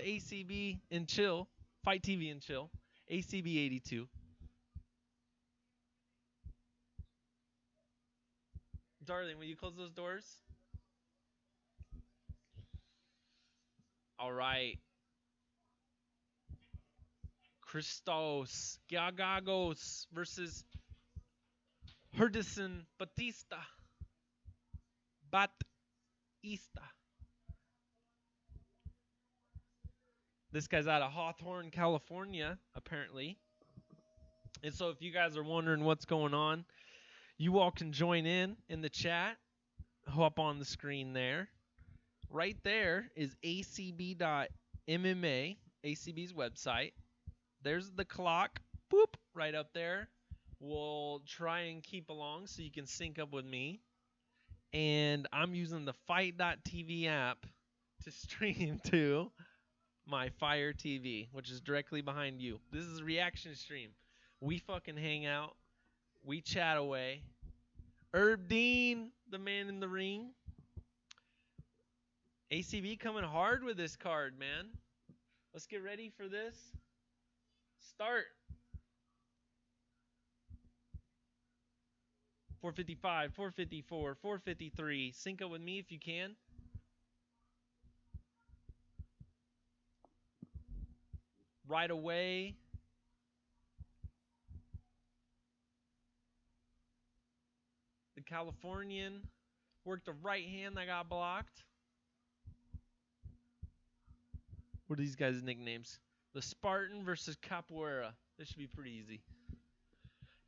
ACB and chill, Fight TV and chill, ACB 82. Darling, will you close those doors? All right. Christos Giagos versus Herdison Batista. Batista. This guy's out of Hawthorne, California, apparently. And so if you guys are wondering what's going on, you all can join in the chat. Up on the screen there. Right there is acb.mma, ACB's website. There's the clock. Boop, right up there. We'll try and keep along so you can sync up with me. And I'm using the fight.tv app to stream to my Fire TV, which is directly behind you. This is a reaction stream. We fucking hang out. We chat away. Herb Dean, the man in the ring. ACB coming hard with this card, man. Let's get ready for this. Start. 455, 454, 453. Sync up with me if you can. Right away. The Californian worked a right hand that got blocked. What are these guys' nicknames? The Spartan versus Capoeira. This should be pretty easy.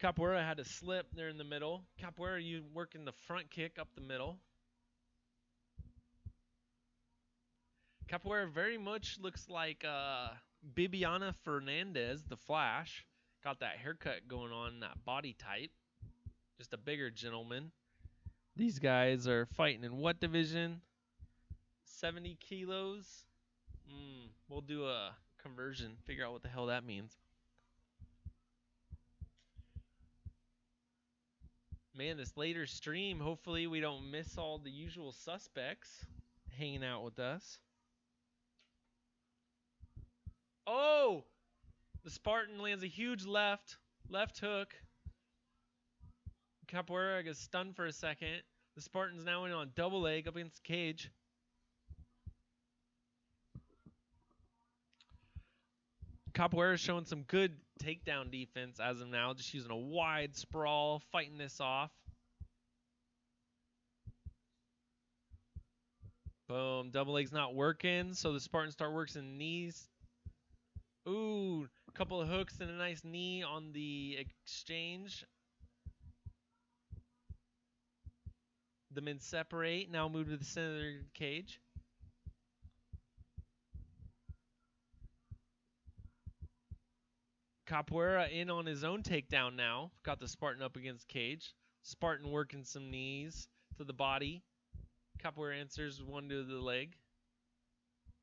Capoeira had a slip there in the middle. Capoeira, you working the front kick up the middle. Capoeira very much looks like Bibiana Fernandez, the Flash. Got that haircut going on, that body type. Just a bigger gentleman. These guys are fighting in what division? 70 kilos. We'll do a conversion. Figure out what the hell that means. Man, this later stream, hopefully we don't miss all the usual suspects hanging out with us. Oh! The Spartan lands a huge left hook. Capoeira gets stunned for a second. The Spartan's now in on double leg up against the cage. Capoeira is showing some good takedown defense as of now, just using a wide sprawl, fighting this off. Boom, double leg's not working, so the Spartan start working knees. Ooh, a couple of hooks and a nice knee on the exchange. The men separate, now move to the center of the cage. Capoeira in on his own takedown now. Got the Spartan up against cage. Spartan working some knees to the body. Capoeira answers one to the leg.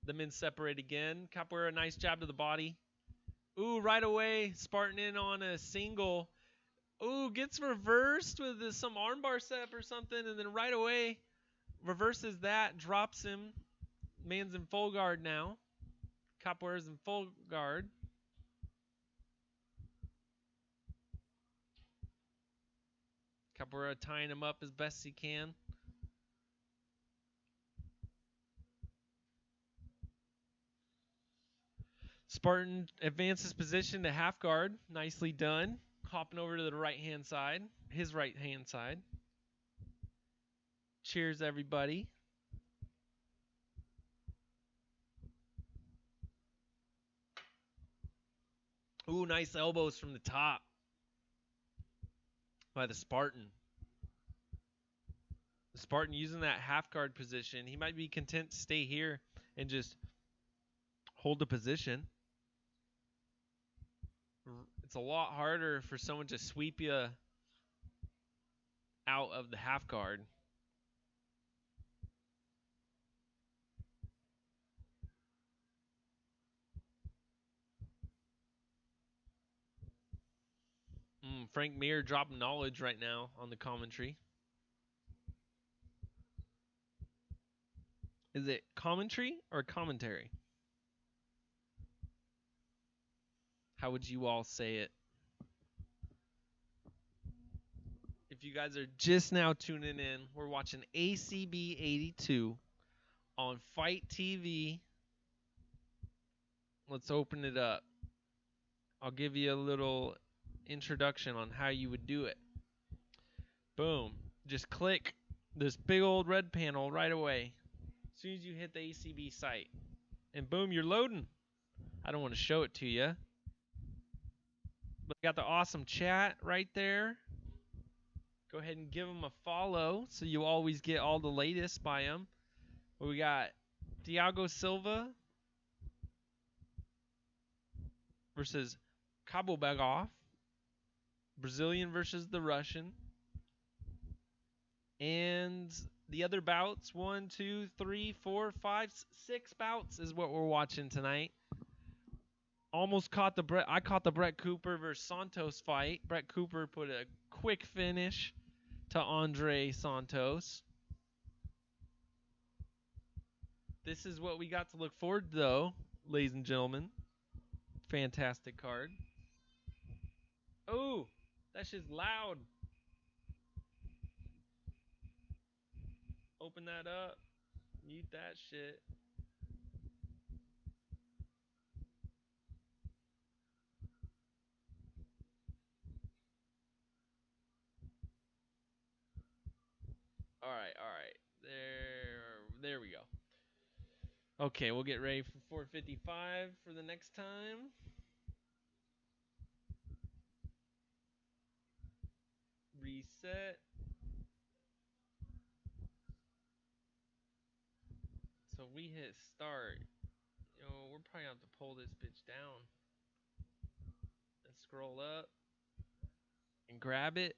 The men separate again. Capoeira, nice jab to the body. Ooh, right away, Spartan in on a single. Ooh, gets reversed with some armbar set or something, and then right away reverses that, drops him. Man's in full guard now. Capoeira's in full guard. Capoeira tying him up as best he can. Spartan advances position to half guard. Nicely done. Hopping over to the right-hand side. His right-hand side. Cheers, everybody. Ooh, nice elbows from the top by the Spartan. The Spartan using that half guard position. He might be content to stay here and just hold the position. It's a lot harder for someone to sweep you out of the half guard. Frank Mir dropping knowledge right now on the commentary. Is it commentary or commentary? How would you all say it? If you guys are just now tuning in, we're watching ACB 82 on Fight TV. Let's open it up. I'll give you a little introduction on how you would do it. Boom. Just click this big old red panel right away as soon as you hit the ACB site. And boom, you're loading. I don't want to show it to you. But got the awesome chat right there. Go ahead and give them a follow so you always get all the latest by them. We got Silva versus Kolobegov. Brazilian versus the Russian. And the other bouts, 1, 2, 3, 4, 5, 6 bouts is what we're watching tonight. Almost caught the Brett. I caught the Brett Cooper versus Santos fight. Brett Cooper put a quick finish to Andre Santos. This is what we got to look forward to, though, ladies and gentlemen. Fantastic card. Oh, that shit's loud. Open that up. Mute that shit. All right. There we go. Okay, we'll get ready for 455 for the next time. Reset. So we hit start. We're probably gonna have to pull this bitch down and scroll up and grab it.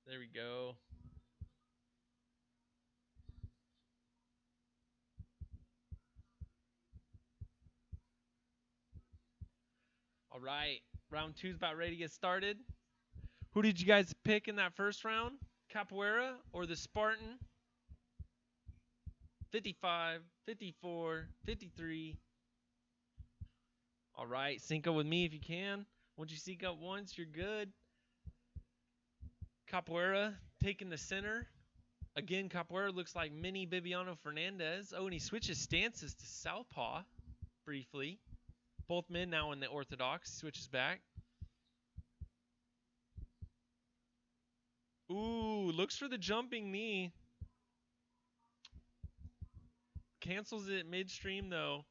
There we go. All right, round 2 is about ready to get started. Who did you guys pick in that first round? Capoeira or the Spartan? 55, 54, 53. All right, sync up with me if you can. Once you sync up once, you're good. Capoeira taking the center. Again, Capoeira looks like mini Bibiano Fernandez. Oh, and he switches stances to southpaw briefly. Both men now in the orthodox. Switches back. Ooh, looks for the jumping knee. Cancels it midstream, though.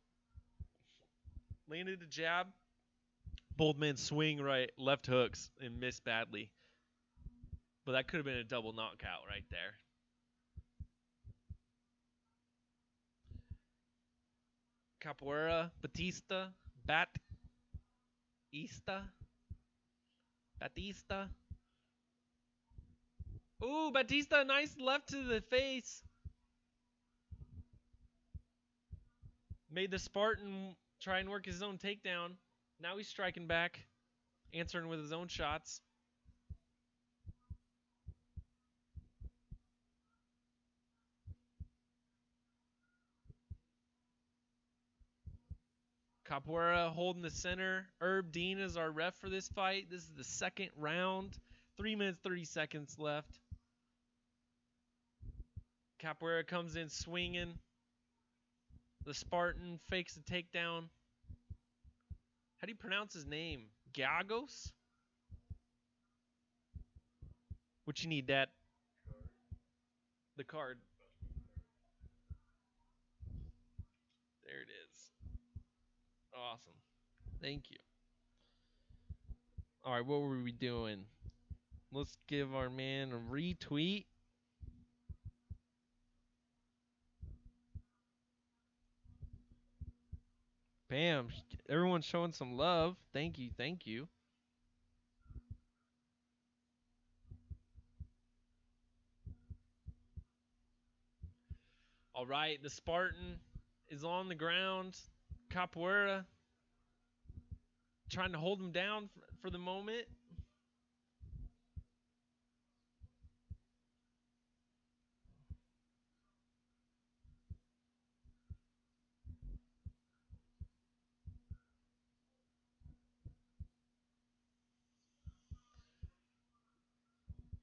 Landed a jab. Both men swing right, left hooks, and miss badly. But that could have been a double knockout right there. Capoeira, Batista, Batista. Ooh, Batista, nice left to the face. Made the Spartan try and work his own takedown. Now he's striking back, answering with his own shots. Capoeira holding the center. Herb Dean is our ref for this fight. This is the second round. 3 minutes, 30 seconds left. Capoeira comes in swinging. The Spartan fakes a takedown. How do you pronounce his name? Giagos? What you need, Dad? The card. There it is. Awesome. Thank you. All right, what were we doing? Let's give our man a retweet. Bam. Everyone's showing some love. Thank you. All right, the Spartan is on the ground. Capoeira trying to hold him down for the moment.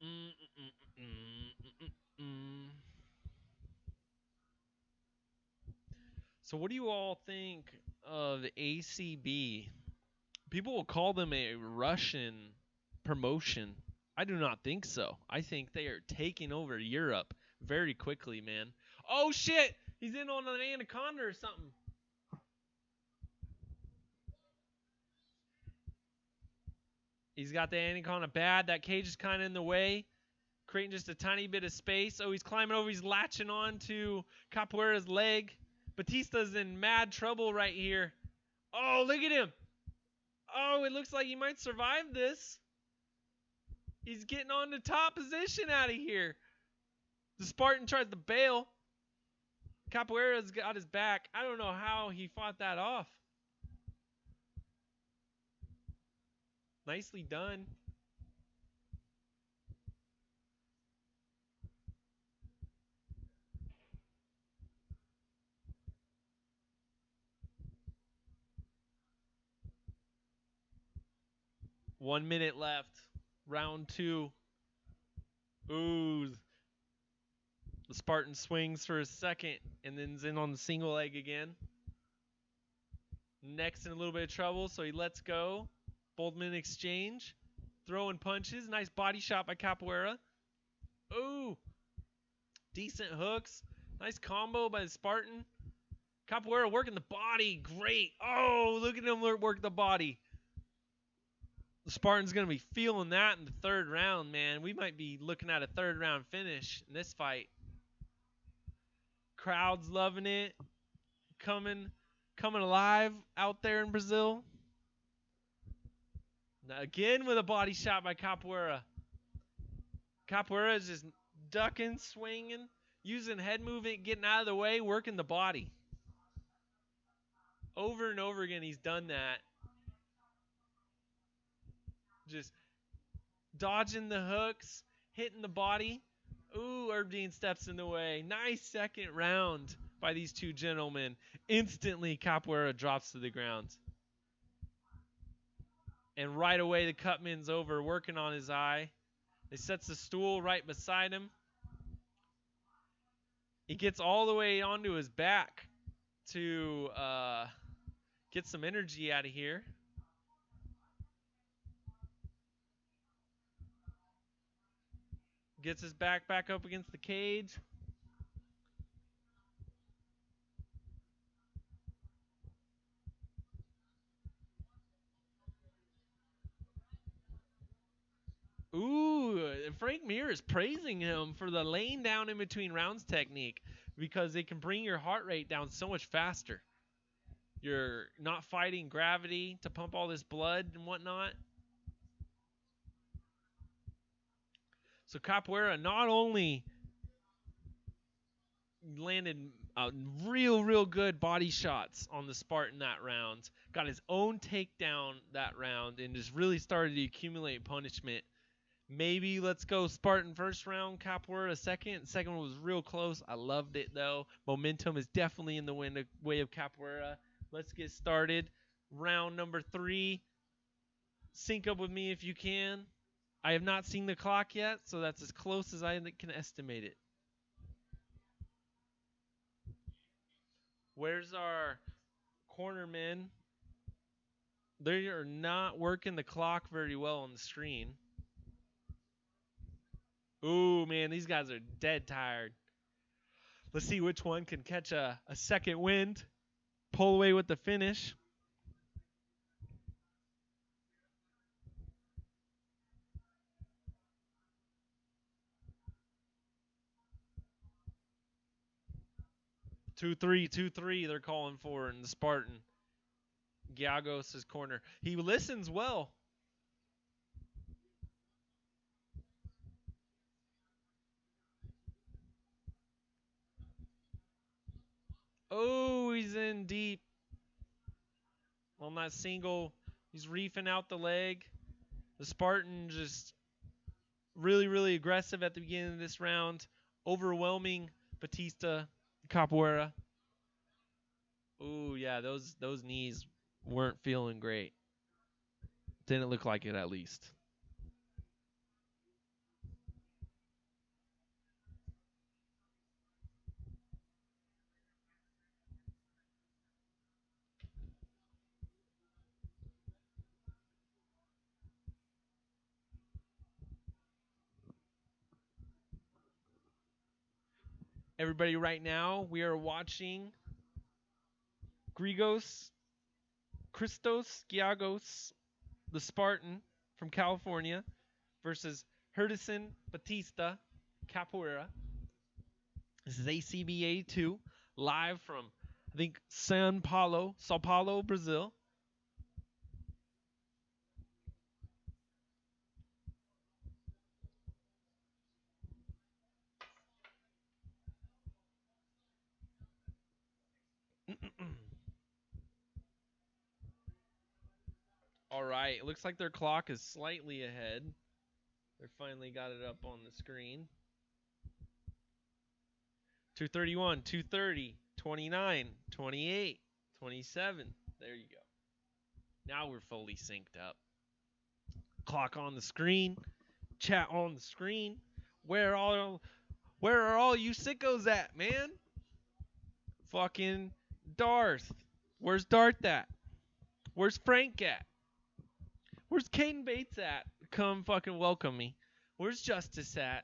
Mm, mm, mm, mm, mm, mm. So, what do you all think of ACB? People will call them a Russian promotion. I do not think so. I think they are taking over Europe very quickly, man. Oh shit! He's in on an anaconda or something. He's got the anaconda bad. That cage is kind of in the way, creating just a tiny bit of space. Oh, he's climbing over. He's latching on to Capoeira's leg. Batista's in mad trouble right here. Oh, look at him. Oh, it looks like he might survive this. He's getting on the top position out of here. The Spartan tries to bail. Capoeira's got his back. I don't know how he fought that off. Nicely done. One minute left. Round two. Ooh. The Spartan swings for a second and then's in on the single leg again. Next in a little bit of trouble, so he lets go. Boldman exchange. Throwing punches. Nice body shot by Capoeira. Ooh. Decent hooks. Nice combo by the Spartan. Capoeira working the body. Great. Oh, look at him work the body. The Spartan's going to be feeling that in the third round, man. We might be looking at a third round finish in this fight. Crowd's loving it. Coming alive out there in Brazil. Now again with a body shot by Capoeira. Capoeira is just ducking, swinging, using head movement, getting out of the way, working the body. Over and over again, he's done that. Just dodging the hooks, hitting the body. Ooh, Herb Dean steps in the way. Nice second round by these two gentlemen. Instantly, Capoeira drops to the ground. And right away, the cutman's over, working on his eye. He sets the stool right beside him. He gets all the way onto his back to get some energy out of here. Gets his back up against the cage. Ooh, Frank Mir is praising him for the laying down in between rounds technique because it can bring your heart rate down so much faster. You're not fighting gravity to pump all this blood and whatnot. So Capoeira not only landed real good body shots on the Spartan that round, got his own takedown that round, and just really started to accumulate punishment. Maybe let's go Spartan first round, Capoeira second. Second one was real close. I loved it though. Momentum is definitely in the way of Capoeira. Let's get started. Round number 3. Sync up with me if you can. I have not seen the clock yet, so that's as close as I can estimate it. Where's our cornermen? They are not working the clock very well on the screen. Ooh, man, these guys are dead tired. Let's see which one can catch a second wind, pull away with the finish. Two three. They're calling for in the Spartan. Giagos' corner. He listens well. Oh, he's in deep on that single. He's reefing out the leg. The Spartan just really aggressive at the beginning of this round. Overwhelming Batista, Capoeira. Ooh, yeah, those knees weren't feeling great. Didn't look like it, at least. Everybody, right now, we are watching Giagos, the Spartan from California, versus Herderson Batista, Capoeira. This is ACBA 2, live from, I think, Sao Paulo, Brazil. All right, it looks like their clock is slightly ahead. They finally got it up on the screen. 231, 230, 29, 28, 27. There you go. Now we're fully synced up. Clock on the screen, chat on the screen. Where are all you sickos at, man? Fucking Darth. Where's Darth at? Where's Frank at? Where's Caden Bates at? Come fucking welcome me. Where's Justice at?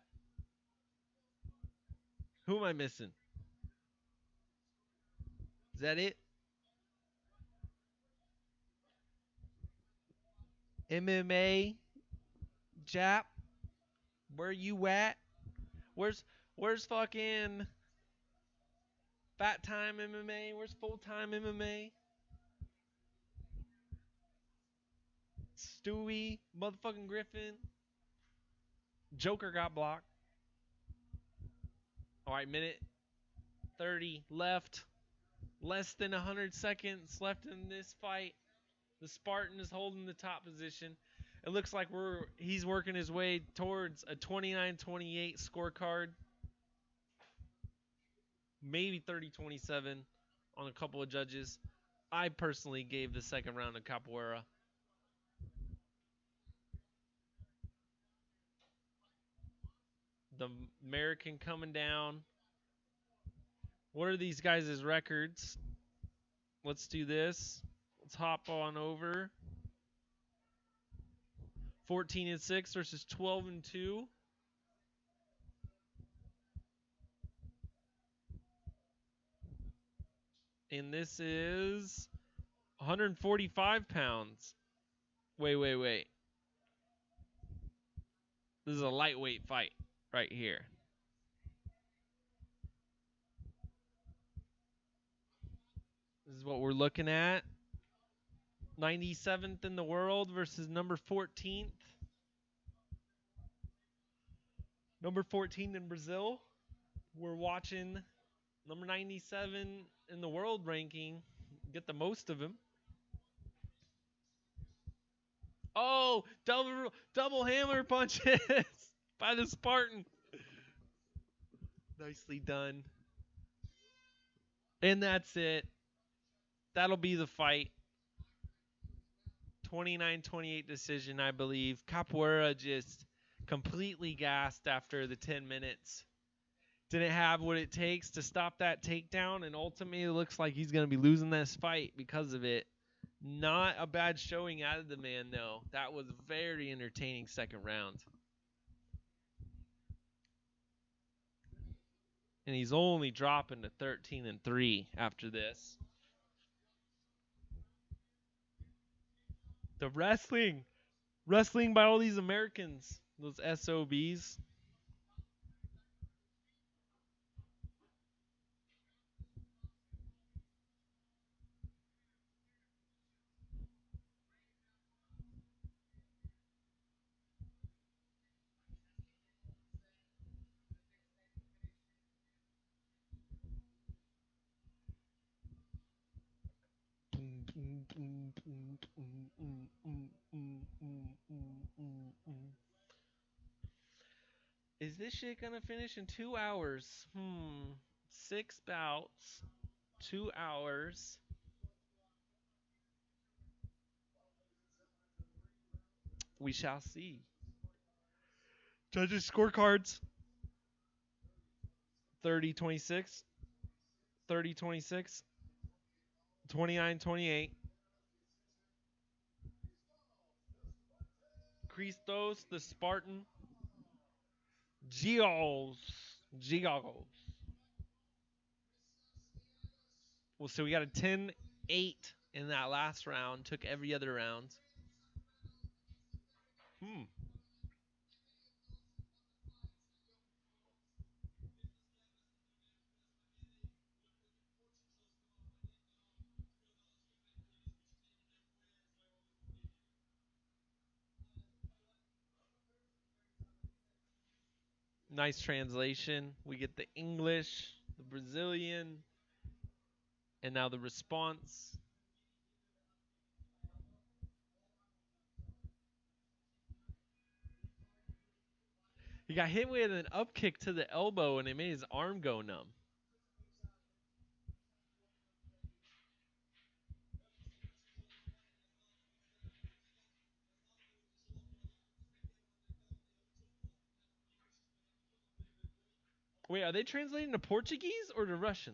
Who am I missing? Is that it? MMA Jap? Where you at? Where's fucking Fat Time MMA? Where's Full Time MMA? Stewie, motherfucking Griffin. Joker got blocked. All right, minute 30 left. Less than 100 seconds left in this fight. The Spartan is holding the top position. It looks like he's working his way towards a 29-28 scorecard. Maybe 30-27 on a couple of judges. I personally gave the second round to Capoeira. The American coming down. What are these guys' records? Let's do this. Let's hop on over. 14-6 versus 12-2. And this is 145 pounds. Wait. This is a lightweight fight right here. This is what we're looking at. 97th in the world versus number 14th. Number 14 in Brazil. We're watching number 97 in the world ranking get the most of him. Oh, double hammer punches by the Spartan. Nicely done. And that's it. That'll be the fight. 29-28 decision, I believe. Capoeira just completely gassed after the 10 minutes. Didn't have what it takes to stop that takedown, and ultimately it looks like he's going to be losing this fight because of it. Not a bad showing out of the man, though. That was a very entertaining second round. And he's only dropping to 13-3 after this. The wrestling by all these Americans, those SOBs. Is this shit gonna finish in 2 hours? 6 bouts, 2 hours. We shall see. Judges' scorecards. 30-26, 30-26, 29-28. Christos, the Spartan. Giagos. Well, so we got a 10-8 in that last round. Took every other round. Nice translation. We get the English, the Brazilian, and now the response. He got hit with an up kick to the elbow and it made his arm go numb. Wait, are they translating to Portuguese or to Russian?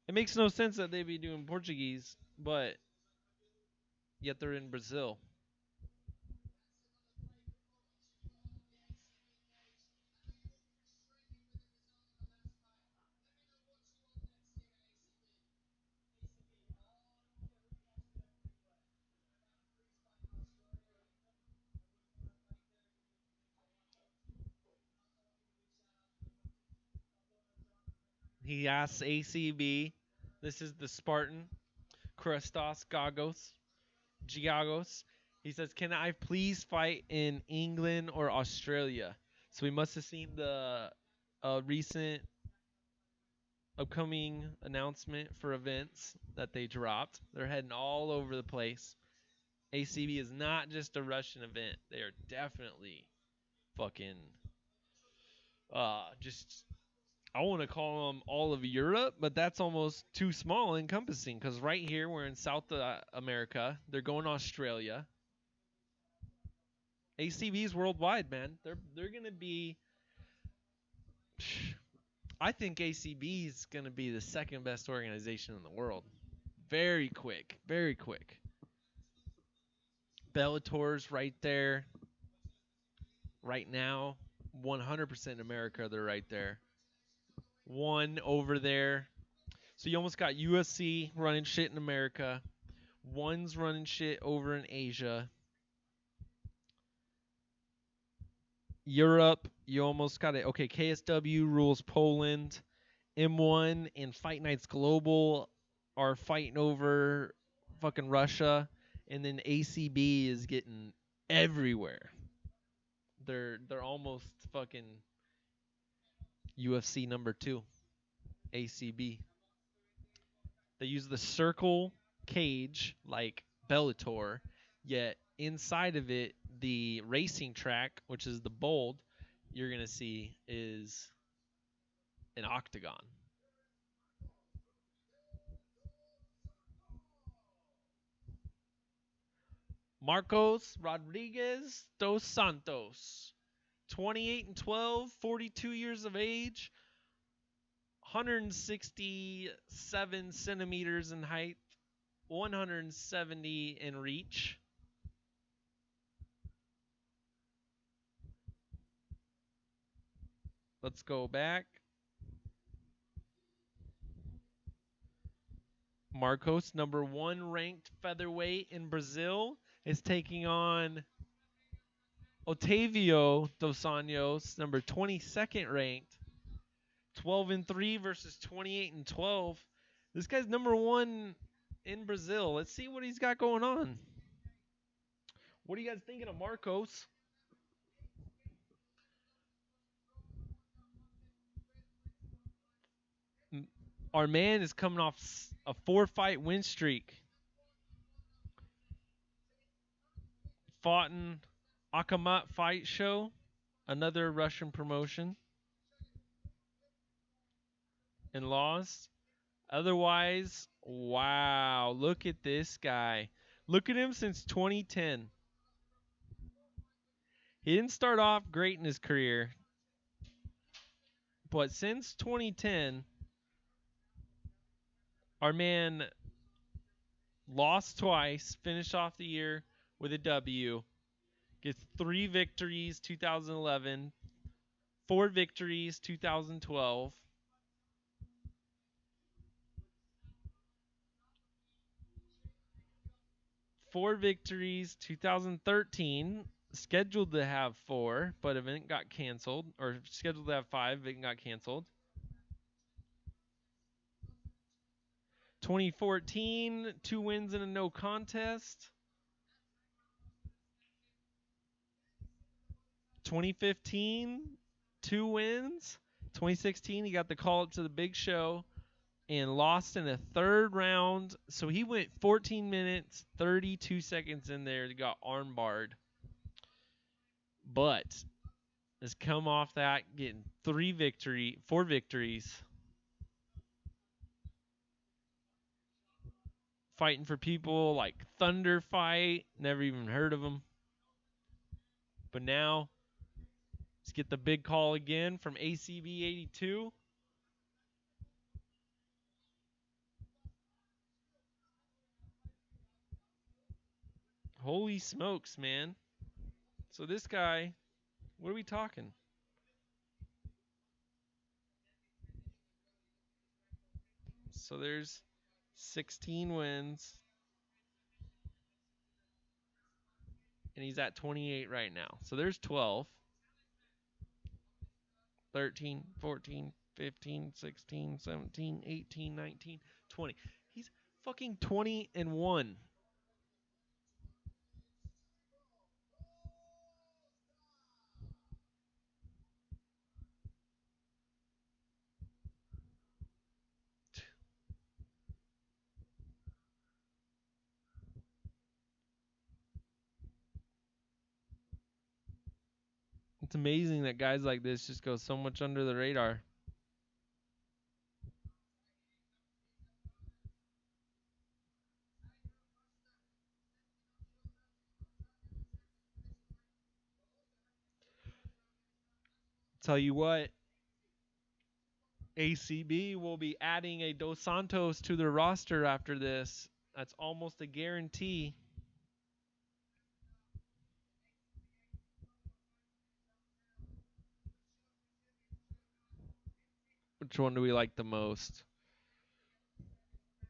It makes no sense that they be doing Portuguese, but yet they're in Brazil. He asks ACB. This is the Spartan. Christos Giagos. He says, "Can I please fight in England or Australia?" So we must have seen the recent upcoming announcement for events that they dropped. They're heading all over the place. ACB is not just a Russian event. They are definitely fucking just I want to call them all of Europe, but that's almost too small encompassing because right here we're in South America. They're going to Australia. ACB's worldwide, man. They're gonna be. I think ACB is gonna be the second best organization in the world. Very quick, very quick. Bellator's right there. Right now, 100% America. They're right there. One over there. So you almost got UFC running shit in America. One's running shit over in Asia. Europe, you almost got it. Okay, KSW rules Poland. M1 and Fight Nights Global are fighting over fucking Russia. And then ACB is getting everywhere. They're almost fucking UFC number 2. ACB. They use the circle cage like Bellator, yet inside of it, the racing track, which is the bold, you're going to see is an octagon. Marcos Rodriguez dos Santos, 28-12, 42 years of age, 167 centimeters in height, 170 in reach. Let's go back. Marcos, number 1 ranked featherweight in Brazil, is taking on Otavio dos Anjos, number 22nd ranked, 12-3 versus 28-12. This guy's number 1 in Brazil. Let's see what he's got going on. What are you guys thinking of Marcos? Our man is coming off a 4-fight win streak. Fought in Akamat Fight Show, another Russian promotion, and lost. Otherwise, wow, look at this guy. Look at him since 2010. He didn't start off great in his career, but since 2010, our man lost twice, finished off the year with a W, gets 3 victories 2011, 4 victories 2012. 4 victories. 2013 scheduled to have 4, but event got canceled, or scheduled to have 5, event got canceled. 2014, 2 wins and a no contest. 2015, 2 wins. 2016, he got the call up to the big show and lost in the 3rd round. So he went 14 minutes, 32 seconds in there, got armbarred. But has come off that, getting 4 victories. Fighting for people like Thunder Fight, never even heard of him. But now, let's get the big call again from ACB 82. Holy smokes, man. So this guy, what are we talking? So there's 16 wins. And he's at 28 right now. So there's 12. 13, 14, 15, 16, 17, 18, 19, 20. He's fucking 20-1. It's amazing that guys like this just go so much under the radar. Tell you what, ACB will be adding a Dos Santos to their roster after this. That's almost a guarantee. Which one do we like the most?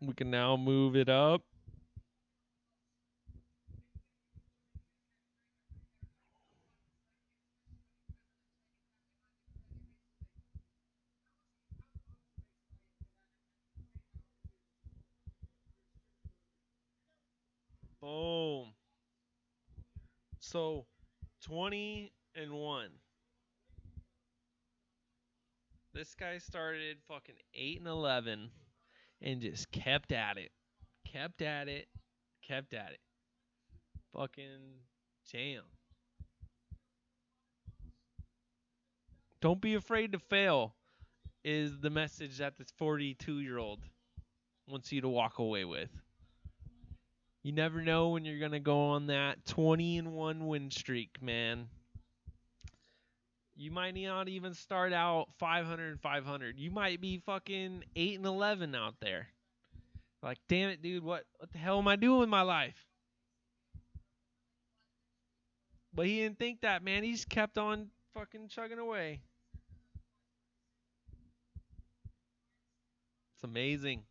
We can now move it up. Boom. So 20-1. This guy started fucking 8-11 and just kept at it. Kept at it. Kept at it. Fucking jam. Don't be afraid to fail is the message that this 42-year-old wants you to walk away with. You never know when you're going to go on that 20-1 win streak, man. You might not even start out 500. You might be fucking 8-11 out there. Like, damn it, dude, what the hell am I doing with my life? But he didn't think that, man. He just kept on fucking chugging away. It's amazing.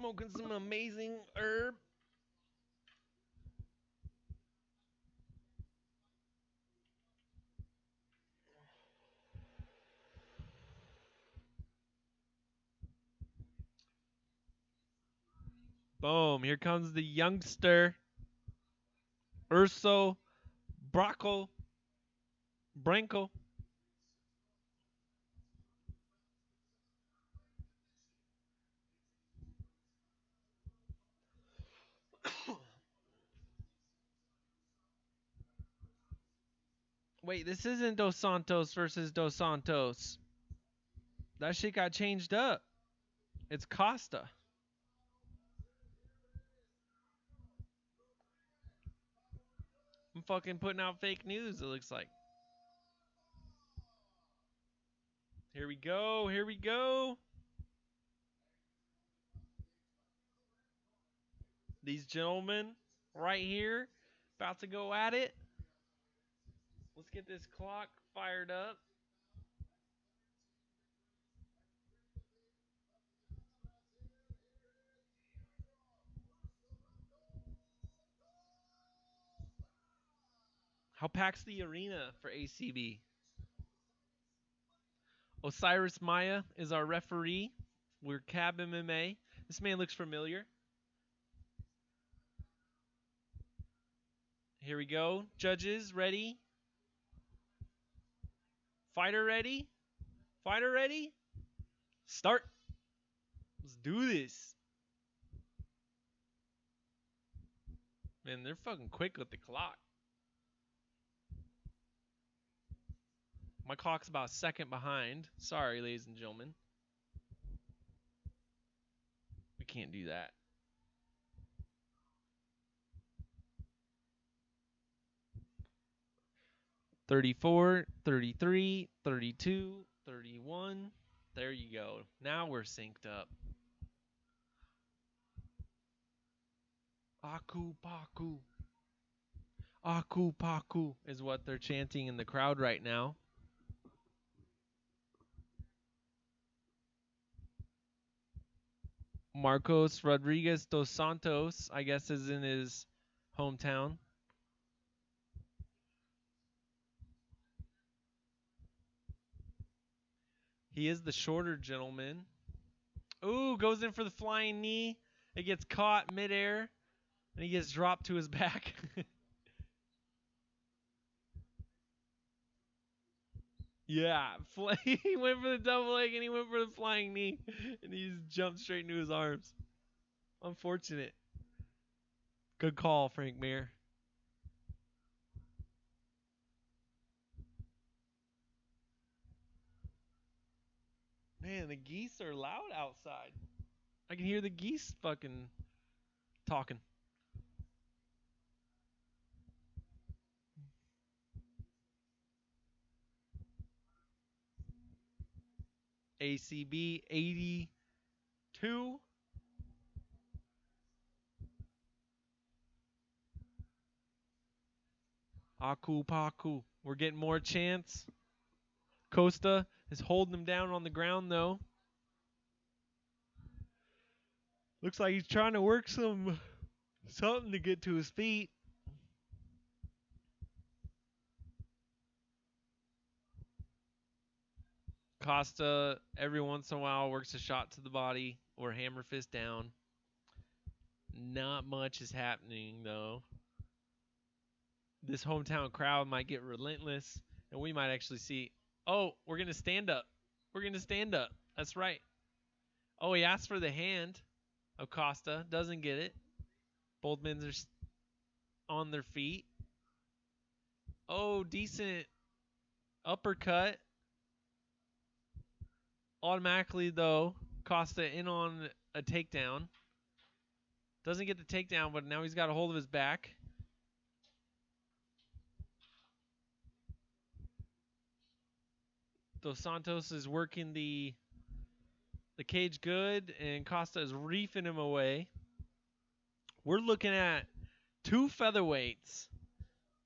Smoking some amazing herb. Boom. Here comes the youngster. Urso Branco. Wait, this isn't Dos Santos versus Dos Santos. That shit got changed up. It's Costa. I'm fucking putting out fake news, it looks like. Here we go. Here we go. These gentlemen right here about to go at it. Let's get this clock fired up. How pack's the arena for ACB? Osiris Maya is our referee. We're Cab MMA. This man looks familiar. Here we go. Judges, ready? Fighter ready? Fighter ready? Start. Let's do this. Man, they're fucking quick with the clock. My clock's about a second behind. Sorry, ladies and gentlemen. We can't do that. $34, $33, $32, $31. There you go. Now we're synced up. Aku Paku. Aku Paku is what they're chanting in the crowd right now. Marcos Rodriguez dos Santos, I guess, is in his hometown. He is the shorter gentleman. Ooh, goes in for the flying knee. It gets caught midair, and he gets dropped to his back. Yeah, he went for the double leg and he went for the flying knee, and he just jumped straight into his arms. Unfortunate. Good call, Frank Mir. Man, the geese are loud outside. I can hear the geese fucking talking. ACB 82. Aku Paku. We're getting more chants. Costa is holding him down on the ground, though. Looks like he's trying to work something to get to his feet. Costa, every once in a while, works a shot to the body or hammer fist down. Not much is happening, though. This hometown crowd might get relentless, and we might actually see... Oh, we're going to stand up. We're going to stand up. That's right. Oh, he asked for the hand of Costa. Doesn't get it. Both men are on their feet. Oh, decent uppercut. Automatically, though, Costa in on a takedown. Doesn't get the takedown, but now he's got a hold of his back. Dos Santos is working the cage good, and Costa is reefing him away. We're looking at two featherweights.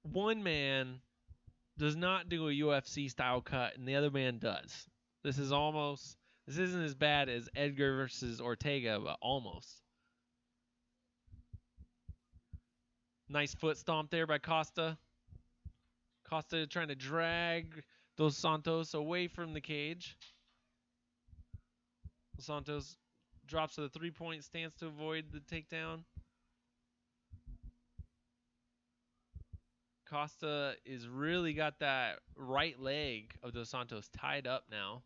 One man does not do a UFC style cut, and the other man does. This isn't as bad as Edgar versus Ortega, but almost. Nice foot stomp there by Costa. Costa trying to drag Dos Santos away from the cage. Dos Santos drops to the 3-point stance to avoid the takedown. Costa is really got that right leg of Dos Santos tied up now.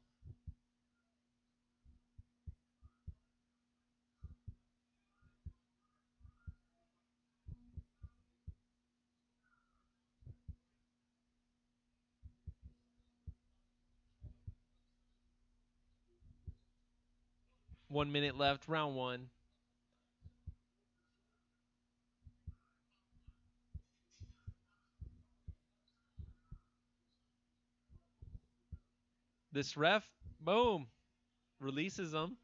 One minute left, round one. This ref, boom, releases him.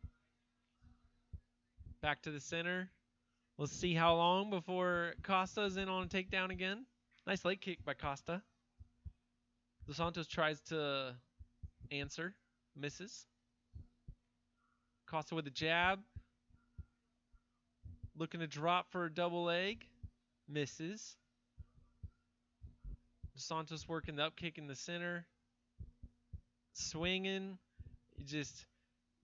Back to the center. We'll see how long before Costa's in on a takedown again. Nice leg kick by Costa. Dos Santos tries to answer. Misses. Costa with a jab. Looking to drop for a double leg. Misses. Dos Santos working the up kick in the center. Swinging. It just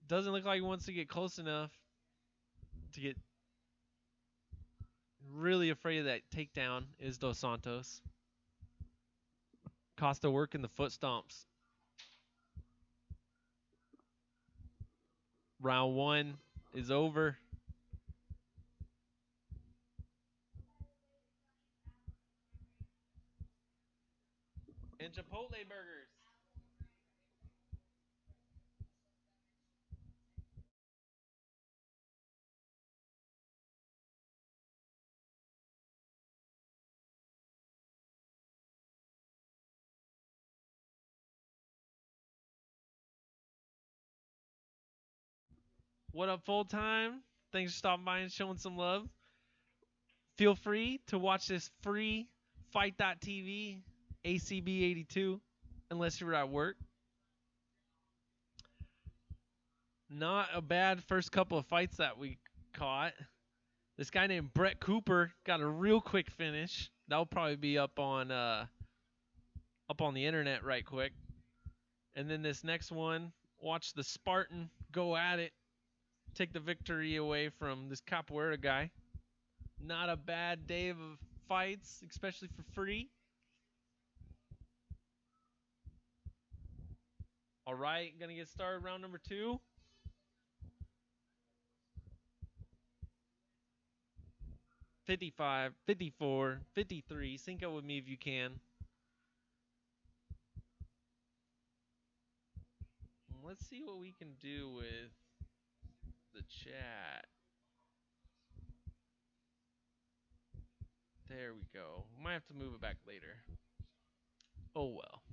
doesn't look like he wants to get close enough to get really afraid of that takedown is Dos Santos. Costa working the foot stomps. Round 1 is over. And Chipotle burgers. What up, full time? Thanks for stopping by and showing some love. Feel free to watch this free Fight.tv ACB 82 unless you're at work. Not a bad first couple of fights that we caught. This guy named Brett Cooper got a real quick finish. That'll probably be up on the internet right quick. And then this next one, watch the Spartan go at it, take the victory away from this Capoeira guy. Not a bad day of fights, especially for free. All right, gonna get started round number 2. $55, $54, $53. Sync up with me if you can. Let's see what we can do with the chat. There we go. Might have to move it back later. Oh well.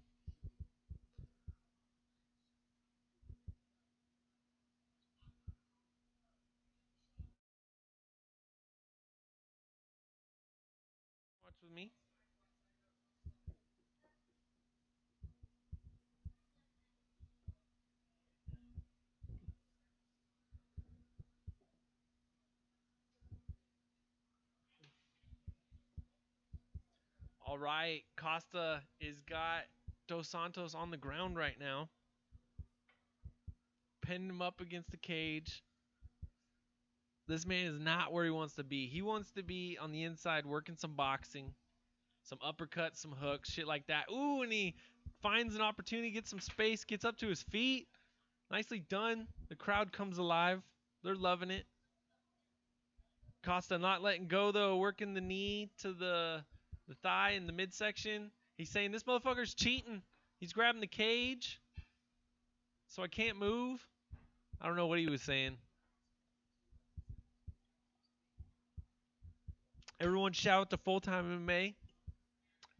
Watch with me. All right, Costa is got Dos Santos on the ground right now. Pinned him up against the cage. This man is not where he wants to be. He wants to be on the inside working some boxing, some uppercuts, some hooks, shit like that. Ooh, and he finds an opportunity, gets some space, gets up to his feet. Nicely done. The crowd comes alive. They're loving it. Costa not letting go, though, working the knee to the thigh in the midsection. He's saying, this motherfucker's cheating. He's grabbing the cage, so I can't move. I don't know what he was saying. Everyone shout out to Full Time MMA.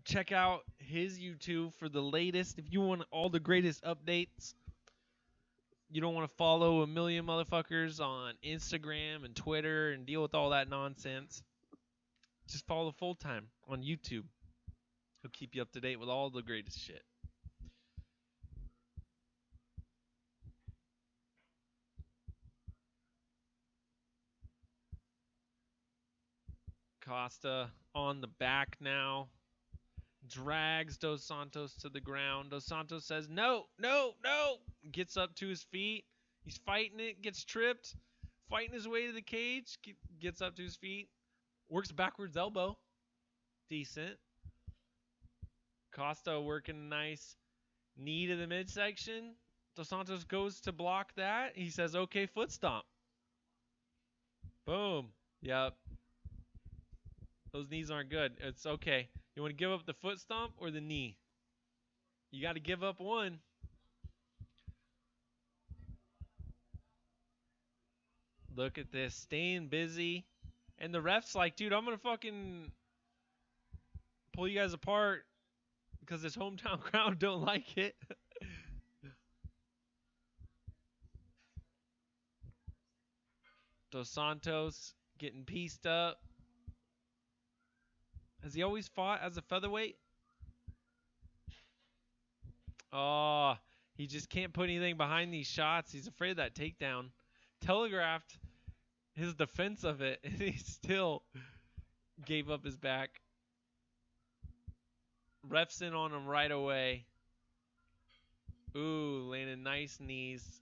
Check out his YouTube for the latest. If you want all the greatest updates, you don't want to follow a million motherfuckers on Instagram and Twitter and deal with all that nonsense, just follow Full Time on YouTube. He'll keep you up to date with all the greatest shit. Costa on the back now. Drags Dos Santos to the ground. Dos Santos says, no, no, no. Gets up to his feet. He's fighting it. Gets tripped. Fighting his way to the cage. Gets up to his feet. Works backwards elbow. Decent. Costa working nice knee to the midsection. Dos Santos goes to block that. He says, okay, foot stomp. Boom. Yep. Those knees aren't good. It's okay. You want to give up the foot stomp or the knee? You got to give up one. Look at this. Staying busy. And the ref's like, dude, I'm going to fucking pull you guys apart because this hometown crowd don't like it. Dos Santos getting pieced up. Has he always fought as a featherweight? Oh, he just can't put anything behind these shots. He's afraid of that takedown. Telegraphed his defense of it, and he still gave up his back. Refs in on him right away. Ooh, landing nice knees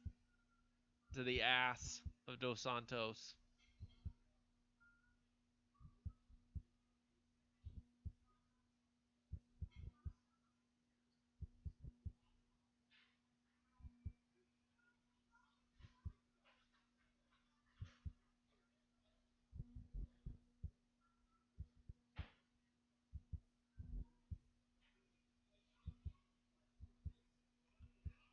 to the ass of Dos Santos.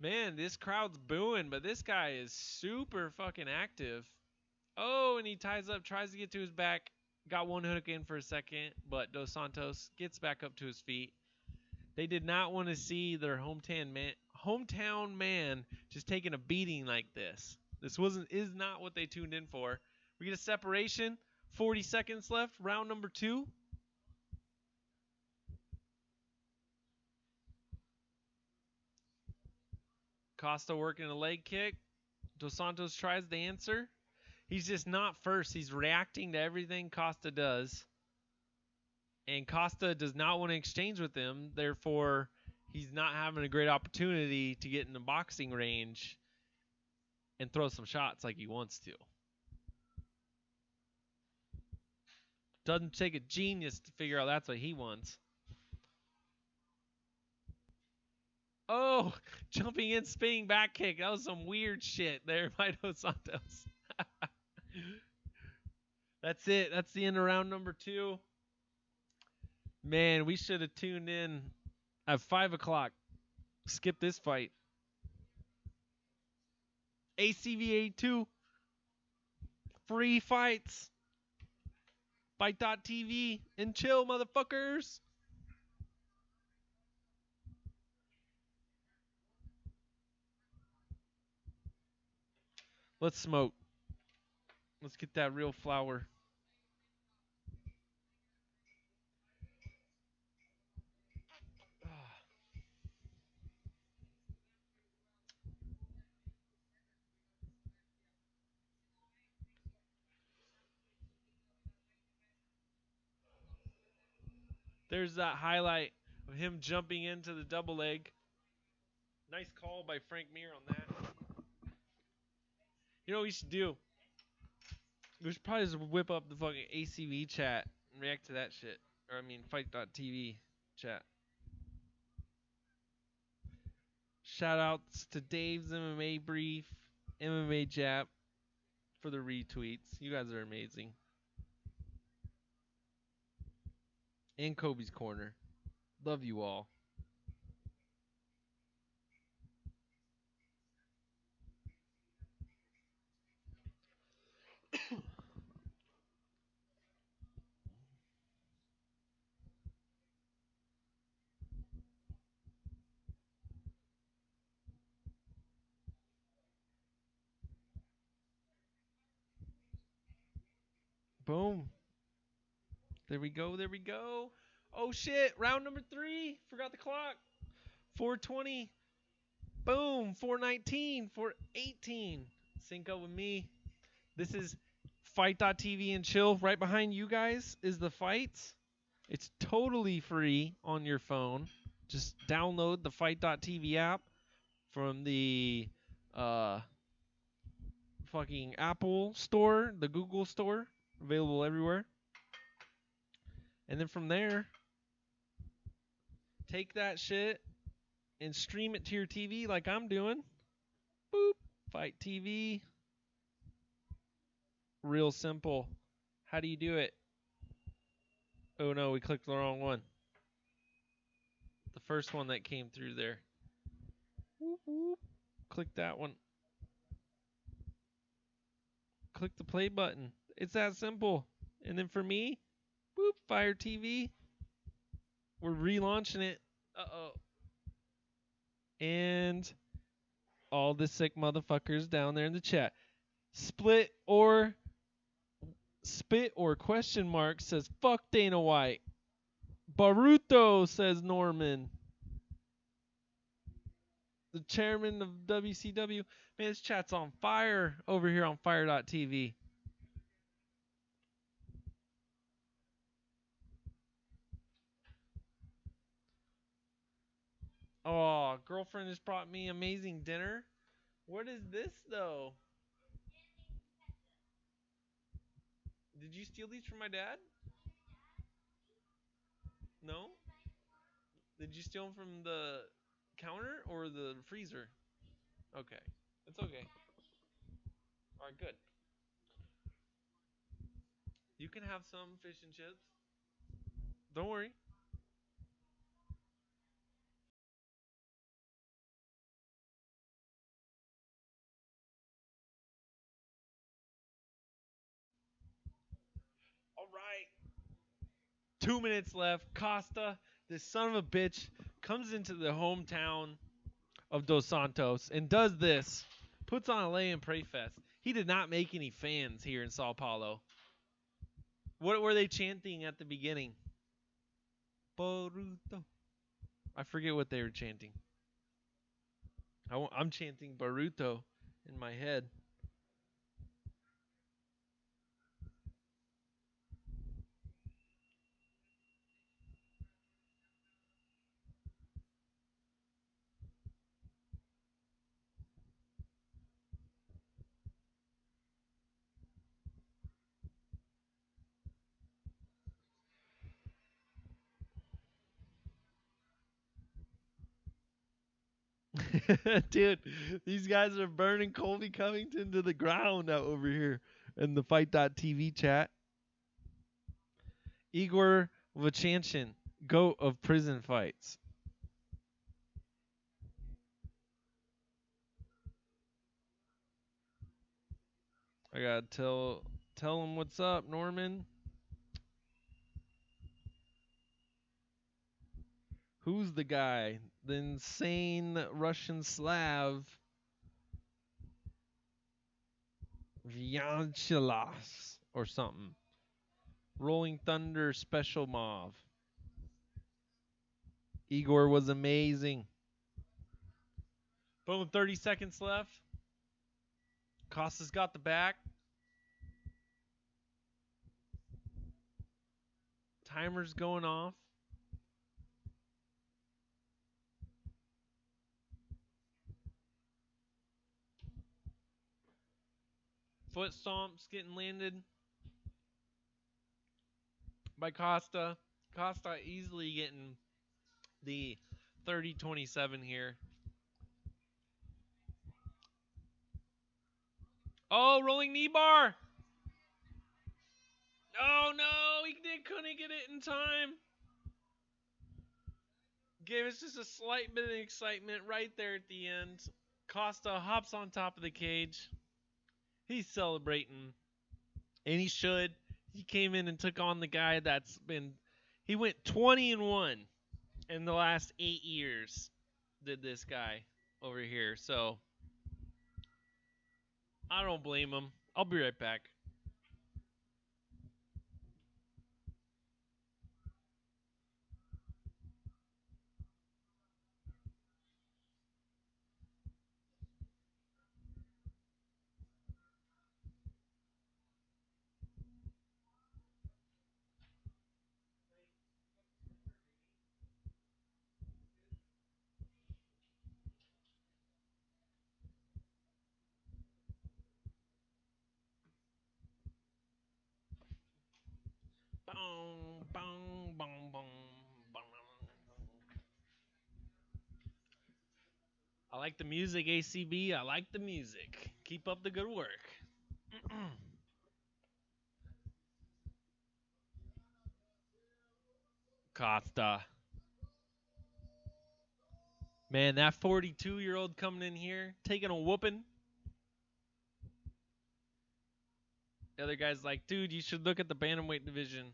Man, this crowd's booing, but this guy is super fucking active. Oh, and he ties up, tries to get to his back. Got one hook in for a second, but Dos Santos gets back up to his feet. They did not want to see their hometown man just taking a beating like this. This is not what they tuned in for. We get a separation. 40 seconds left. Round number 2. Costa working a leg kick. Dos Santos tries to answer. He's just not first. He's reacting to everything Costa does. And Costa does not want to exchange with him. Therefore, he's not having a great opportunity to get in the boxing range and throw some shots like he wants to. Doesn't take a genius to figure out that's what he wants. Oh, jumping in, spinning back kick. That was some weird shit there by Dos Santos. That's it. That's the end of round number 2. Man, we should have tuned in at 5 o'clock. Skip this fight. ACVA 2. Free fights. Fight.tv and chill, motherfuckers. Let's smoke. Let's get that real flower. There's that highlight of him jumping into the double leg. Nice call by Frank Mir on that. You know what we should do? We should probably just whip up the fucking ACV chat and react to that shit. Or, I mean, Fight.tv chat. Shout outs to Dave's MMA Brief, MMA Jap for the retweets. You guys are amazing. And Kobe's Corner. Love you all. Boom. There we go. There we go. Oh, shit. Round number 3. Forgot the clock. 420. Boom. 419. 418. Sync up with me. This is Fight.tv and chill. Right behind you guys is the fights. It's totally free on your phone. Just download the Fight.tv app from the fucking Apple store, the Google store. Available everywhere. And then from there, take that shit and stream it to your TV like I'm doing. Boop. Fight TV. Real simple. How do you do it? Oh no, we clicked the wrong one. The first one that came through there. Whoop, whoop. Click that one. Click the play button. It's that simple. And then for me, boop, Fire TV. We're relaunching it. Uh-oh. And all the sick motherfuckers down there in the chat. Split or Spit or question mark says fuck Dana White. Baruto says Norman. The chairman of WCW. Man, this chat's on fire over here on fire.tv. Oh, girlfriend just brought me amazing dinner. What is this though? Did you steal these from my dad? No? Did you steal them from the counter or the freezer? Okay. It's okay. Alright, good. You can have some fish and chips. Don't worry. Alright. 2 minutes left. Costa, this son of a bitch, comes into the hometown of Dos Santos and does this. Puts on a lay and pray fest. He did not make any fans here in Sao Paulo. What were they chanting at the beginning? Baruto. I forget what they were chanting. I'm chanting Baruto in my head. Dude, these guys are burning Colby Covington to the ground out over here in the fight.tv chat. Igor Vachanchin, GOAT of prison fights. I gotta tell him what's up, Norman. Who's the guy? The insane Russian Slav. Vyacheslav or something. Rolling Thunder Special Mauve. Igor was amazing. Boom, 30 seconds left. Costa's got the back. Timer's going off. Foot stomps getting landed by Costa. Costa easily getting the 30-27 here. Oh, rolling knee bar. Oh, no. He couldn't get it in time. Gave us just a slight bit of excitement right there at the end. Costa hops on top of the cage. He's celebrating. And he should. He came in and took on the guy that's been... He went 20-1 in the last 8 years. Did this guy over here. So, I don't blame him. I'll be right back. I like the music, ACB. I like the music. Keep up the good work. Costa. Man, that 42-year-old coming in here, taking a whooping. The other guy's like, dude, you should look at the bantamweight division.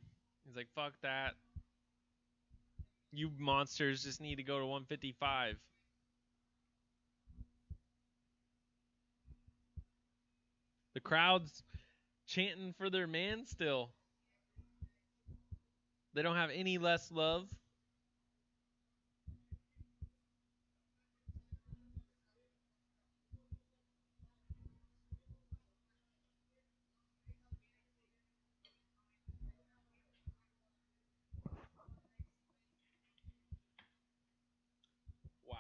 He's like, fuck that. You monsters just need to go to 155. The crowd's chanting for their man still. They don't have any less love. Wow.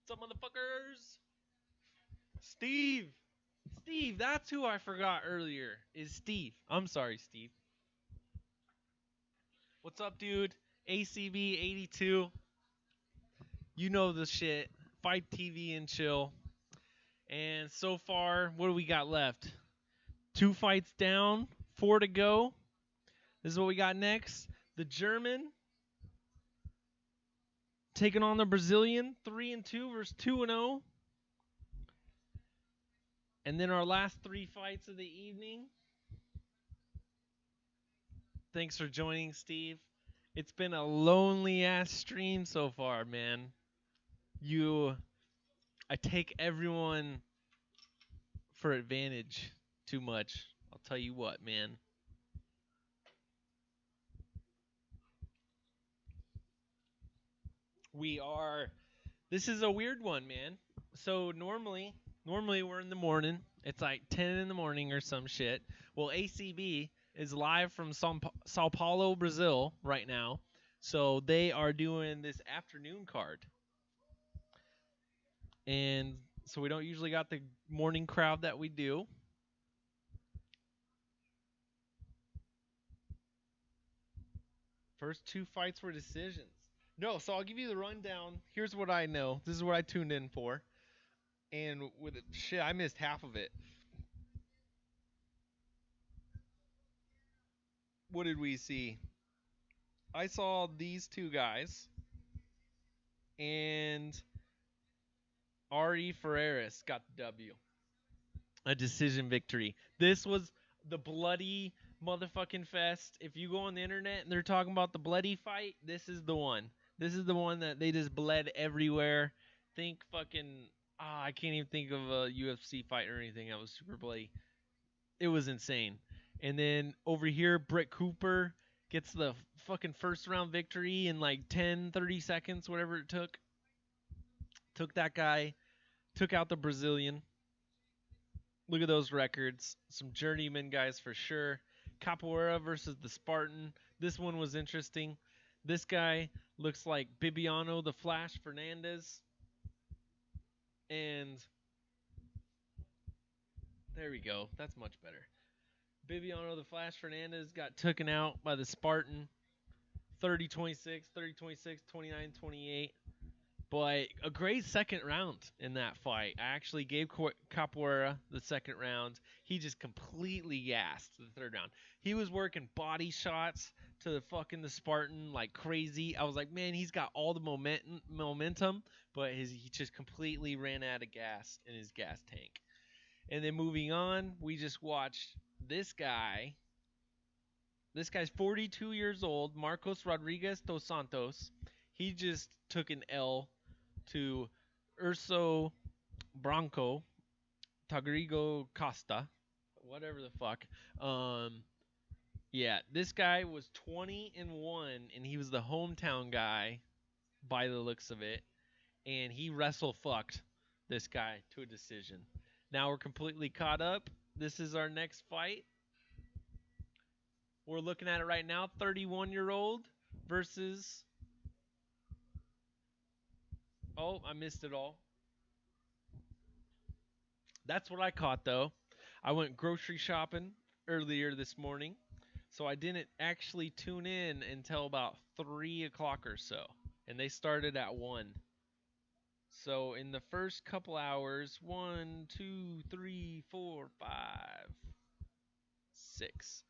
Some motherfuckers. Steve. Steve, that's who I forgot earlier. Is Steve. I'm sorry, Steve. What's up, dude? ACB 82. You know the shit. Fight TV and chill. And so far, what do we got left? 2 fights down, 4 to go. This is what we got next. The German taking on the Brazilian, 3-2 versus 2-0. And then our last 3 fights of the evening. Thanks for joining, Steve. It's been a lonely ass stream so far, man. I take everyone for advantage too much. I'll tell you what, man. This is a weird one, man. So normally we're in the morning. It's like 10 in the morning or some shit. Well, ACB is live from Sao Paulo, Brazil right now. So they are doing this afternoon card. And so we don't usually got the morning crowd that we do. First 2 fights were decisions. No, so I'll give you the rundown. Here's what I know. This is what I tuned in for. And with it, shit, I missed half of it. What did we see? I saw these 2 guys and Ari Ferreras got the W. A decision victory. This was the bloody motherfucking fest. If you go on the internet and they're talking about the bloody fight, this is the one. This is the one that they just bled everywhere. Think fucking I can't even think of a UFC fight or anything that was super bloody. It was insane. And then over here, Britt Cooper gets the fucking first round victory in like 10, 30 seconds, whatever it took. Took that guy, took out the Brazilian. Look at those records. Some journeyman guys for sure. Capoeira versus the Spartan. This one was interesting. This guy looks like Bibiano the Flash Fernandez. And there we go. That's much better. Bibiano the Flash Fernandez got taken out by the Spartan. 30-26, 30-26, 29-28. But a great second round in that fight. I actually gave Capoeira the second round. He just completely gassed the third round. He was working body shots to the Spartan like crazy. I was like, man, he's got all the momentum, but he just completely ran out of gas in his gas tank. And then moving on, we just watched this guy. This guy's 42 years old, Marcos Rodriguez dos Santos. He just took an L to Urso Branco Tagrigo Costa. whatever the fuck. Yeah, this guy was 20-1, and he was the hometown guy by the looks of it, and he wrestle fucked this guy to a decision. Now we're completely caught up. This is our next fight. We're looking at it right now. 31-year-old versus. Oh, I missed it all. That's what I caught though. I went grocery shopping earlier this morning, so I didn't actually tune in until about 3 o'clock or so, and they started at 1. So in the first couple hours, 1, 2, 3, 4, 5, 6.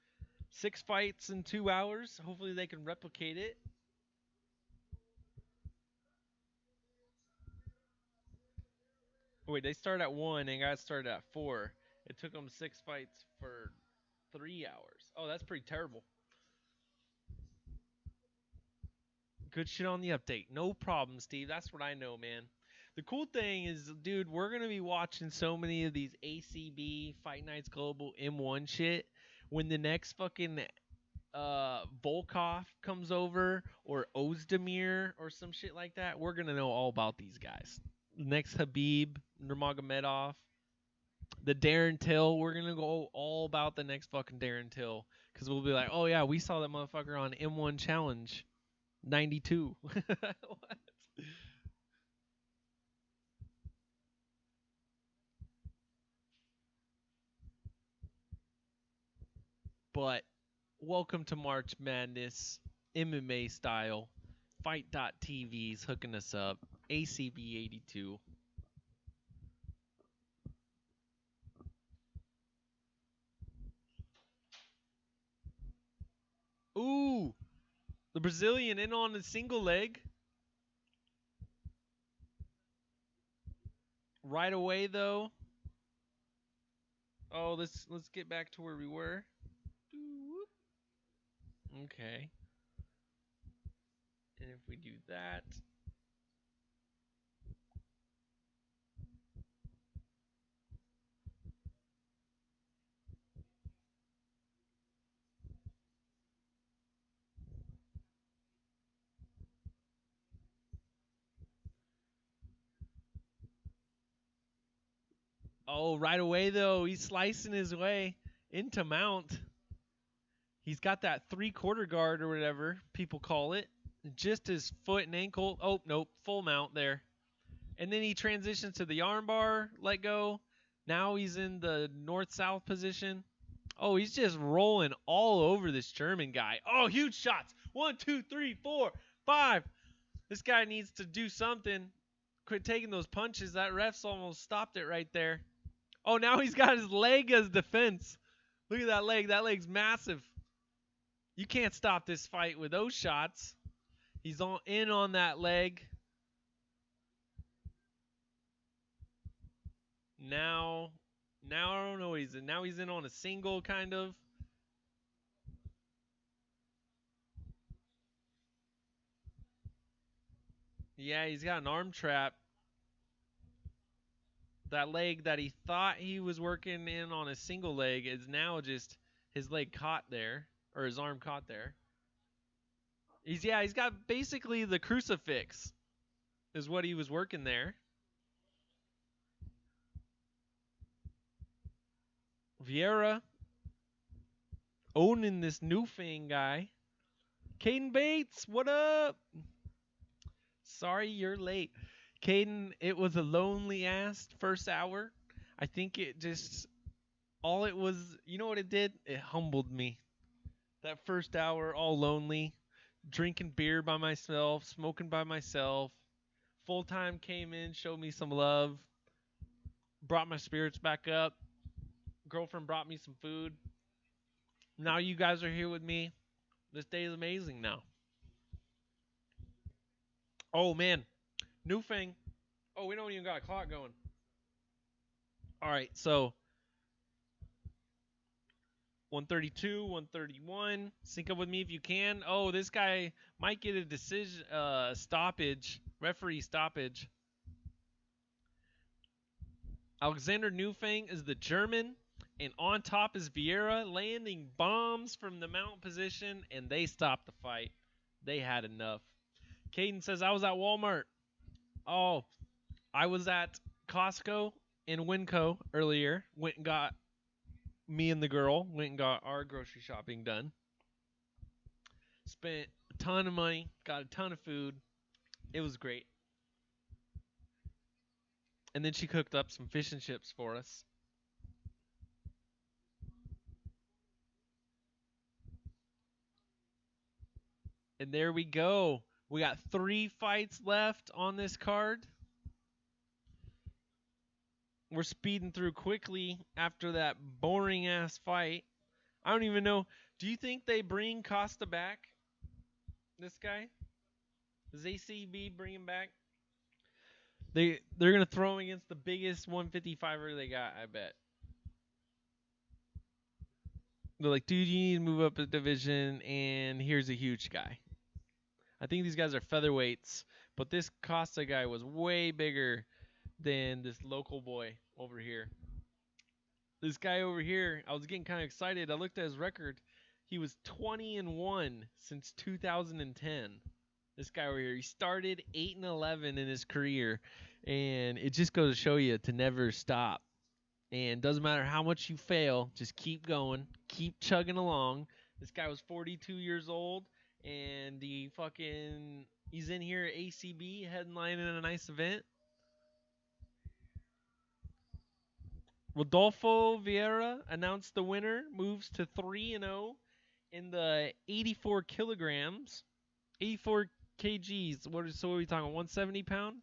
6 fights in 2 hours. Hopefully they can replicate it. Wait, they start at 1 and got started at 4. It took them 6 fights for 3 hours. Oh, that's pretty terrible. Good shit on the update. No problem, Steve. That's what I know, man. The cool thing is, dude, we're going to be watching so many of these ACB, Fight Nights Global, M1 shit. When the next fucking Volkov comes over, or Ozdemir, or some shit like that, we're going to know all about these guys. Next Habib Nurmagomedov, the Darren Till, we're going to go all about the next fucking Darren Till. Because we'll be like, oh yeah, we saw that motherfucker on M1 Challenge 92. What? But welcome to March Madness, MMA style. Fight.tv's hooking us up. ACB 82. Ooh, the Brazilian in on a single leg. Right away though. Oh, let's get back to where we were. Okay. And if we do that, oh, right away though, he's slicing his way into mount. He's got that 3/4 guard or whatever people call it. Just his foot and ankle. Oh, nope, full mount there. And then he transitions to the armbar, let go. Now he's in the north-south position. Oh, he's just rolling all over this German guy. Oh, huge shots. 1, 2, 3, 4, 5. This guy needs to do something. Quit taking those punches. That ref's almost stopped it right there. Oh, now he's got his leg as defense. Look at that leg. That leg's massive. You can't stop this fight with those shots. He's in on that leg. Now I don't know what he's in. Now he's in on a single, kind of. Yeah, he's got an arm trap. That leg that he thought he was working in on a single leg is now just his leg caught there, or his arm caught there. He's got basically the crucifix is what he was working there. Vieira owning this Neufang guy. Caden Bates, what up? Sorry you're late. Caden, it was a lonely ass first hour. I think it just, all it was, you know what it did? It humbled me. That first hour, all lonely, drinking beer by myself, smoking by myself. Full time came in, showed me some love, brought my spirits back up. Girlfriend brought me some food. Now you guys are here with me. This day is amazing now. Oh man, Neufang. Oh, we don't even got a clock going. All right, so 132, 131. Sync up with me if you can. Oh, this guy might get a decision, stoppage, referee stoppage. Alexander Neufang is the German, And on top is Vieira landing bombs from the mount position, and they stopped the fight. They had enough. Caden says, I was at Walmart. Oh, I was at Costco in Winco earlier. Went and got me and the girl, went and got our grocery shopping done. Spent a ton of money, got a ton of food. It was great. And then she cooked up some fish and chips for us. And there we go. We got 3 fights left on this card. We're speeding through quickly after that boring ass fight. I don't even know. Do you think they bring Costa back? This guy? Does ACB bring him back? They're gonna throw him against the biggest 155er they got, I bet. They're like, dude, you need to move up a division, and here's a huge guy. I think these guys are featherweights, but this Costa guy was way bigger than this local boy over here. This guy over here, I was getting kind of excited. I looked at his record. He was 20-1 since 2010. This guy over here, he started 8-11 in his career, and it just goes to show you to never stop. And doesn't matter how much you fail, just keep going, keep chugging along. This guy was 42 years old, and he's in here at ACB headlining a nice event. Rodolfo Vieira announced the winner, moves to 3-0 in the 84 kilograms, 84 kgs. What are we talking? 170 pound?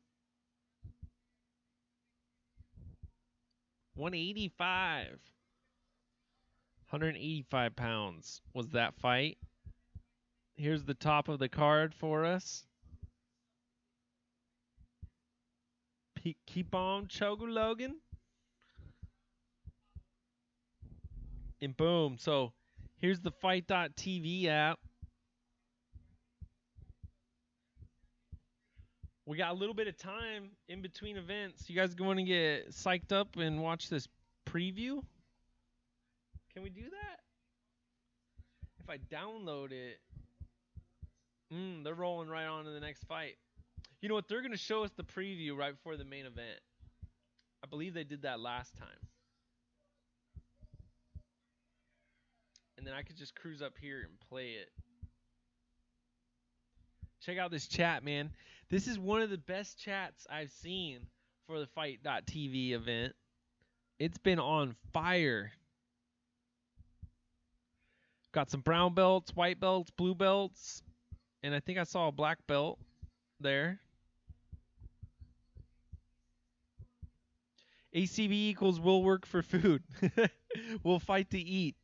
185. 185 pounds was that fight. Here's the top of the card for us. Keep on chugging, Logan. And boom. So here's the fight.tv app. We got a little bit of time in between events. You guys want to get psyched up and watch this preview? Can we do that? If I download it, they're rolling right on to the next fight. You know what? They're going to show us the preview right before the main event. I believe they did that last time. And then I could just cruise up here and play it. Check out this chat, man. This is one of the best chats I've seen for the fight.tv event. It's been on fire. Got some brown belts, white belts, blue belts, and I think I saw a black belt there. ACB equals we'll work for food. We'll fight to eat.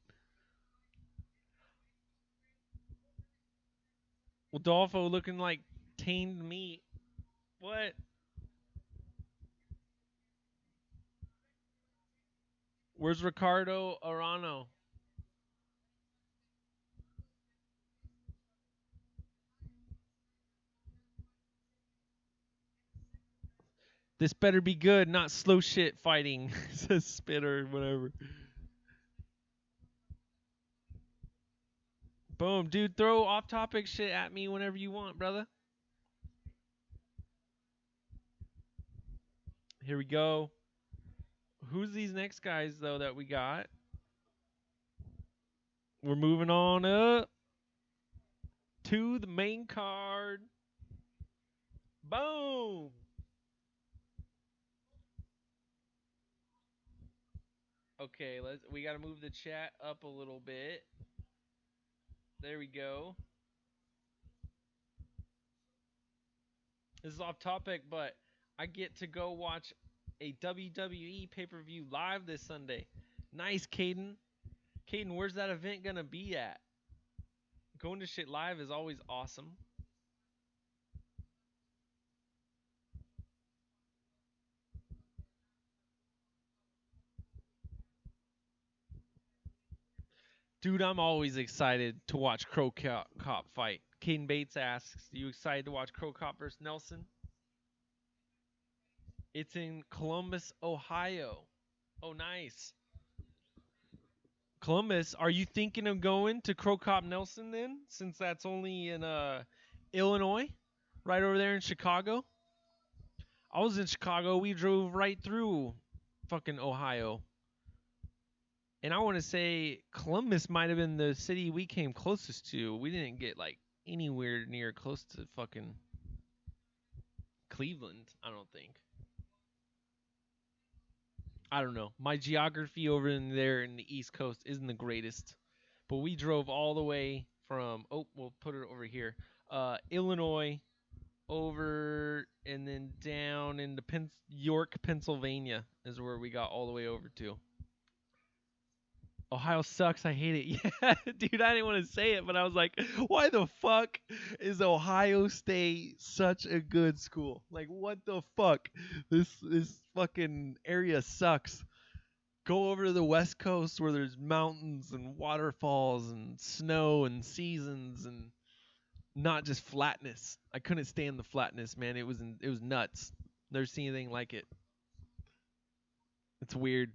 Rodolfo looking like tamed meat. What? Where's Ricardo Arano? This better be good, not slow shit fighting. Says Spitter, whatever. Boom, dude, throw off-topic shit at me whenever you want, brother. Here we go. Who's these next guys, though, that we got? We're moving on up to the main card. Boom! Okay, we got to move the chat up a little bit. There we go. This is off topic, but I get to go watch a WWE pay-per-view live this Sunday. Nice, Caden. Caden, where's that event going to be at? Going to shit live is always awesome. Dude, I'm always excited to watch Crow Cop fight. Caden Bates asks, are you excited to watch Crow Cop versus Nelson? It's in Columbus, Ohio. Oh, nice. Columbus, are you thinking of going to Crow Cop Nelson then, since that's only in Illinois, right over there in Chicago? I was in Chicago. We drove right through fucking Ohio. And I want to say Columbus might have been the city we came closest to. We didn't get like anywhere near close to fucking Cleveland, I don't think. I don't know. My geography over in there in the East Coast isn't the greatest. But we drove all the way from, we'll put it over here, Illinois, over and then down into York, Pennsylvania is where we got all the way over to. Ohio sucks. I hate it. Yeah, dude, I didn't want to say it, but I was like, why the fuck is Ohio State such a good school? Like, what the fuck? This fucking area sucks. Go over to the West Coast where there's mountains and waterfalls and snow and seasons and not just flatness. I couldn't stand the flatness, man. It was nuts. Never seen anything like it. It's weird.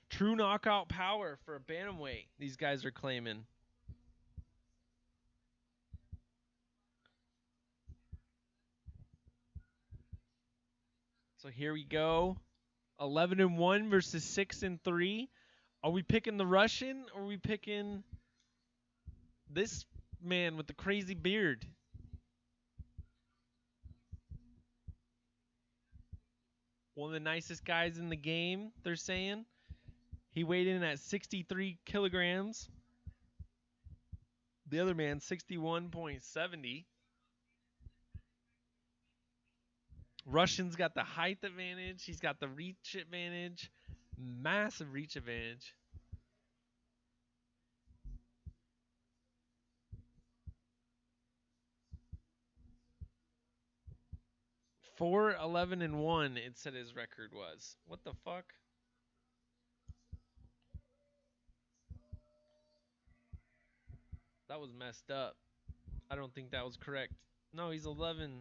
True knockout power for a bantamweight, these guys are claiming. So here we go. 11-1 versus 6-3. Are we picking the Russian or are we picking this man with the crazy beard? One of the nicest guys in the game, they're saying. He weighed in at 63 kilograms. The other man, 61.70. Russian's got the height advantage. He's got the reach advantage. Massive reach advantage. Four 11-1. It said his record was. What the fuck? That was messed up. I don't think that was correct. No, he's 11-1-1.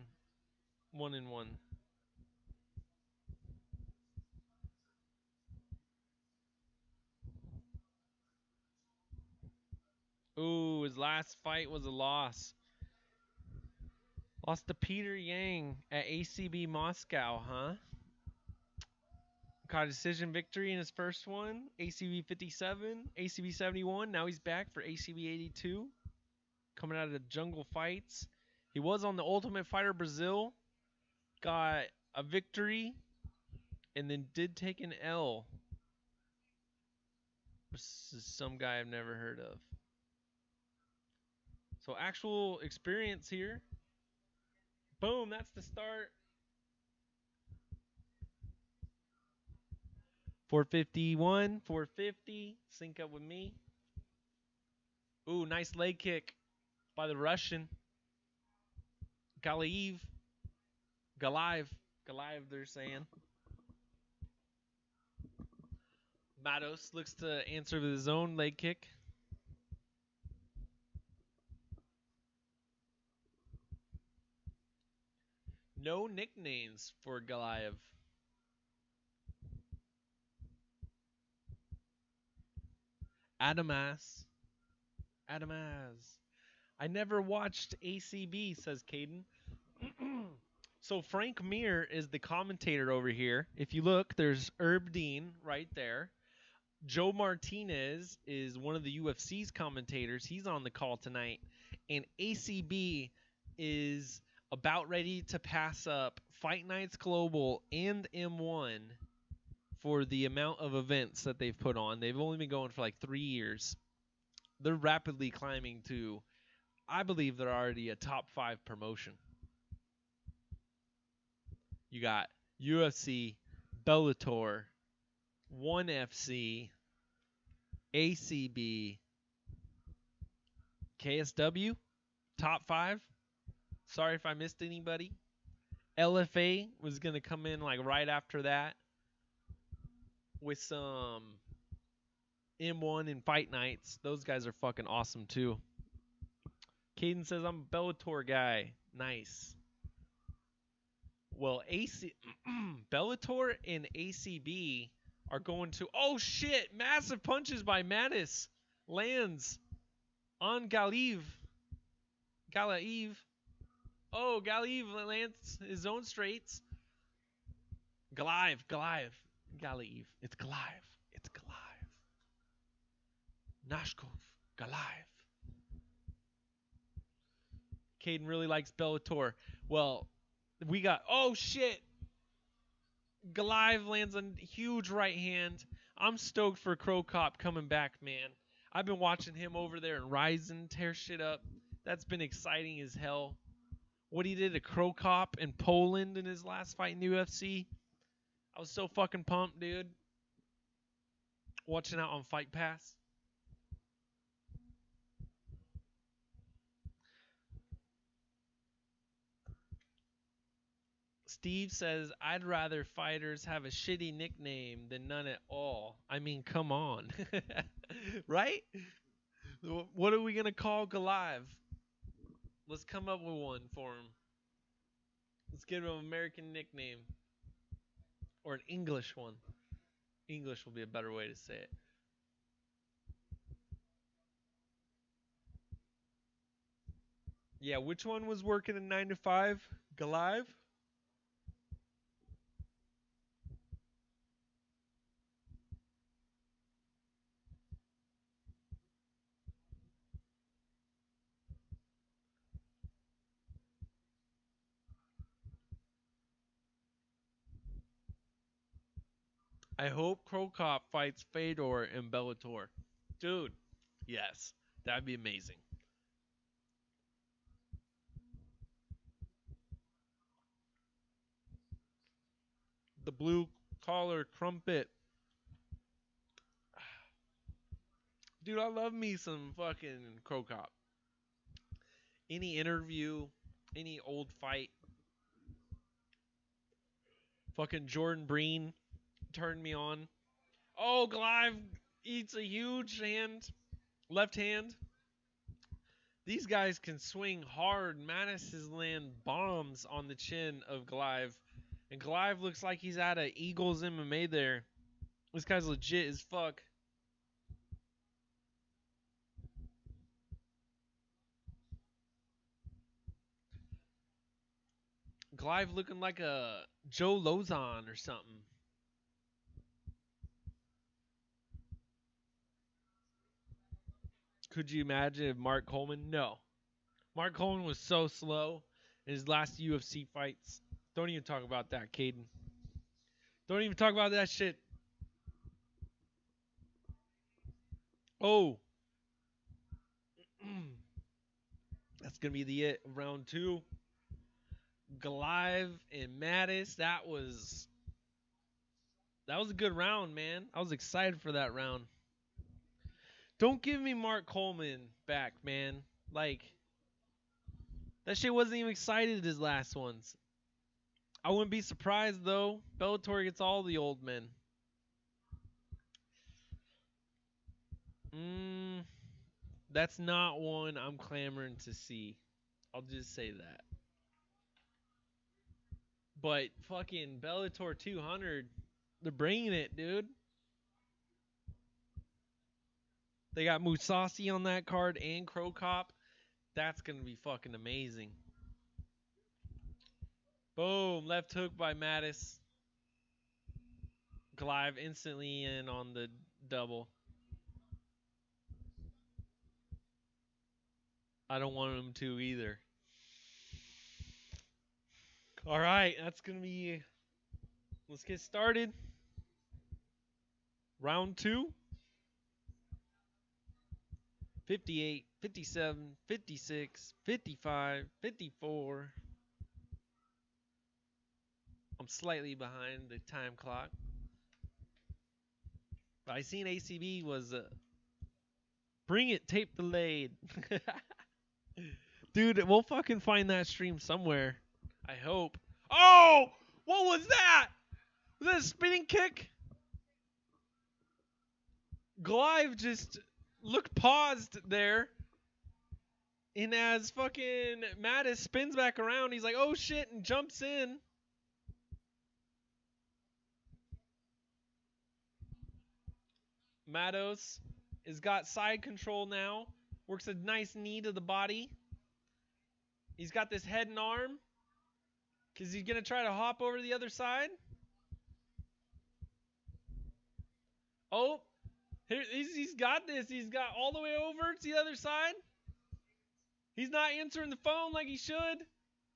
Ooh, his last fight was a loss. Lost to Peter Yang at ACB Moscow, huh? Got a decision victory in his first one. ACB 57, ACB 71. Now he's back for ACB 82. Coming out of the Jungle Fights. He was on the Ultimate Fighter Brazil. Got a victory. And then did take an L. This is some guy I've never heard of. So actual experience here. Boom, that's the start. 451, 450. Sync up with me. Ooh, nice leg kick by the Russian. Galaev. Galaev, they're saying. Mattos looks to answer with his own leg kick. No nicknames for Galaev. Adamas. I never watched ACB, says Caden. So Frank Mir is the commentator over here. If you look, there's Herb Dean right there. Joe Martinez is one of the UFC's commentators. He's on the call tonight. And ACB is about ready to pass up Fight Nights Global and M1 for the amount of events that they've put on. They've only been going for like 3 years. They're rapidly climbing to, I believe they're already a top 5 promotion. You got UFC, Bellator, 1FC, ACB, KSW, top 5. Sorry if I missed anybody. LFA was going to come in like right after that with some M1 and Fight Nights. Those guys are fucking awesome too. Caden says I'm a Bellator guy. Nice. Well, Bellator and ACB are going to. Oh shit! Massive punches by Mattos lands on Galaev. Oh, Galaev lands his own straights. Galaev. It's Galaev. Nashkov. Galaev. Caden really likes Bellator. Well, we got. Oh shit! Galaev lands a huge right hand. I'm stoked for Crow Cop coming back, man. I've been watching him over there in Ryzen tear shit up. That's been exciting as hell. What he did to Crow Cop in Poland in his last fight in the UFC. I was so fucking pumped, dude. Watching out on Fight Pass. Steve says, I'd rather fighters have a shitty nickname than none at all. I mean, come on. Right? What are we going to call Galaev? Let's come up with one for him. Let's give him an American nickname. Or an English one. English will be a better way to say it. Yeah, which one was working in 9 to 5? Galaev? I hope Crow Cop fights Fedor in Bellator. Dude, yes. That'd be amazing. The blue collar crumpet. Dude, I love me some fucking Crow Cop. Any interview, any old fight. Fucking Jordan Breen turned me on. Oh, Galaev eats a huge hand. Left hand. These guys can swing hard. Mattos has land bombs on the chin of Galaev. And Galaev looks like he's out of Eagles MMA there. This guy's legit as fuck. Galaev looking like a Joe Lozon or something. Could you imagine if Mark Coleman? No. Mark Coleman was so slow in his last UFC fights. Don't even talk about that, Caden. Don't even talk about that shit. Oh. That's going to be the it. Round 2. Galaev and Mattos. That was a good round, man. I was excited for that round. Don't give me Mark Coleman back, man. Like, that shit wasn't even excited his last ones. I wouldn't be surprised, though. Bellator gets all the old men. That's not one I'm clamoring to see. I'll just say that. But fucking Bellator 200, they're bringing it, dude. They got Musasi on that card and Crow Cop. That's going to be fucking amazing. Boom. Left hook by Mattos. Galaev instantly in on the double. I don't want him to either. All right. That's going to be... Let's get started. Round 2. 58, 57, 56, 55, 54. I'm slightly behind the time clock. But I seen ACB was bring it tape delayed. Dude, we'll fucking find that stream somewhere. I hope. Oh! What was that? Was that a spinning kick? Galaev just looked paused there. And as fucking Mattos spins back around, he's like, oh shit, and jumps in. Mattos has got side control now. Works a nice knee to the body. He's got this head and arm. Because he's going to try to hop over to the other side. Oh, he's got this. He's got all the way over to the other side. He's not answering the phone like he should.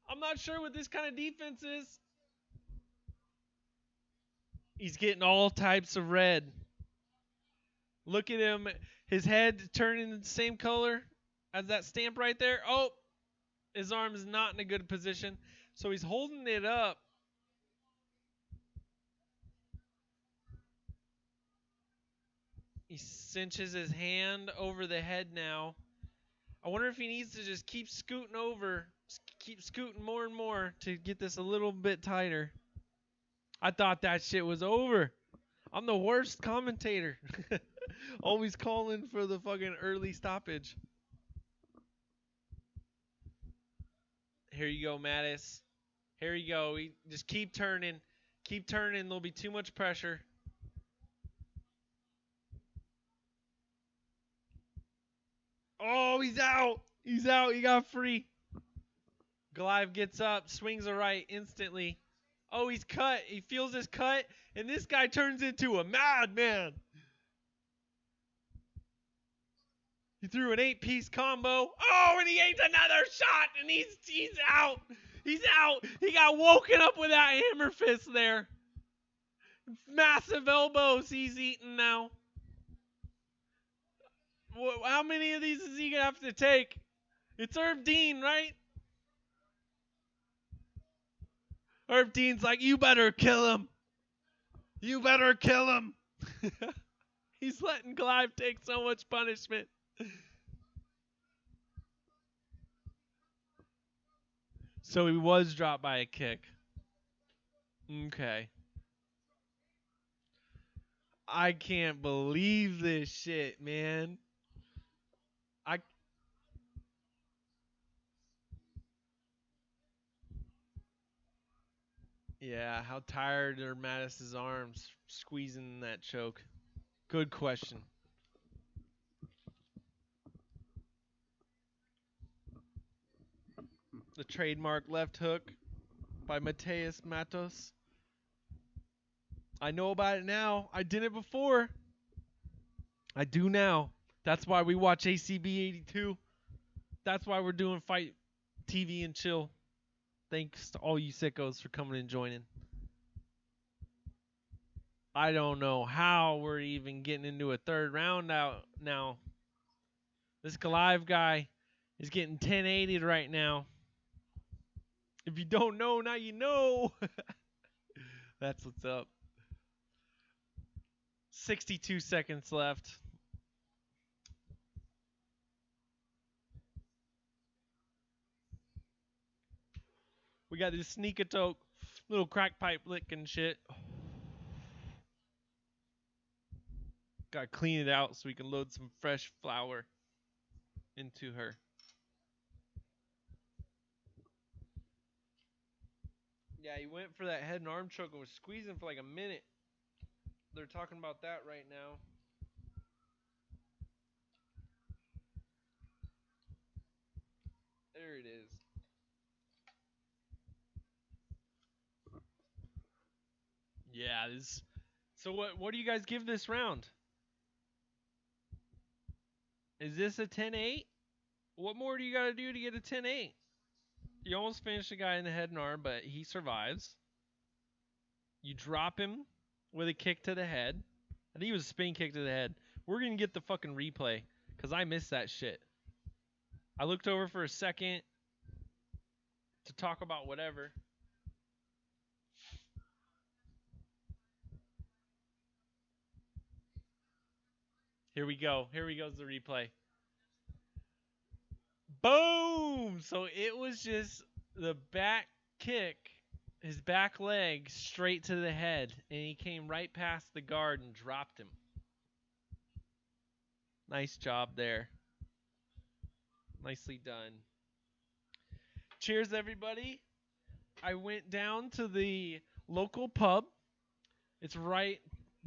I'm not sure what this kind of defense is. He's getting all types of red. Look at him. His head turning the same color as that stamp right there. Oh, his arm is not in a good position. So he's holding it up. He cinches his hand over the head now. I wonder if he needs to just keep scooting over, keep scooting more and more to get this a little bit tighter. I thought that shit was over. I'm the worst commentator. Always calling for the fucking early stoppage. Here you go, Mattis. Here you go. Just keep turning. Keep turning. There'll be too much pressure. Oh, he's out. He's out. He got free. Galaev gets up, swings a right instantly. Oh, he's cut. He feels his cut, and this guy turns into a madman. He threw an 8-piece combo. Oh, and he aims another shot, and he's out. He's out. He got woken up with that hammer fist there. Massive elbows he's eating now. How many of these is he going to have to take? It's Herb Dean, right? Herb Dean's like, you better kill him. You better kill him. He's letting Galaev take so much punishment. So he was dropped by a kick. Okay. I can't believe this shit, man. Yeah, how tired are Mattis' arms squeezing that choke? Good question. The trademark left hook by Mattos. I know about it now. I did it before. I do now. That's why we watch ACB 82. That's why we're doing Fight TV and Chill. Thanks to all you sickos for coming and joining. I don't know how we're even getting into a third round out now. This Galaev guy is getting 1080'd right now. If you don't know, now you know. That's what's up. 62 seconds left. We got this sneak attack, little crack pipe licking shit. Gotta clean it out so we can load some fresh flour into her. Yeah, he went for that head and arm choke and was squeezing for like a minute. They're talking about that right now. There it is. Yeah, this. So what do you guys give this round? Is this a 10-8? What more do you got to do to get a 10-8? You almost finished the guy in the head and arm, but he survives. You drop him with a kick to the head. I think it was a spin kick to the head. We're going to get the fucking replay because I missed that shit. I looked over for a second to talk about whatever. Here we go. Here we goes the replay. Boom! So it was just the back kick, his back leg straight to the head, and he came right past the guard and dropped him. Nice job there. Nicely done. Cheers, everybody. I went down to the local pub. It's right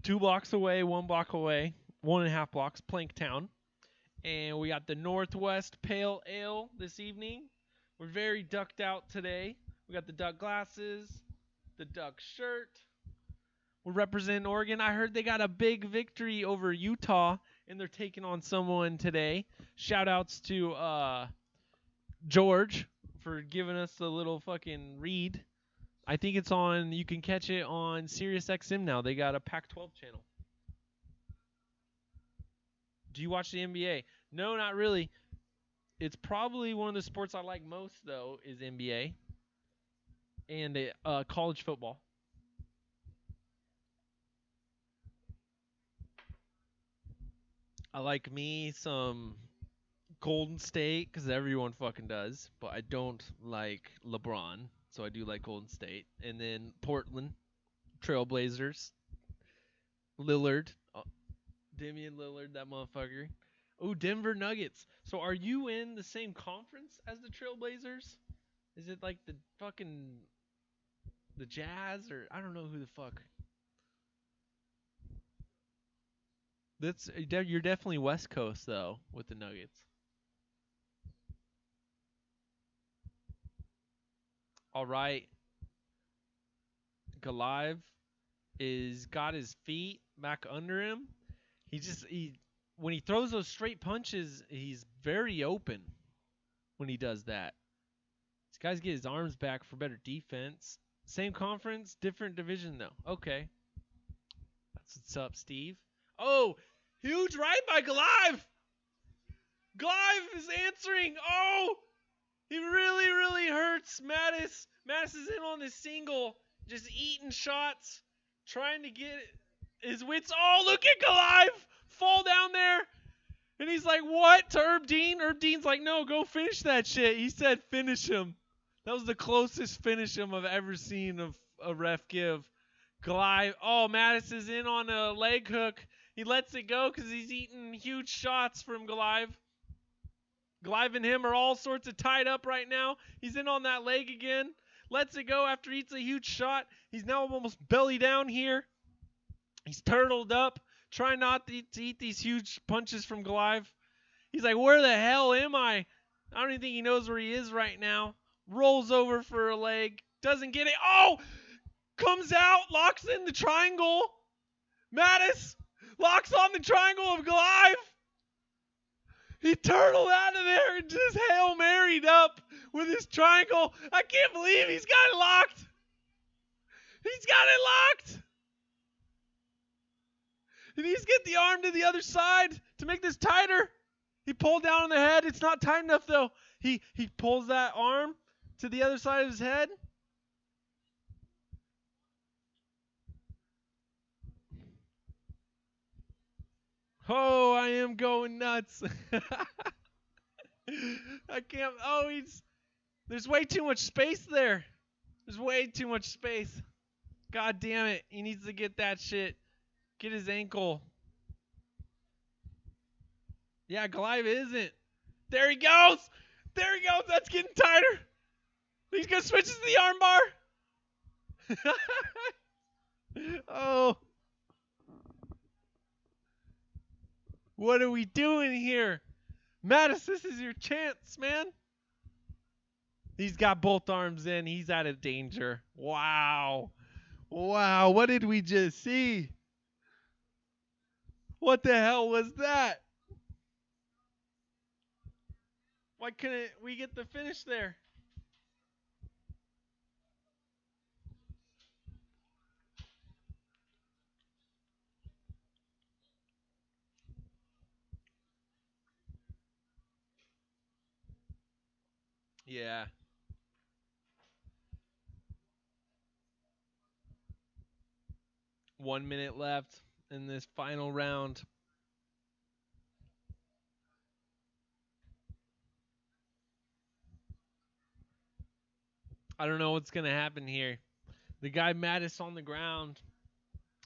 2 blocks away, 1 block away. 1.5 blocks, Planktown. And we got the Northwest Pale Ale this evening. We're very ducked out today. We got the duck glasses, the duck shirt. We're representing Oregon. I heard they got a big victory over Utah, and they're taking on someone today. Shout outs to George for giving us a little fucking read. I think it's on, you can catch it on SiriusXM now. They got a Pac-12 channel. Do you watch the NBA? No, not really. It's probably one of the sports I like most, though, is NBA and college football. I like me some Golden State because everyone fucking does, but I don't like LeBron, so I do like Golden State. And then Portland, Trailblazers, Lillard, Damian Lillard, that motherfucker. Oh, Denver Nuggets. So are you in the same conference as the Trailblazers? Is it like the fucking the Jazz or I don't know who the fuck? That's you're definitely West Coast though with the Nuggets. All right. Galaev is got his feet back under him. He when he throws those straight punches, he's very open when he does that. These guys get his arms back for better defense. Same conference, different division though. Okay. That's what's up, Steve. Oh, huge right by Galaev. Galaev is answering. Oh, he really, really hurts Mattos. Mattos is in on this single, just eating shots, trying to get his wits. Oh, look at Galaev fall down there. And he's like, what? To Herb Dean? Herb Dean's like, no, go finish that shit. He said finish him. That was the closest finish him I've ever seen of a ref give. Galaev. Oh, Mattos is in on a leg hook. He lets it go because he's eating huge shots from Galaev. Galaev and him are all sorts of tied up right now. He's in on that leg again. Lets it go after he eats a huge shot. He's now almost belly down here. He's turtled up, trying not to eat these huge punches from Galaev. He's like, where the hell am I? I don't even think he knows where he is right now. Rolls over for a leg. Doesn't get it. Oh! Comes out, locks in the triangle. Mattos locks on the triangle of Galaev. He turtled out of there and just Hail Mary'd up with his triangle. I can't believe he's got it locked. He's got it locked. He needs to get the arm to the other side to make this tighter. He pulled down on the head. It's not tight enough, though. He pulls that arm to the other side of his head. Oh, I am going nuts. I can't. Oh, there's way too much space there. There's way too much space. God damn it. He needs to get that shit. Get his ankle. Yeah, Galaev isn't. There he goes. There he goes. That's getting tighter. He's going to switch to the armbar. Oh. What are we doing here? Mattos, this is your chance, man. He's got both arms in. He's out of danger. Wow. Wow. What did we just see? What the hell was that? Why couldn't we get the finish there? Yeah. One minute left in this final round. I don't know what's going to happen here. The guy Mattos on the ground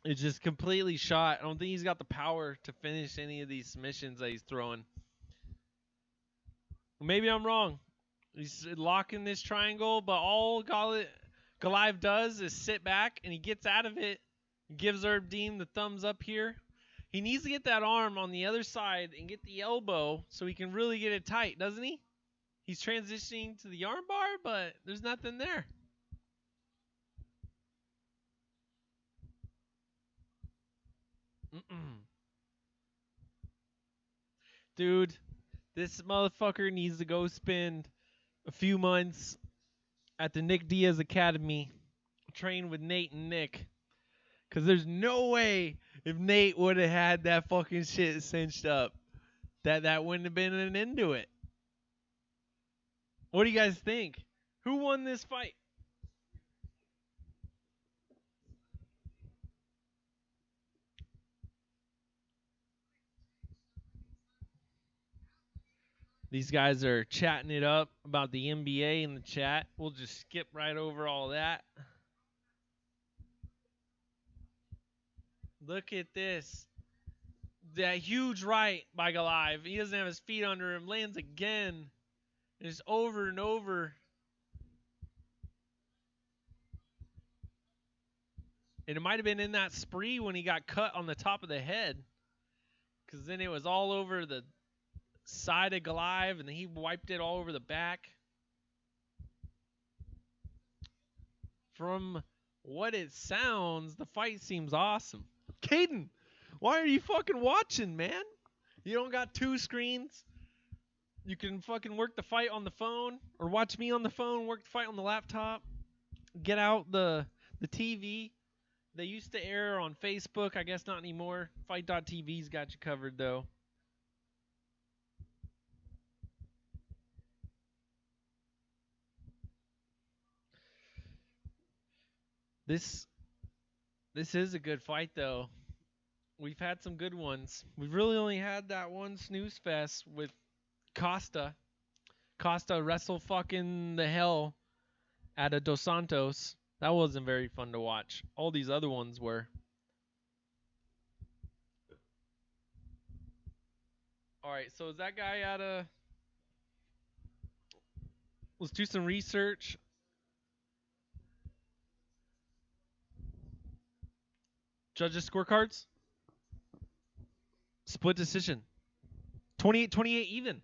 is just completely shot. I don't think he's got the power to finish any of these submissions that he's throwing. Maybe I'm wrong. He's locking this triangle, but all Galaev does is sit back, and he gets out of it. Gives Herb Dean the thumbs up here. He needs to get that arm on the other side and get the elbow so he can really get it tight, doesn't he? He's transitioning to the armbar, but there's nothing there. Dude, this motherfucker needs to go spend a few months at the Nick Diaz Academy, train with Nate and Nick. Because there's no way if Nate would have had that fucking shit cinched up, that wouldn't have been an end to it. What do you guys think? Who won this fight? These guys are chatting it up about the NBA in the chat. We'll just skip right over all that. Look at this. That huge right by Galaev. He doesn't have his feet under him. Lands again. Just over and over. And it might have been in that spree when he got cut on the top of the head. Because then it was all over the side of Galaev, and then he wiped it all over the back. From what it sounds, the fight seems awesome. Caden, why are you fucking watching, man? You don't got two screens? You can fucking work the fight on the phone, or watch me on the phone, work the fight on the laptop, get out the TV. They used to air on Facebook, I guess not anymore. Fight.tv's got you covered, though. This is a good fight, though. We've had some good ones. We've really only had that one snooze fest with Costa. Costa wrestle fucking the hell out of Dos Santos. That wasn't very fun to watch. All these other ones were. Alright, so is that guy out of... Let's do some research. Judges scorecards. Split decision. 28-28 even.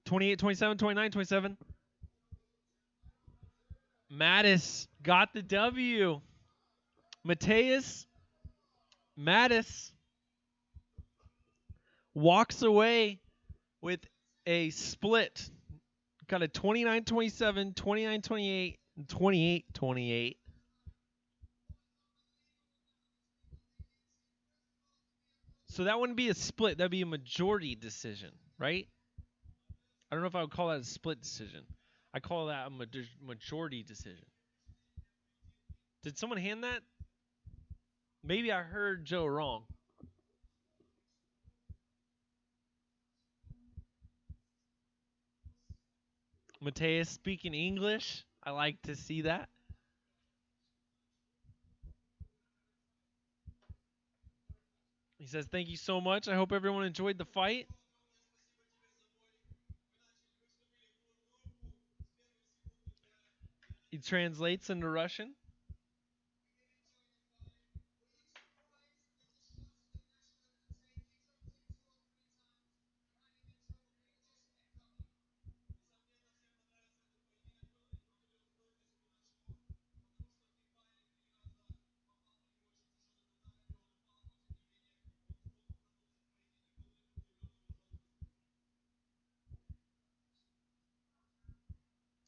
28-27, 29-27. Mattos got the W. Mattos walks away with a split. Got a 29-27, 29-28, and 28-28. So that wouldn't be a split. That'd be a majority decision, right? I don't know if I would call that a split decision. I call that a majority decision. Did someone hand that? Maybe I heard Joe wrong. Mateus speaking English. I like to see that. He says, thank you so much. I hope everyone enjoyed the fight. He translates into Russian.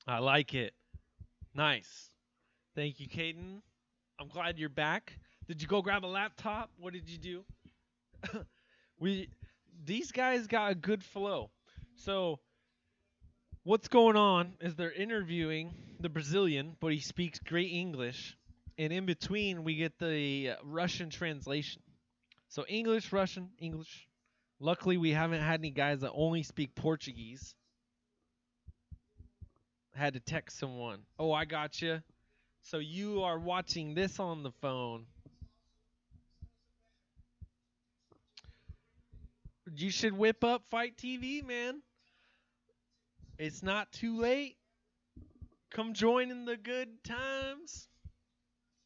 I like it. Nice. Thank you, Caden. I'm glad you're back. Did you go grab a laptop? What did you do? These guys got a good flow. So what's going on is they're interviewing the Brazilian, but he speaks great English. And in between, we get the Russian translation. So English, Russian, English. Luckily, we haven't had any guys that only speak Portuguese. Had to text someone. Oh, I got you. So you are watching this on the phone. You should whip up Fight TV, man. It's not too late. Come join in the good times.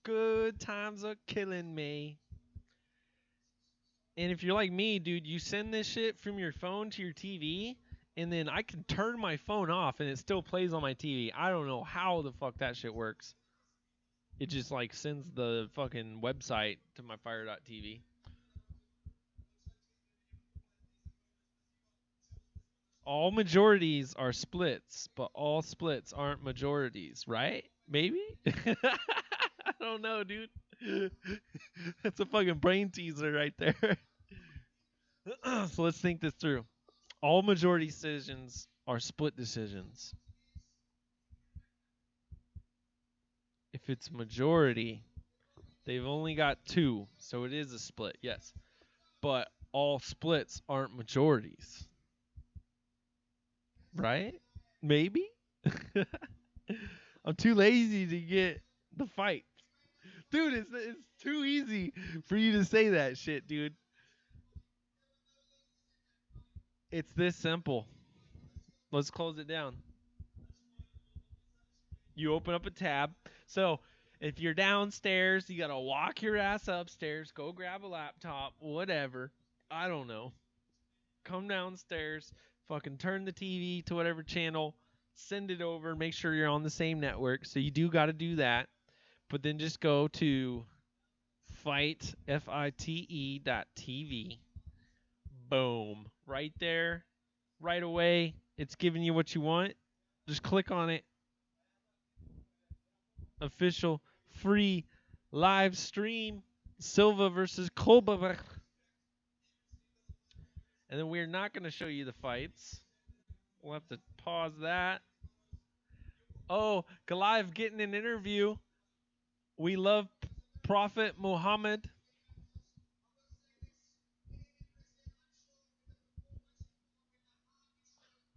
Good times are killing me. And if you're like me, dude, you send this shit from your phone to your TV, and then I can turn my phone off and it still plays on my TV. I don't know how the fuck that shit works. It just like sends the fucking website to my Fire.tv. All majorities are splits, but all splits aren't majorities, right? Maybe? I don't know, dude. That's a fucking brain teaser right there. So let's think this through. All majority decisions are split decisions. If it's majority, they've only got two, so it is a split, yes. But all splits aren't majorities. Right? Maybe? I'm too lazy to get the fight. Dude, it's too easy for you to say that shit, dude. It's this simple. Let's close it down. You open up a tab. So if you're downstairs, you got to walk your ass upstairs, go grab a laptop, whatever. I don't know. Come downstairs, fucking turn the TV to whatever channel, send it over, make sure you're on the same network. So you do got to do that. But then just go to fite.tv. Boom. Right there, right away. It's giving you what you want. Just click on it. Official free live stream. Silva versus Kolobegov. And then we're not going to show you the fights. We'll have to pause that. Oh, Galaev getting an interview. We love Prophet Muhammad.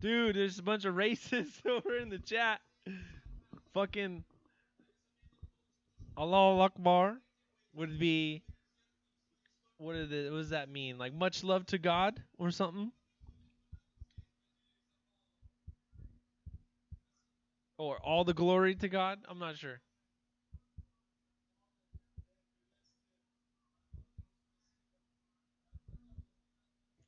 Dude, there's a bunch of racists over in the chat. Fucking Allah Akbar would be, what does that mean? Like much love to God or something? Or all the glory to God? I'm not sure.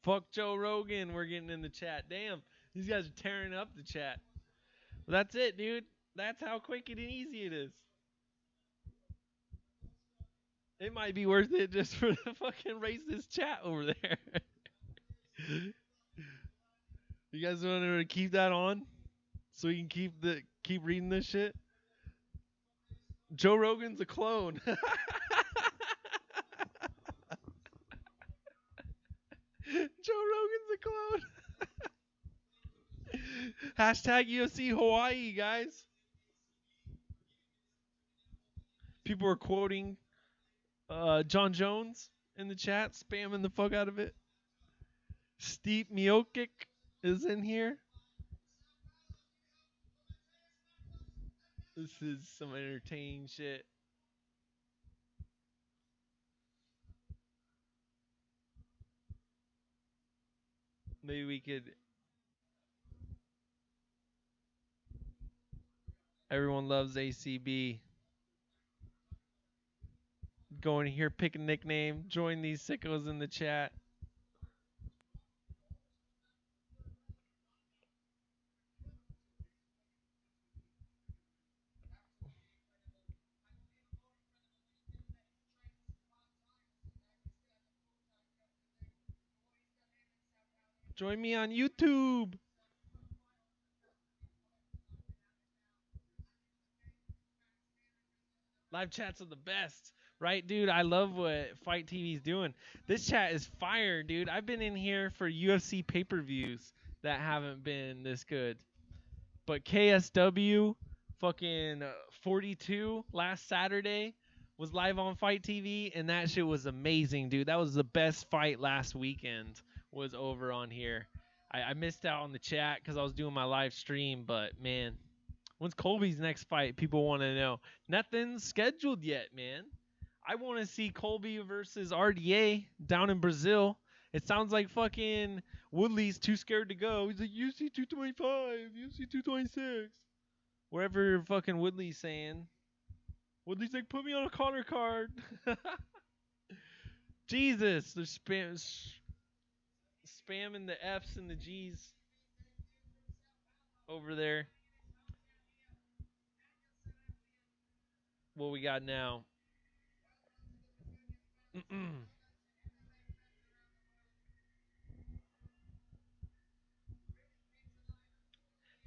Fuck Joe Rogan, we're getting in the chat. Damn, these guys are tearing up the chat. Well, that's it, dude. That's how quick and easy it is. It might be worth it just for the fucking racist chat over there. You guys want to keep that on so we can keep reading this shit? Joe Rogan's a clone. Joe Rogan's a clone. Hashtag UFC Hawaii, guys. People are quoting John Jones in the chat, spamming the fuck out of it. Steve Miocic is in here. This is some entertaining shit. Maybe we could. Everyone loves ACB. Go in here, pick a nickname, join these sickos in the chat. Join me on YouTube. Live chats are the best. Right, dude? I love what Fight TV's doing. This chat is fire, dude. I've been in here for UFC pay-per-views that haven't been this good. But KSW fucking 42 last Saturday was live on Fight TV, and that shit was amazing, dude. That was the best fight last weekend was over on here. I missed out on the chat because I was doing my live stream, but, man, when's Colby's next fight? People want to know. Nothing's scheduled yet, man. I want to see Colby versus RDA down in Brazil. It sounds like fucking Woodley's too scared to go. He's like, UFC 225, UFC 226. Wherever fucking Woodley's saying. Woodley's like, put me on a Connor card. Jesus, they're spamming the F's and the G's over there. What we got now?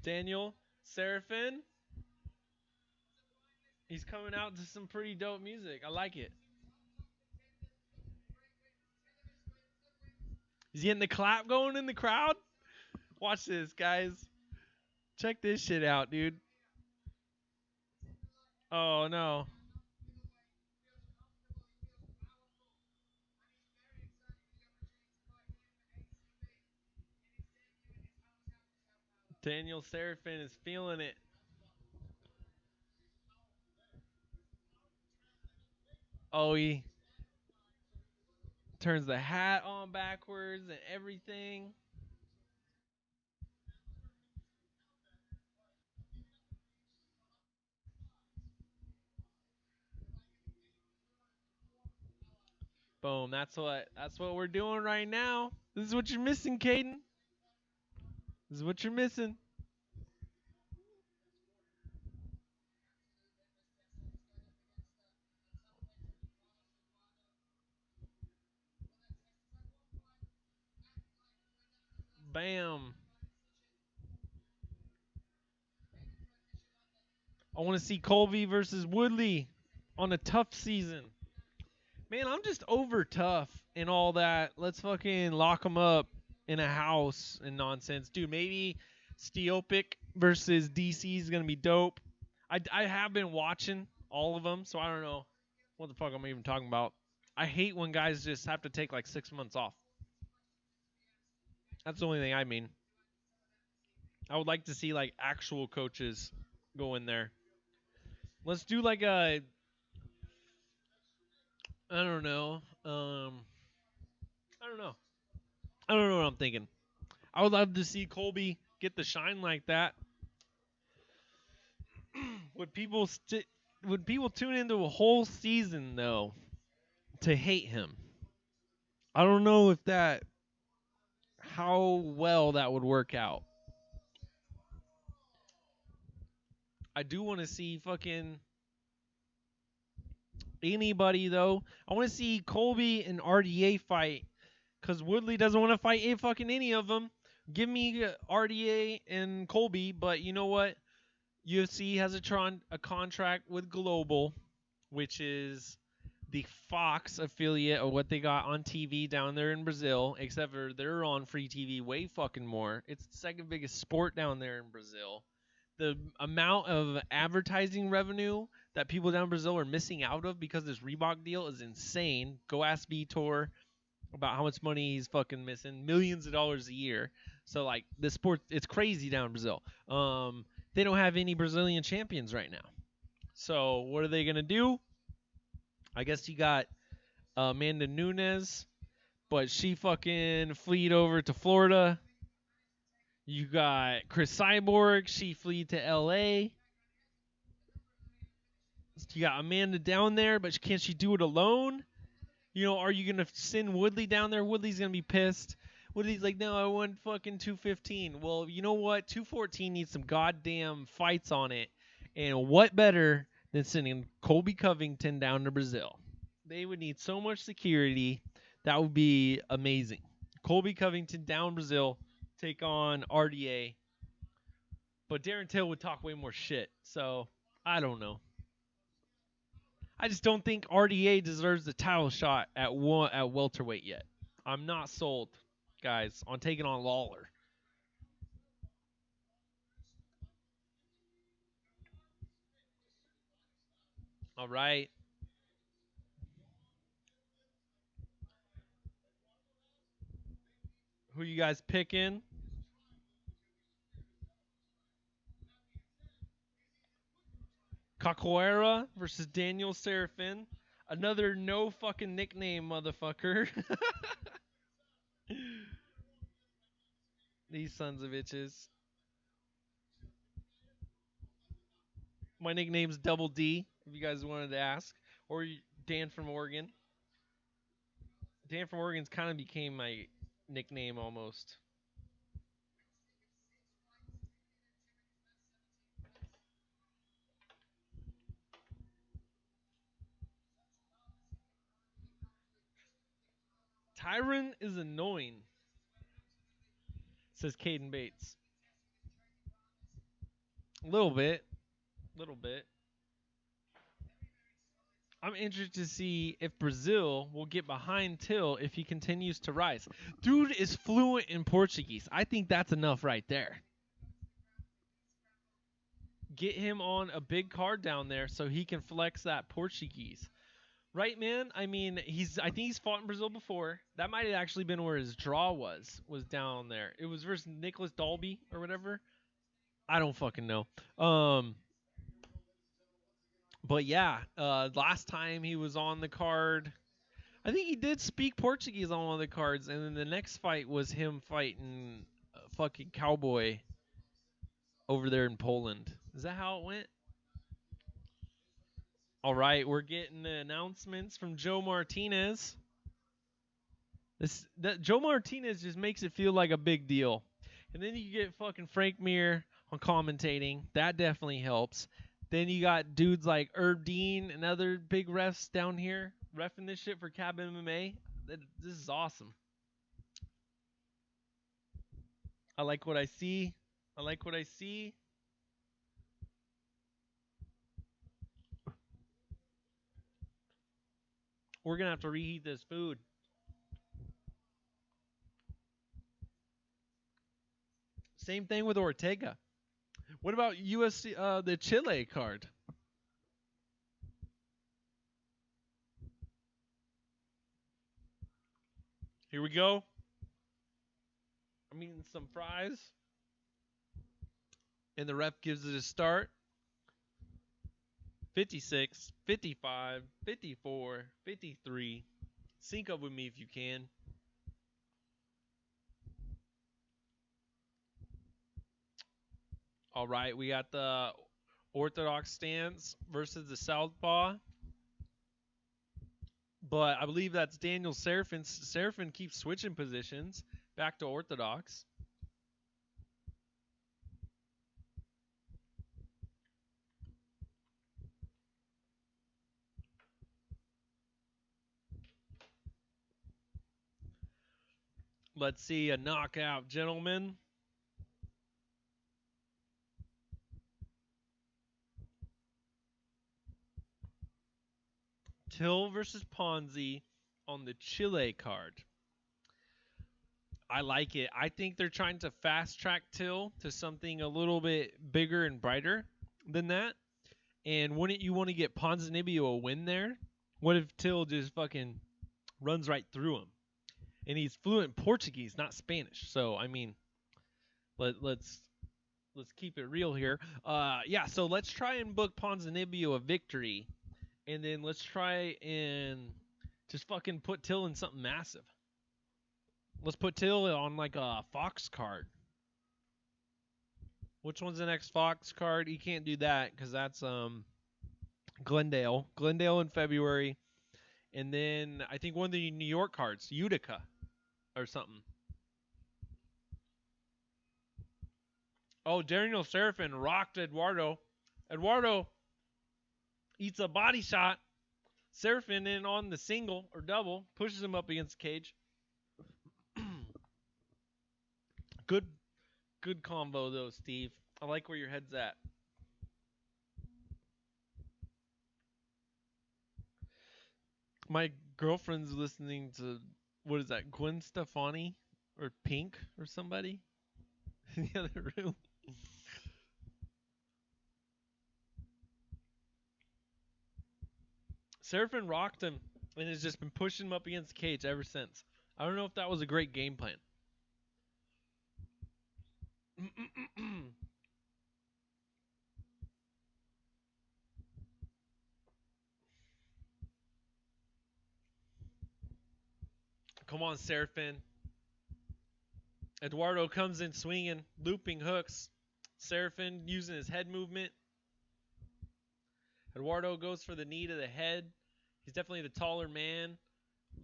Daniel Seraphin. He's coming out to some pretty dope music. I like it. Is he getting the clap going in the crowd? Watch this, guys. Check this shit out, dude. Oh, no. Daniel Seraphin is feeling it. Oh, he turns the hat on backwards and everything. Boom. That's what we're doing right now. This is what you're missing, Caden. This is what you're missing. Bam. I want to see Colby versus Woodley on a tough season. Man, I'm just over tough and all that. Let's fucking lock them up in a house and nonsense. Dude, maybe Steopic versus DC is going to be dope. I have been watching all of them, so I don't know what the fuck I'm even talking about. I hate when guys just have to take like 6 months off. That's the only thing I mean. I would like to see like actual coaches go in there. Let's do like a I don't know. I don't know. I don't know what I'm thinking. I would love to see Colby get the shine like that. would people would people tune into a whole season though to hate him? I don't know if that how well that would work out. I do want to see fucking anybody though. I want to see Colby and RDA fight because Woodley doesn't want to fight fucking any of them. Give me RDA and Colby, but you know what? UFC has a contract with Global, which is the Fox affiliate of what they got on TV down there in Brazil, except for they're on free TV way fucking more. It's the second biggest sport down there in Brazil. The amount of advertising revenue that people down in Brazil are missing out of because this Reebok deal is insane. Go ask Vitor about how much money he's fucking missing. Millions of dollars a year. So like the sport, it's crazy down in Brazil. They don't have any Brazilian champions right now. So what are they gonna do? I guess you got Amanda Nunes, but she fucking fleed over to Florida. You got Chris Cyborg, she fleed to LA. You got Amanda down there, but can't she do it alone? You know, are you gonna send Woodley down there? Woodley's gonna be pissed. Woodley's like, no, I want fucking 215. Well, you know what? 214 needs some goddamn fights on it. And what better than sending Colby Covington down to Brazil? They would need so much security. That would be amazing. Colby Covington down Brazil, take on RDA. But Darren Till would talk way more shit. So, I don't know. I just don't think RDA deserves the title shot at welterweight yet. I'm not sold, guys, on taking on Lawler. All right. Who you guys picking? Capoeira versus Daniel Seraphin. Another no fucking nickname, motherfucker. These sons of bitches. My nickname's Double D. if you guys wanted to ask, or Dan from Oregon. Dan from Oregon's kind of became my nickname almost. Tyron is annoying, says Caden Bates. A little bit. Little bit. I'm interested to see if Brazil will get behind Till if he continues to rise. Dude is fluent in Portuguese. I think that's enough right there. Get him on a big card down there so he can flex that Portuguese. Right, man? I mean, I think he's fought in Brazil before. That might have actually been where his draw was down there. It was versus Nicholas Dalby or whatever. I don't fucking know. But yeah, last time he was on the card, I think he did speak Portuguese on one of the cards, and then the next fight was him fighting a fucking cowboy over there in Poland. Is that how it went? All right, we're getting the announcements from Joe Martinez. Joe Martinez just makes it feel like a big deal. And then you get fucking Frank Mir on commentating. That definitely helps. Then you got dudes like Herb Dean and other big refs down here reffing this shit for Cab MMA. This is awesome. I like what I see. I like what I see. We're going to have to reheat this food. Same thing with Ortega. What about UFC, the Chile card? Here we go. I'm eating some fries. And the ref gives it a start. 56, 55, 54, 53. Sync up with me if you can. All right, we got the orthodox stance versus the southpaw. But I believe that's Daniel Serafin. Serafin keeps switching positions back to orthodox. Let's see a knockout, gentlemen. Till versus Ponzi on the Chile card. I like it. I think they're trying to fast track Till to something a little bit bigger and brighter than that. And wouldn't you want to get Ponzinibbio a win there? What if Till just fucking runs right through him? And he's fluent Portuguese, not Spanish. So I mean, let's keep it real here. Yeah. So let's try and book Ponzinibbio a victory. And then let's try and just fucking put Till in something massive. Let's put Till on like a Fox card. Which one's the next Fox card? You can't do that because that's Glendale. Glendale in February. And then I think one of the New York cards, Utica or something. Oh, Daniel Serafin rocked Eduardo. Eduardo eats a body shot. Serafin in on the single or double, pushes him up against the cage. Good combo though, Steve. I like where your head's at. My girlfriend's listening to, what is that, Gwen Stefani or Pink or somebody in the other room. Serafin rocked him and has just been pushing him up against the cage ever since. I don't know if that was a great game plan. Come on, Serafin. Eduardo comes in swinging, looping hooks. Serafin using his head movement. Eduardo goes for the knee to the head. He's definitely the taller man.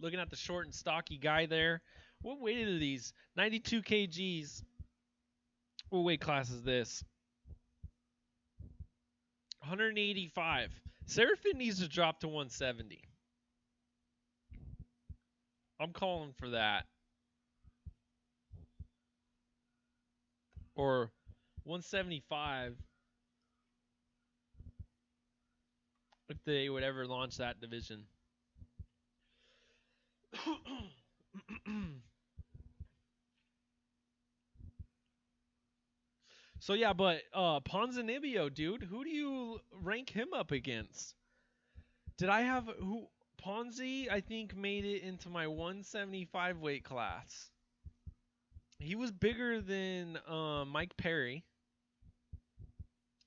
Looking at the short and stocky guy there. What weight are these? 92 kgs. What weight class is this? 185. Sarafian needs to drop to 170. I'm calling for that. Or 175 if they would ever launch that division. So yeah, but Ponzinibbio, dude, who do you rank him up against? Did I have who Ponzi? I think made it into my 175 weight class. He was bigger than Mike Perry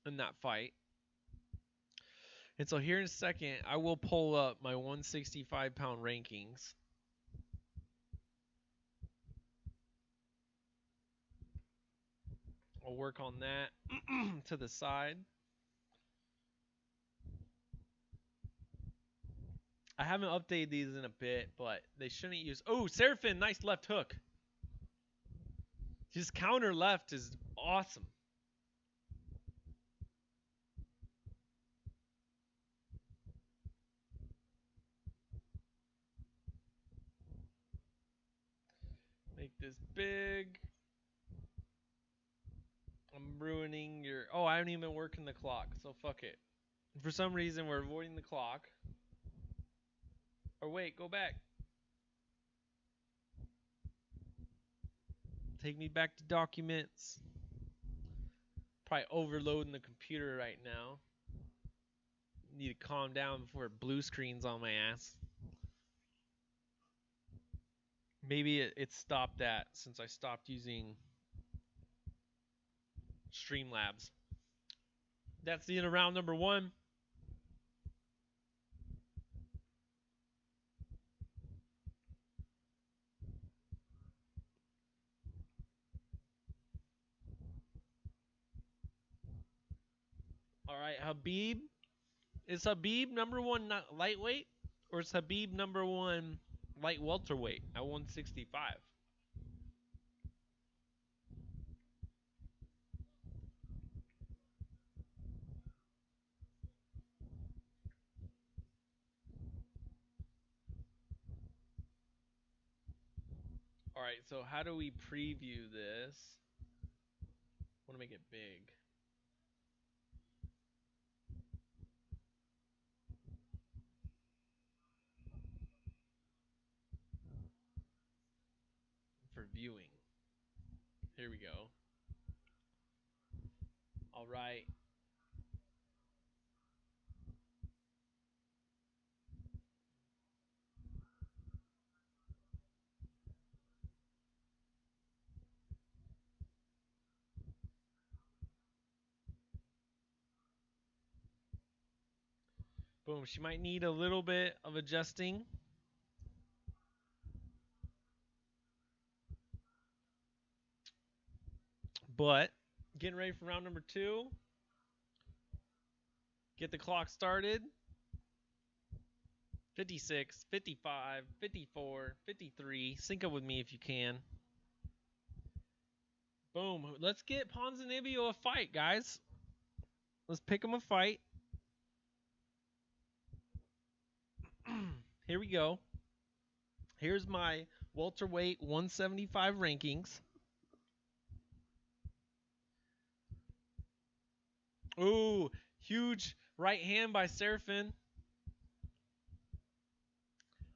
in that fight. And so here in a second, I will pull up my 165-pound rankings. I'll work on that to the side. I haven't updated these in a bit, but they shouldn't use... Oh, Sarafian, nice left hook. His counter left is awesome. Make this big. I'm ruining your... Oh, I haven't even been working the clock, so fuck it. For some reason, we're avoiding the clock. Or wait, go back. Take me back to documents. Probably overloading the computer right now. Need to calm down before it blue screens on my ass. Maybe it stopped that since I stopped using Streamlabs. That's the end of round number 1. All right, Habib. Is Habib number 1 not lightweight? Or is Habib number 1 light welterweight at 165? All right, so how do we preview this? I want to make it big. For viewing. Here we go. All right. Boom. She might need a little bit of adjusting. But getting ready for round number 2. Get the clock started. 56, 55, 54, 53. Sync up with me if you can. Boom. Let's get Ponzinibbio a fight, guys. Let's pick him a fight. Here we go. Here's my welterweight 175 rankings. Ooh, huge right hand by Sarafian.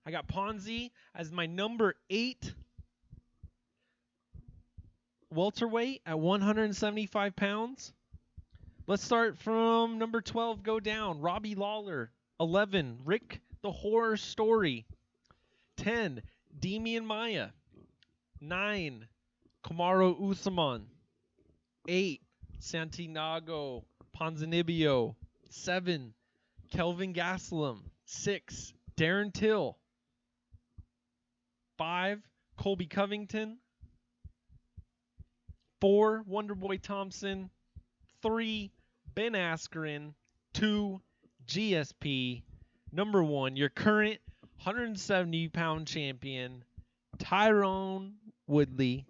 I got Ponzi as my number 8 welterweight at 175 pounds. Let's start from number 12, go down. Robbie Lawler. 11, Rick the Horror Story. 10, Demian Maia. 9, Kamaru Usman. 8, Santiago Ponzinibbio. 7, Kelvin Gastelum. 6, Darren Till. 5, Colby Covington. 4, Wonderboy Thompson. 3, Ben Askren. 2, GSP number 1, your current 170-pound champion, Tyron Woodley.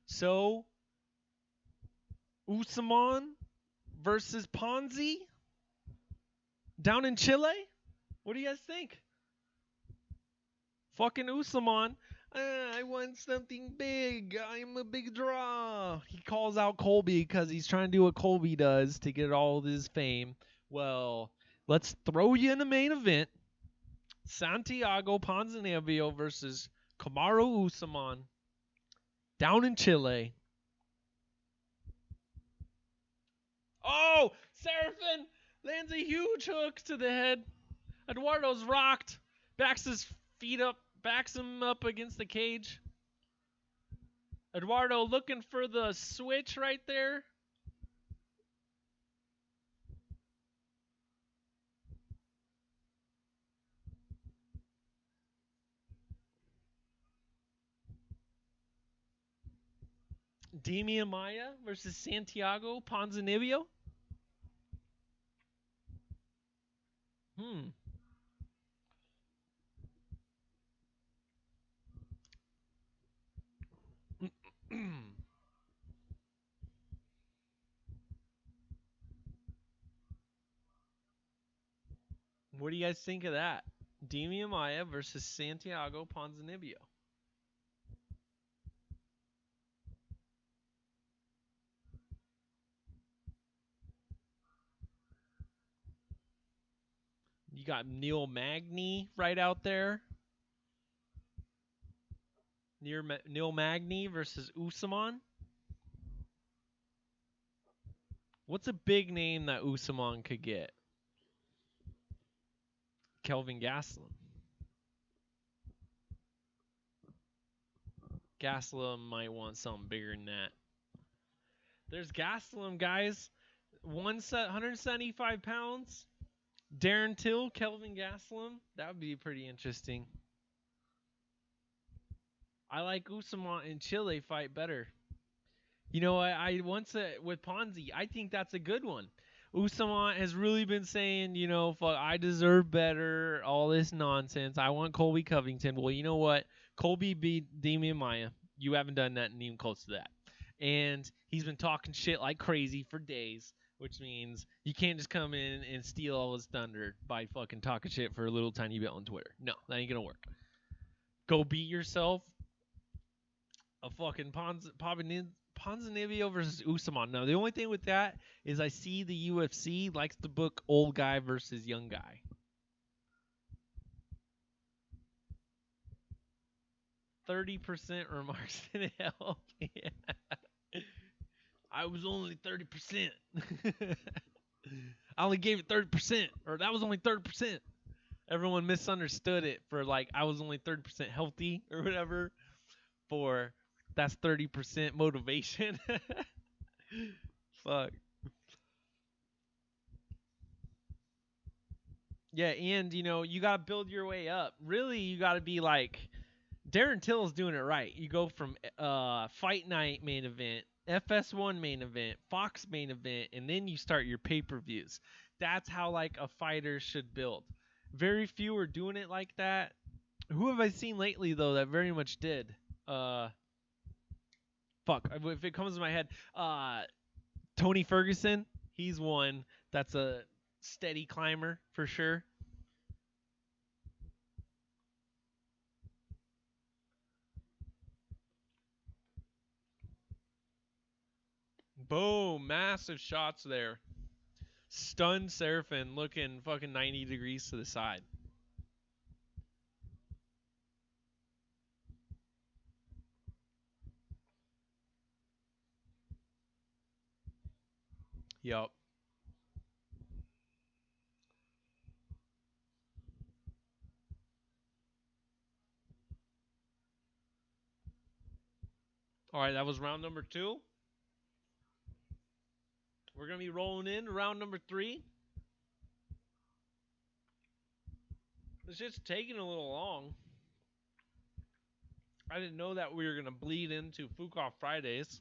So, Usman versus Ponzi down in Chile? What do you guys think? Fucking Usman. I want something big. I'm a big draw. He calls out Colby because he's trying to do what Colby does to get all his fame. Well, let's throw you in the main event. Santiago Ponzinibbio versus Kamaru Usman down in Chile. Oh, Serafin lands a huge hook to the head. Eduardo's rocked. Backs his feet up. Backs him up against the cage. Eduardo looking for the switch right there. Demian Maia versus Santiago Ponzinibbio. What do you guys think of that? Demian Maia versus Santiago Ponzinibbio. You got Neil Magny right out there. Neil Magny versus Usman. What's a big name that Usman could get? Kelvin Gastelum. Gastelum might want something bigger than that. There's Gastelum, guys. 175 pounds. Darren Till, Kelvin Gastelum. That would be pretty interesting. I like Usman and Chile fight better. You know, I once with Ponzi, I think that's a good one. Usman has really been saying, you know, fuck, I deserve better, all this nonsense. I want Colby Covington. Well, you know what? Colby beat Demian Maia. You haven't done nothing even close to that. And he's been talking shit like crazy for days, which means you can't just come in and steal all his thunder by fucking talking shit for a little tiny bit on Twitter. No, that ain't gonna work. Go beat yourself. A fucking Ponzinibbio versus Usman. Now, the only thing with that is I see the UFC likes to book old guy versus young guy. %, remarks in hell. Yeah. I was only 30%. I only gave it 30%, or that was only 30%. Everyone misunderstood it for like I was only 30% healthy or whatever. For that's 30% motivation. Fuck. Yeah, and you know, you gotta build your way up. Really, you gotta be like Darren Till's doing it right. You go from Fight Night main event, FS1 main event, Fox main event, and then you start your pay-per-views. That's how like a fighter should build. Very few are doing it like that. Who have I seen lately though that very much did? Fuck, if it comes to my head, Tony Ferguson, he's one that's a steady climber for sure. Boom, massive shots there. Stunned Serafin looking fucking 90 degrees to the side. Yup. All right, that was round number 2. We're going to be rolling in round number 3. It's just taking a little long. I didn't know that we were going to bleed into Fuck Off Fridays.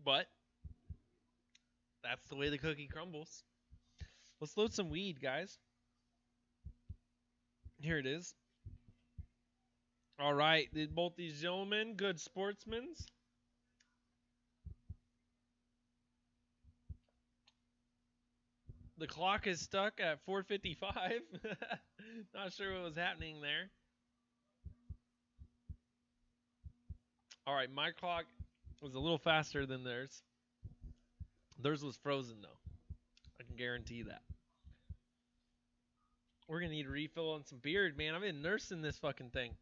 But that's the way the cookie crumbles. Let's load some weed, guys. Here it is. All right, both these gentlemen, good sportsmen. The clock is stuck at 4:55. Not sure what was happening there. All right, my clock was a little faster than theirs. Theirs was frozen, though. I can guarantee that. We're going to need a refill on some beard, man. I've been nursing this fucking thing.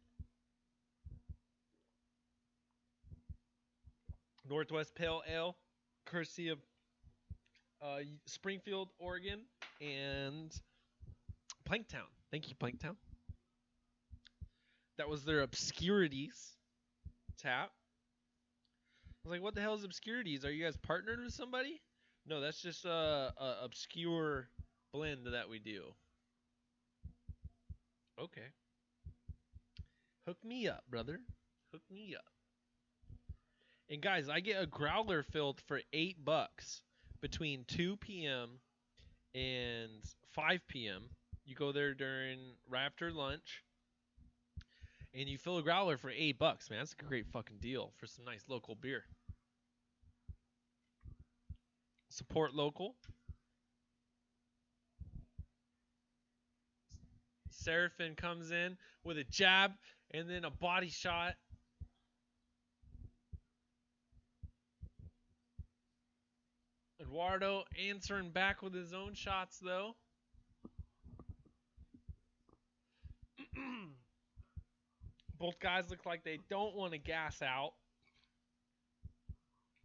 Northwest Pale Ale, courtesy of Springfield, Oregon, and Planktown. Thank you, Planktown. That was their Obscurities tap. I was like, what the hell is Obscurities? Are you guys partnered with somebody? No, that's just a obscure blend that we do. Okay. Hook me up, brother. Hook me up. And guys, I get a growler filled for $8 between 2 p.m. and 5 p.m. You go there right after lunch, and you fill a growler for $8, man. That's a great fucking deal for some nice local beer. Support local. Sarafian comes in with a jab and then a body shot. Eduardo answering back with his own shots, though. Both guys look like they don't want to gas out.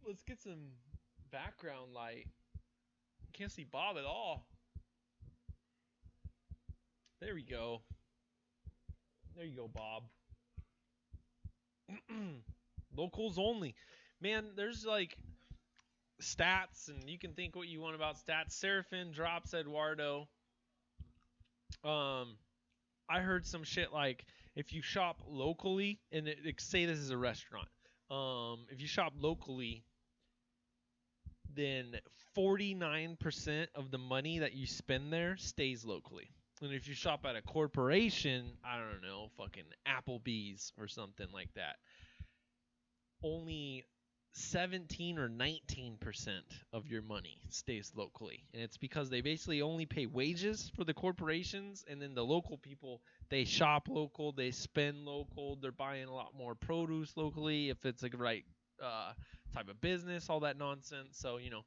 Let's get some background light. Can't see Bob at all. There we go. There you go, Bob. Locals only. Man, there's like stats, and you can think what you want about stats. Sarafian drops Eduardo. I heard some shit like if you shop locally, and say this is a restaurant. If you shop locally, then 49% of the money that you spend there stays locally. And if you shop at a corporation, I don't know, fucking Applebee's or something like that, only 17 or 19% of your money stays locally. And it's because they basically only pay wages for the corporations, and then the local people, they shop local, they spend local, they're buying a lot more produce locally if it's the right type of business, all that nonsense. So, you know,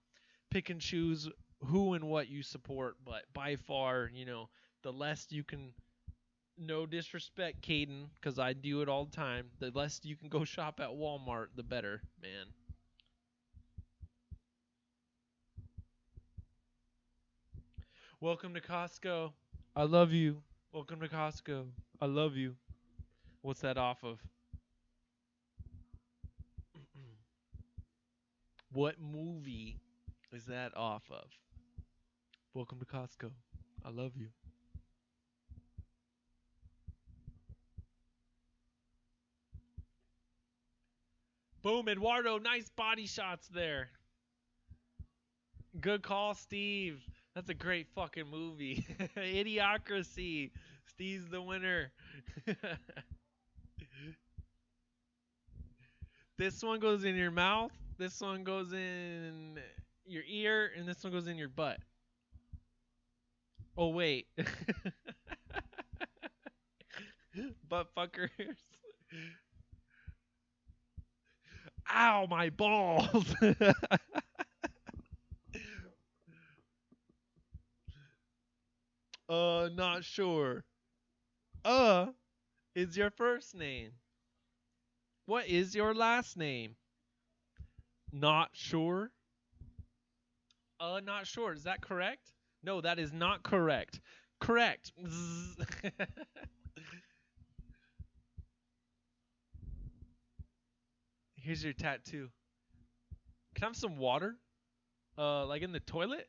pick and choose who and what you support, but by far, you know, the less you can, no disrespect, Caden, because I do it all the time, the less you can go shop at Walmart, the better, man. Welcome to Costco. I love you. Welcome to Costco. I love you. What's that off of? What movie is that off of? Welcome to Costco. I love you. Boom, Eduardo. Nice body shots there. Good call, Steve. That's a great fucking movie. Idiocracy. Steve's the winner. This one goes in your mouth. This one goes in your ear. And this one goes in your butt. Oh, wait. Butt fuckers. Ow, my balls. Not sure. Is your first name. What is your last name? Not sure. Not sure. Is that correct? No, that is not correct. Correct. Here's your tattoo. Can I have some water? Like in the toilet?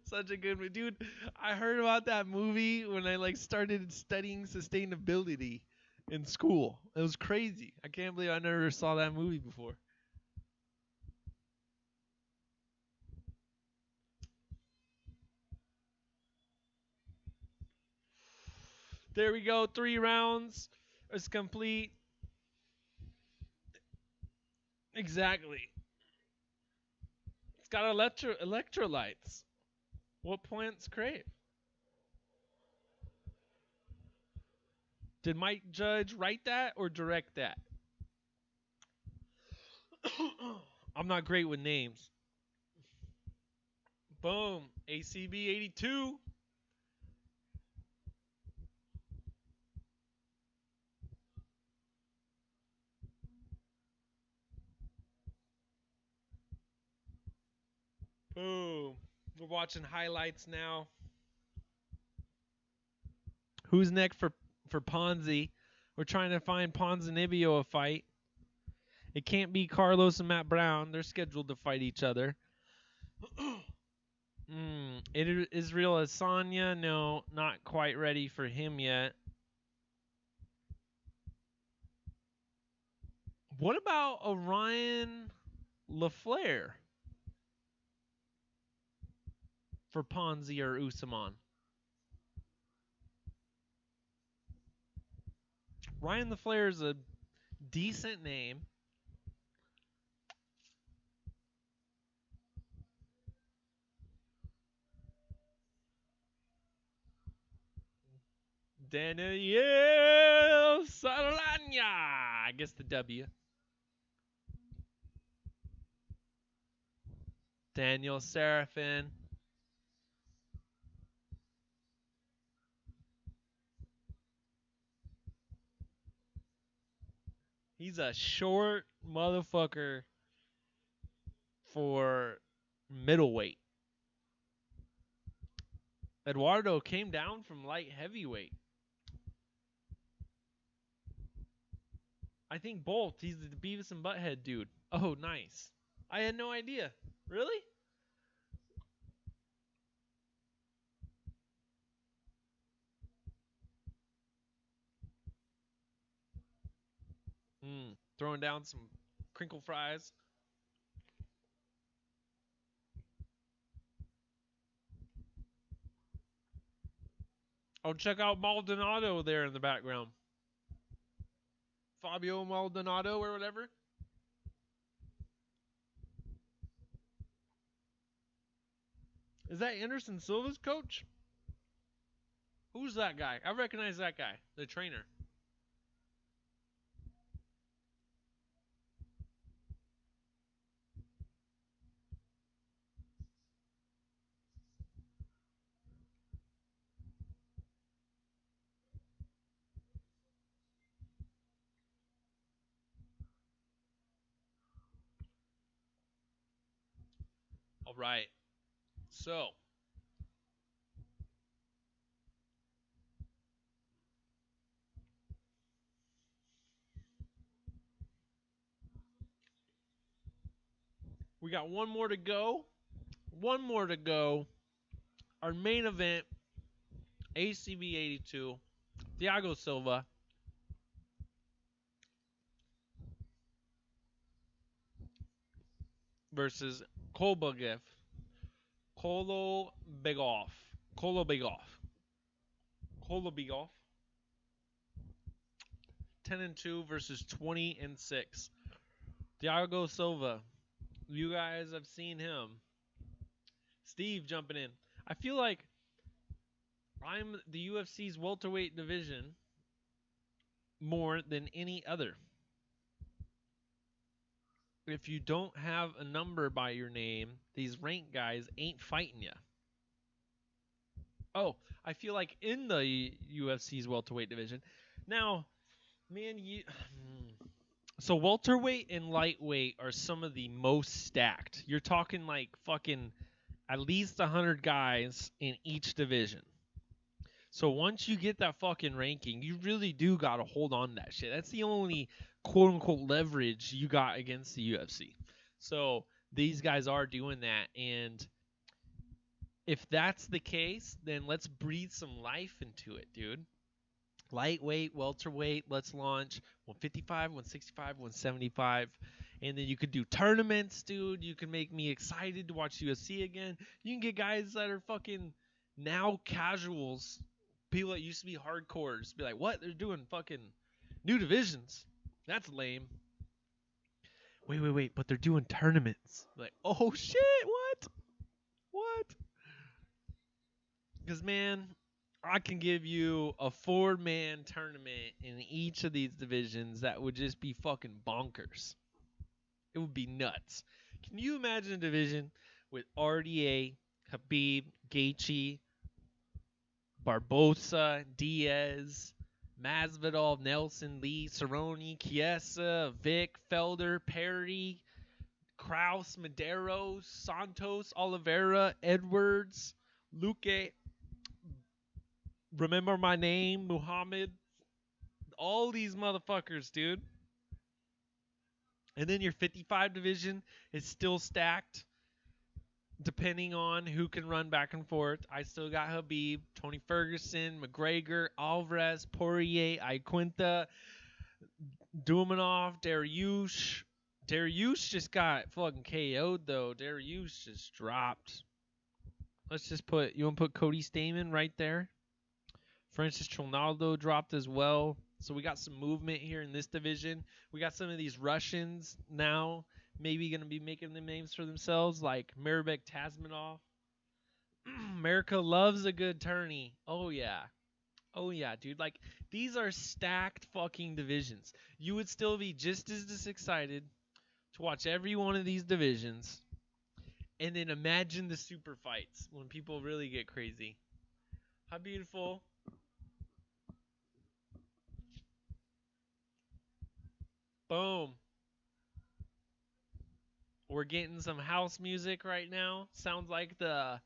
Such a good movie. Dude, I heard about that movie when I like started studying sustainability in school. It was crazy. I can't believe I never saw that movie before. There we go. 3 rounds is complete. Exactly. It's got electrolytes. What plants crave? Did Mike Judge write that or direct that? I'm not great with names. Boom. ACB 82. Boom. We're watching highlights now. Who's next for Ponzi? We're trying to find Ponzinibbio a fight. It can't be Carlos and Matt Brown. They're scheduled to fight each other. Israel Adesanya, no, not quite ready for him yet. What about Orion LaFleur for Ponzi or Usman? Ryan LaFleur is a decent name. Daniel Salanya. I guess the W. Daniel Sarafian. He's a short motherfucker for middleweight. Eduardo came down from light heavyweight. I think both. He's the Beavis and Butthead dude. Oh, nice. I had no idea. Really? Throwing down some crinkle fries. Oh, check out Maldonado there in the background. Fabio Maldonado or whatever. Is that Anderson Silva's coach? Who's that guy? I recognize that guy, the trainer. All right. So, we got one more to go. One more to go. Our main event, ACB 82, Thiago Silva versus Kolobegov. Kolobegov. 10-2 versus 20-6. Thiago Silva. You guys have seen him. Steve jumping in. I feel like I'm the UFC's welterweight division more than any other. If you don't have a number by your name, these ranked guys ain't fighting you. Oh, I feel like in the UFC's welterweight division. Now, man, so welterweight and lightweight are some of the most stacked. You're talking like fucking at least 100 guys in each division. So once you get that fucking ranking, you really do got to hold on to that shit. That's the only quote-unquote leverage you got against the UFC. So these guys are doing that, and if that's the case, then let's breathe some life into it, dude. Lightweight, welterweight, let's launch 155, 165, 175. And then you could do tournaments, dude. You can make me excited to watch UFC again. You can get guys that are fucking now casuals People that used to be hardcores be like, what? They're doing fucking new divisions. That's lame. Wait. But they're doing tournaments. Like, oh shit, what? Because, man, I can give you a 4-man tournament in each of these divisions that would just be fucking bonkers. It would be nuts. Can you imagine a division with RDA, Khabib, Gaethje, Barbosa, Diaz, Masvidal, Nelson, Lee, Cerrone, Chiesa, Vic, Felder, Perry, Kraus, Medeiros, Santos, Oliveira, Edwards, Luque, Remember My Name, Muhammad, all these motherfuckers, dude. And then your 55 division is still stacked, depending on who can run back and forth. I still got Khabib, Tony Ferguson, McGregor, Alvarez, Poirier, Iaquinta, Dumanov, Dariush. Dariush just got fucking KO'd, though. Dariush just dropped. Let's just put, you want to put Cody Stamann right there? Francis Trinaldo dropped as well. So we got some movement here in this division. We got some of these Russians now maybe going to be making the names for themselves, like Mirabek Tasmanov. America loves a good tourney. Oh, yeah, dude. Like, these are stacked fucking divisions. You would still be just as excited to watch every one of these divisions. And then imagine the super fights when people really get crazy. How beautiful. Boom. We're getting some house music right now. Sounds like an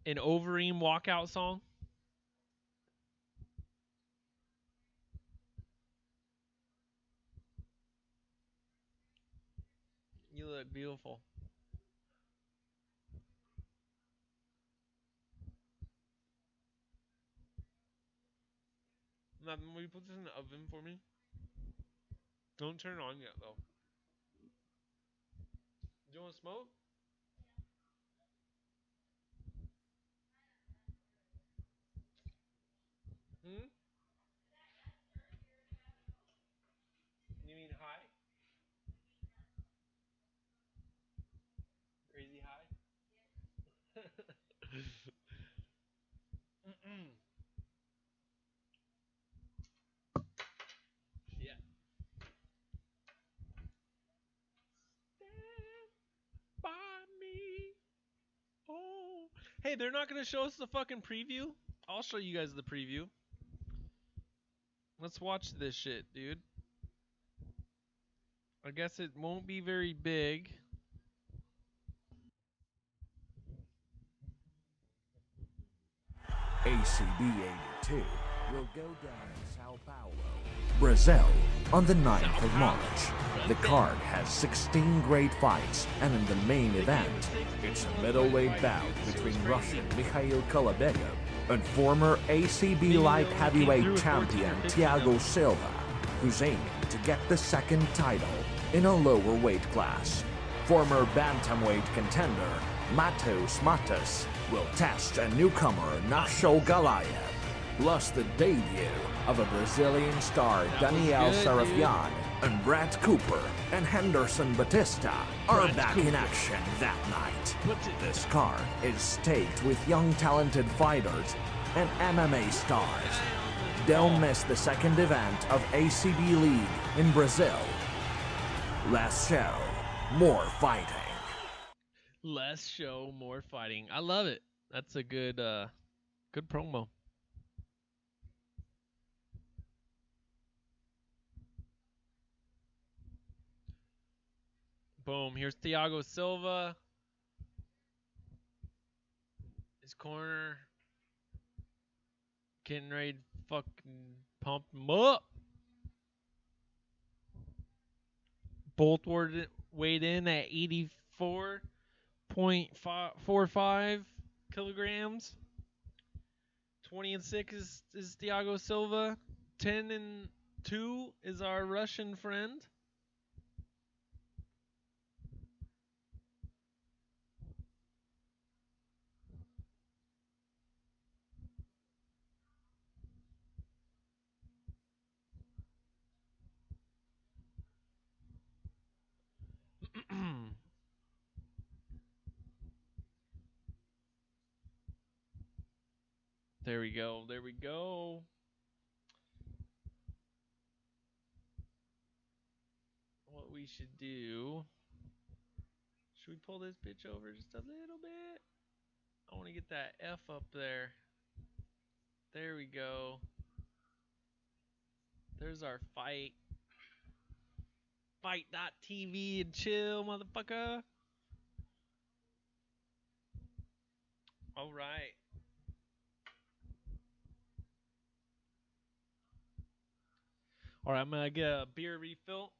Overeem walkout song. You look beautiful. Now, will you put this in the oven for me? Don't turn it on yet, though. Do you want to smoke? Hmm? You mean high? Crazy high? Yeah. Stand by me. Oh. Hey, they're not going to show us the fucking preview? I'll show you guys the preview. Let's watch this shit, dude. I guess it won't be very big. ACB 82 will go down in Sao Paulo, Brazil on the 9th of March. The card has 16 great fights, and in the main event, it's a middleweight bout between Russian Mikhail Kolobegov and former ACB light heavyweight champion Thiago Silva, who's aiming to get the second title in a lower weight class. Former bantamweight contender Mattos will test a newcomer Nacho Galaev, plus the debut of a Brazilian star Daniel Sarafian, and Brett Cooper and Henderson Batista are back in action that night. This card is staked with young talented fighters and MMA stars. Don't miss the second event of ACB League in Brazil. Less show, more fighting. Less show, more fighting. I love it. That's a good promo. Boom. Here's Thiago Silva. His corner. Getting ready to fucking pump him up. Both were weighed in at 84.45 kilograms. 20-6 is Thiago Silva. 10-2 is our Russian friend. There we go. There we go. What we should do. Should we pull this bitch over just a little bit? I want to get that F up there. There we go. There's our fight. Fight.tv and chill, motherfucker. All right. All right, I'm going to get a beer refill.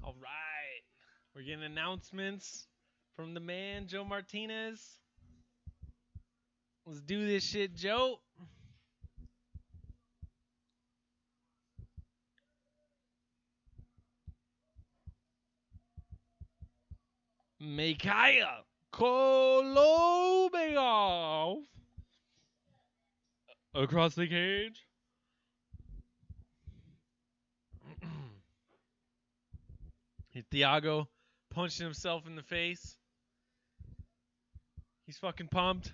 All right. We're getting announcements from the man, Joe Martinez. Let's do this shit, Joe. Mikhail Kolobegov. Across the cage. Thiago punching himself in the face. He's fucking pumped.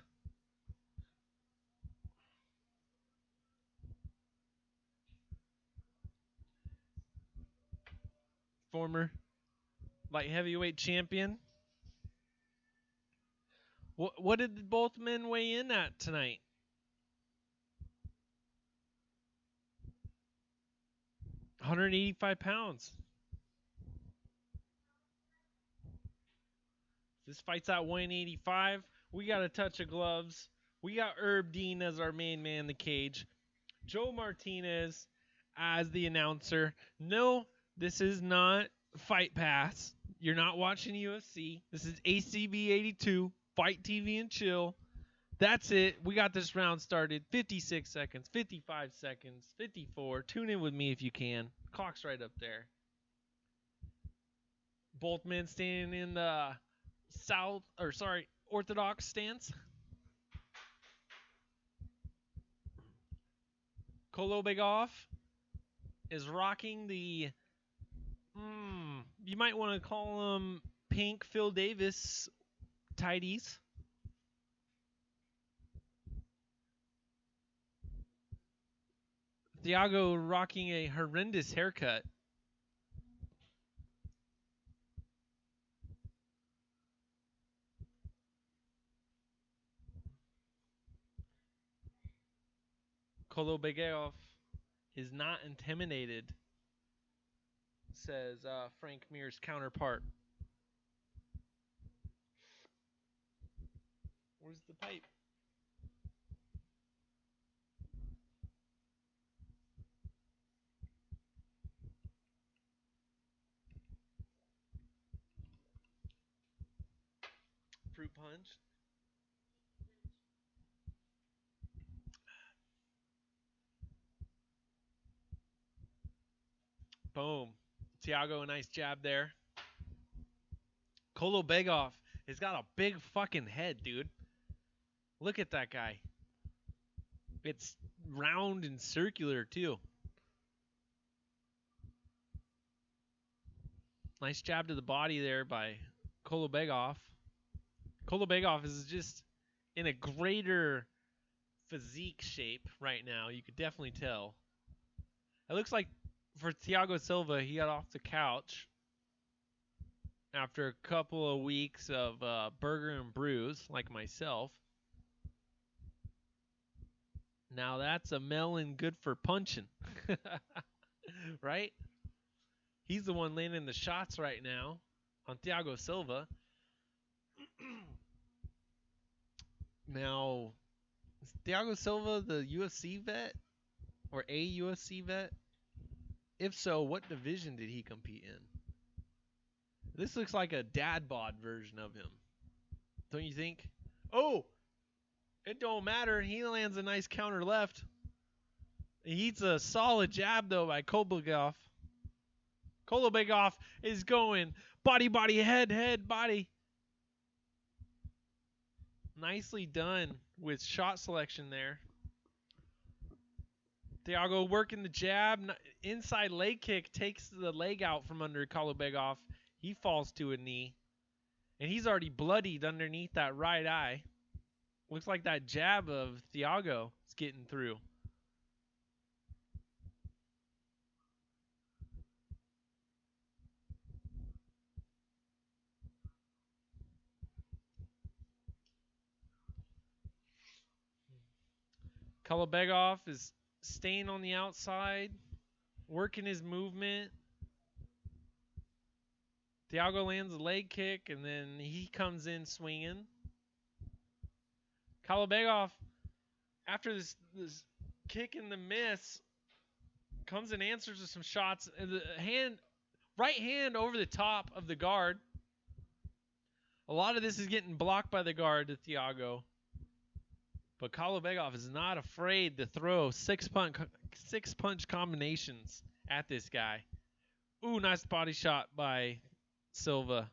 Former light heavyweight champion. What did both men weigh in at tonight? 185 pounds. This fight's at 185. We got a touch of gloves. We got Herb Dean as our main man in the cage. Joe Martinez as the announcer. No, this is not Fight Pass. You're not watching UFC. This is ACB 82, Fight TV and Chill. That's it. We got this round started. 56 seconds, 55 seconds, 54. Tune in with me if you can. Clock's right up there. Both men standing in the orthodox stance. Kolobegov is rocking the, you might want to call them pink Phil Davis tighties. Thiago rocking a horrendous haircut. Kolobegov is not intimidated, says Frank Mir's counterpart. Where's the pipe? Fruit punch. Boom. Thiago, a nice jab there. Kolobegov has got a big fucking head, dude. Look at that guy. It's round and circular, too. Nice jab to the body there by Kolobegov. Kolobegov is just in a greater physique shape right now. You could definitely tell. It looks like for Thiago Silva, he got off the couch after a couple of weeks of burger and brews, like myself. Now that's a melon good for punching. Right? He's the one landing the shots right now on Thiago Silva. Now, is Thiago Silva the UFC vet? Or a UFC vet? If so, what division did he compete in? This looks like a dad bod version of him. Don't you think? Oh! It don't matter. He lands a nice counter left. He eats a solid jab, though, by Kolobegov. Kolobegov is going body, head, body. Nicely done with shot selection there. Thiago working the jab. Inside leg kick takes the leg out from under Kolobegov. He falls to a knee. And he's already bloodied underneath that right eye. Looks like that jab of Thiago is getting through. Kolobegov is staying on the outside, working his movement. Thiago lands a leg kick, and then he comes in swinging. Kolobegov, after this kick and the miss, comes and answers with some shots. The right hand over the top of the guard. A lot of this is getting blocked by the guard to Thiago. But Kolobegov is not afraid to throw six punch combinations at this guy. Ooh, nice body shot by Silva.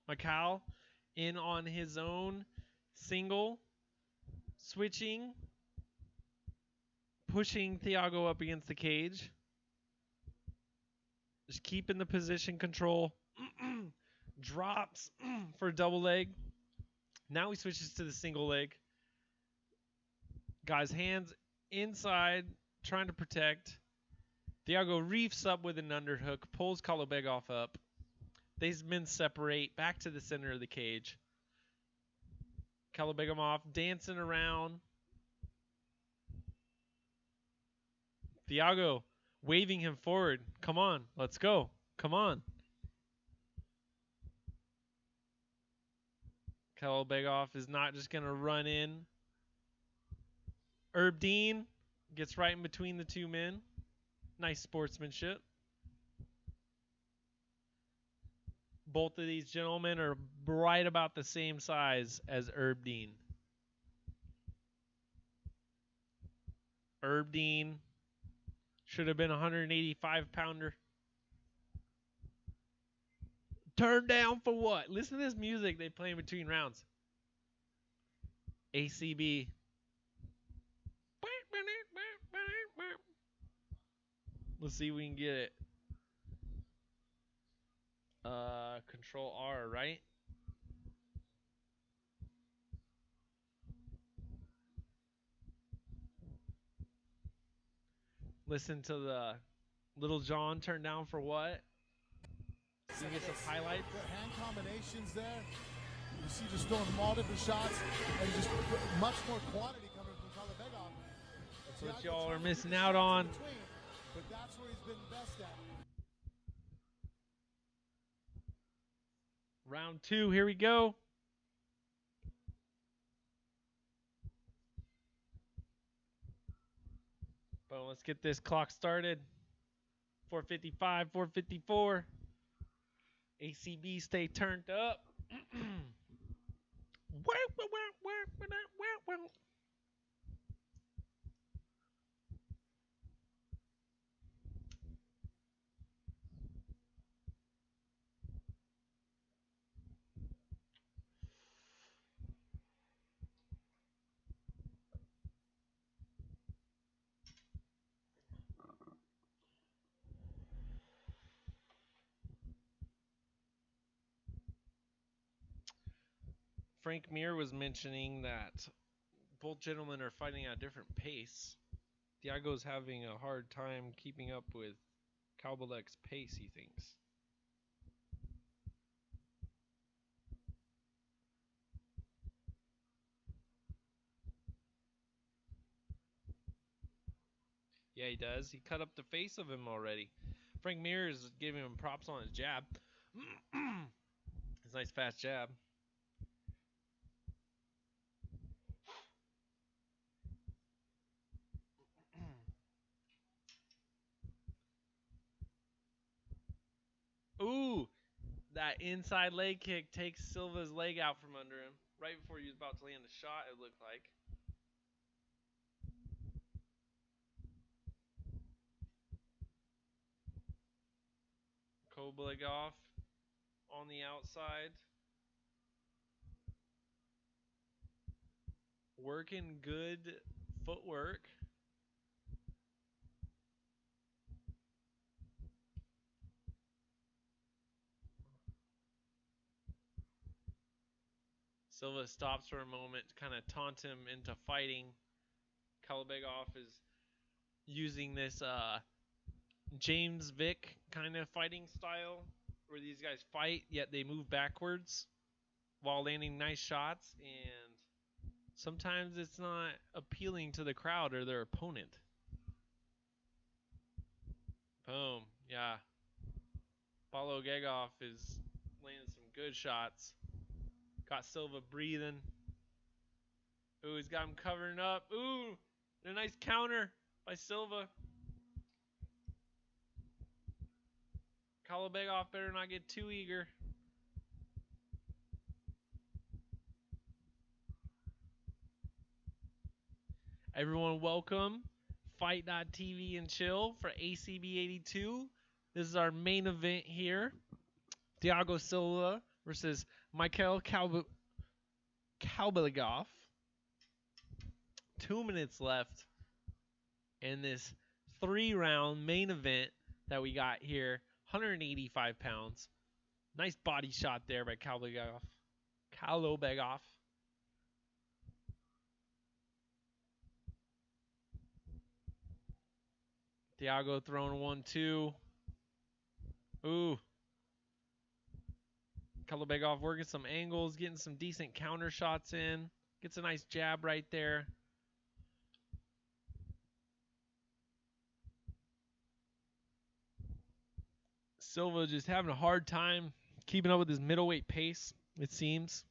Macau in on his own single, switching, pushing Thiago up against the cage. Just keeping the position control. Drops for double leg. Now he switches to the single leg. Guy's hands inside, trying to protect. Thiago reefs up with an underhook, pulls Kolobegov up. These men separate back to the center of the cage. Kolobegov dancing around. Thiago waving him forward. Come on, let's go. Come on. Kolobegov is not just going to run in. Herb Dean gets right in between the two men. Nice sportsmanship. Both of these gentlemen are right about the same size as Herb Dean. Herb Dean should have been a 185-pounder. Turn down for what? Listen to this music they play in between rounds. ACB. Let's see if we can get it. Control R, right? Listen to the Little John turn down for what? You get some highlights. The hand combinations there. You see just throwing from all different shots and just much more quantity coming from Kolobegov. That's what y'all are missing out on. But that's where he's been best at. Round 2, here we go. But let's get this clock started. 4:55, 4:54. ACB stay turned up. Frank Mir was mentioning that both gentlemen are fighting at a different pace. Giagos having a hard time keeping up with Kolobeg's pace, he thinks. Yeah, he does. He cut up the face of him already. Frank Mir is giving him props on his jab. His nice fast jab. Ooh, that inside leg kick takes Silva's leg out from under him. Right before he was about to land a shot, it looked like. Kolobegov on the outside. Working good footwork. Silva stops for a moment to kind of taunt him into fighting. Kolobegov is using this James Vick kind of fighting style where these guys fight, yet they move backwards while landing nice shots, and sometimes it's not appealing to the crowd or their opponent. Boom. Yeah. Kolobegov is landing some good shots. Got Silva breathing. Ooh, he's got him covering up. Ooh, a nice counter by Silva. Kolobegov better not get too eager. Everyone welcome Fight.tv and chill for ACB 82. This is our main event here. Thiago Silva versus Mikhail Kolobegov. 2 minutes left in this 3-round main event that we got here. 185 pounds. Nice body shot there by Kolobegov. Thiago throwing 1-2. Ooh. Kolobegov working some angles, getting some decent counter shots in. Gets a nice jab right there. Silva just having a hard time keeping up with his middleweight pace, it seems.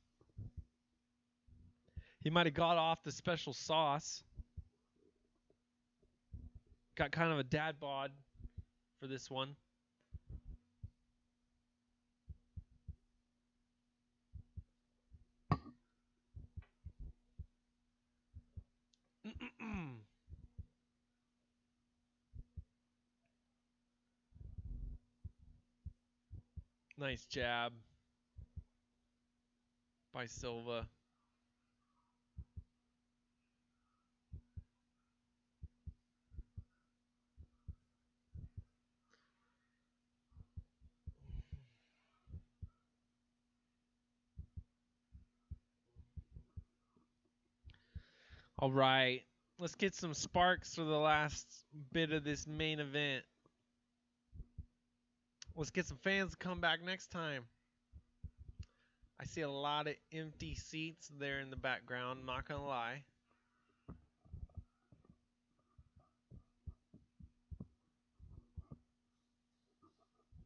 He might have got off the special sauce. Got kind of a dad bod for this one. Nice jab by Silva. All right, let's get some sparks for the last bit of this main event. Let's get some fans to come back next time. I see a lot of empty seats there in the background, not gonna lie.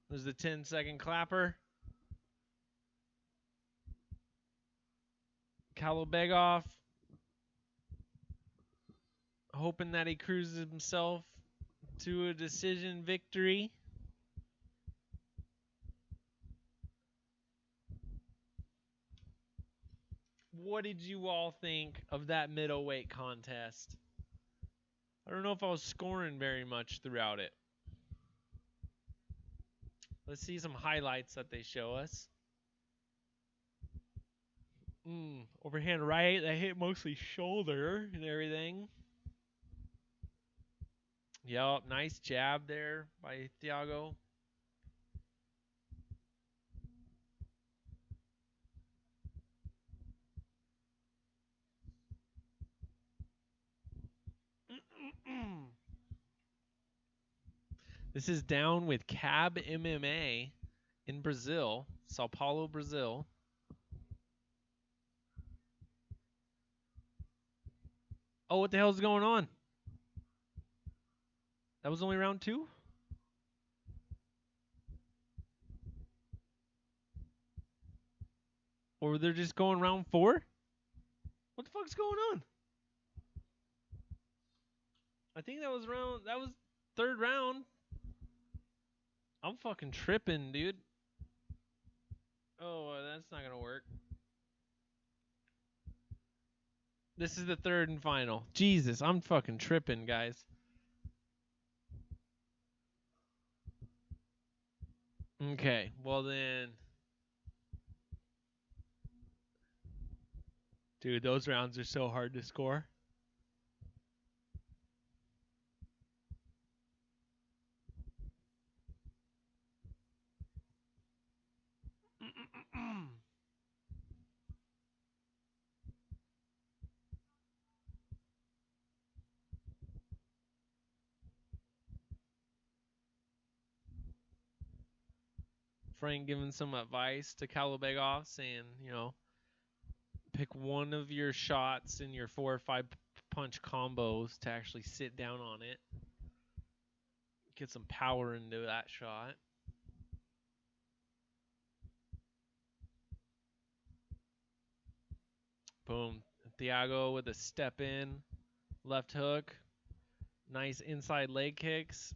There's the 10-second clapper. Kolobegov hoping that he cruises himself to a decision victory. What did you all think of that middleweight contest? I don't know if I was scoring very much throughout it. Let's see some highlights that they show us. Overhand right, that hit mostly shoulder and everything. Yup, nice jab there by Thiago. This is down with Cab MMA in Brazil, Sao Paulo, Brazil. Oh, what the hell is going on? That was only round 2? Or they're just going round 4? What the fuck's going on? I think that was 3rd round. I'm fucking tripping, dude. Oh, that's not gonna work. This is the 3rd and final. Jesus, I'm fucking tripping, guys. Okay, well then. Dude, those rounds are so hard to score. Frank giving some advice to Kolobegov, saying, pick one of your shots in your 4 or 5 punch combos to actually sit down on it. Get some power into that shot. Boom. Thiago with a step in. Left hook. Nice inside leg kicks.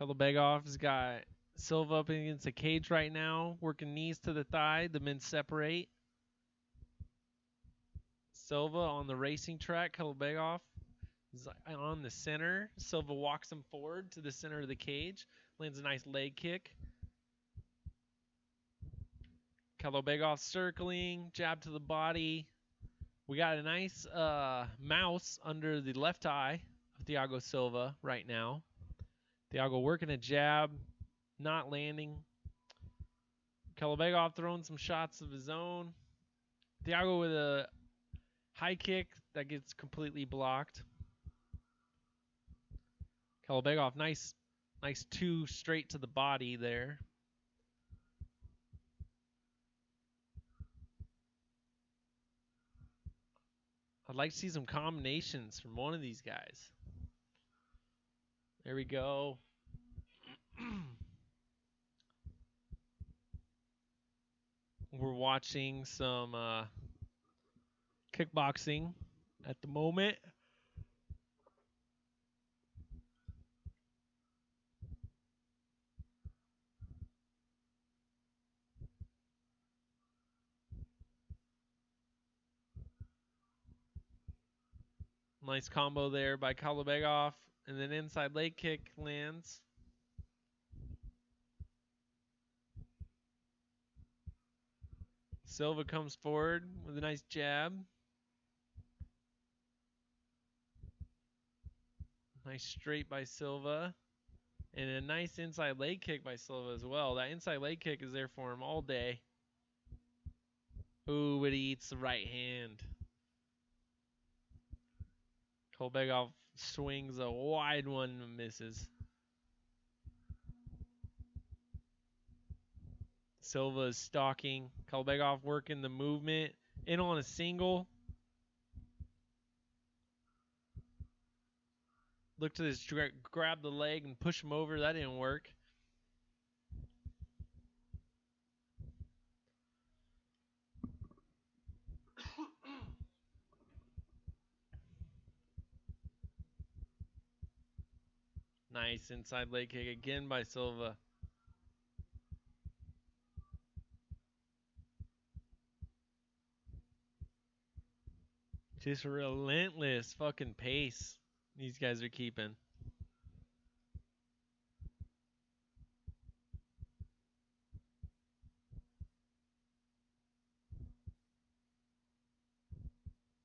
Kolobegov's got Silva up against the cage right now. Working knees to the thigh. The men separate. Silva on the racing track. Kolobegov is on the center. Silva walks him forward to the center of the cage. Lands a nice leg kick. Kolobegov circling. Jab to the body. We got a nice mouse under the left eye of Thiago Silva right now. Thiago working a jab. Not landing. Kolobegov throwing some shots of his own. Thiago with a high kick that gets completely blocked. Kolobegov, nice 2 straight to the body there. I'd like to see some combinations from one of these guys. There we go. We're watching some kickboxing at the moment. Nice combo there by Kolobegov, and then inside leg kick lands. Silva comes forward with a nice jab. Nice straight by Silva. And a nice inside leg kick by Silva as well. That inside leg kick is there for him all day. Ooh, but he eats the right hand. Kolobegov swings a wide one and misses. Silva is stalking. Kolobegov working the movement. In on a single. Look to this, grab the leg and push him over. That didn't work. Nice inside leg kick again by Silva. Just relentless fucking pace these guys are keeping.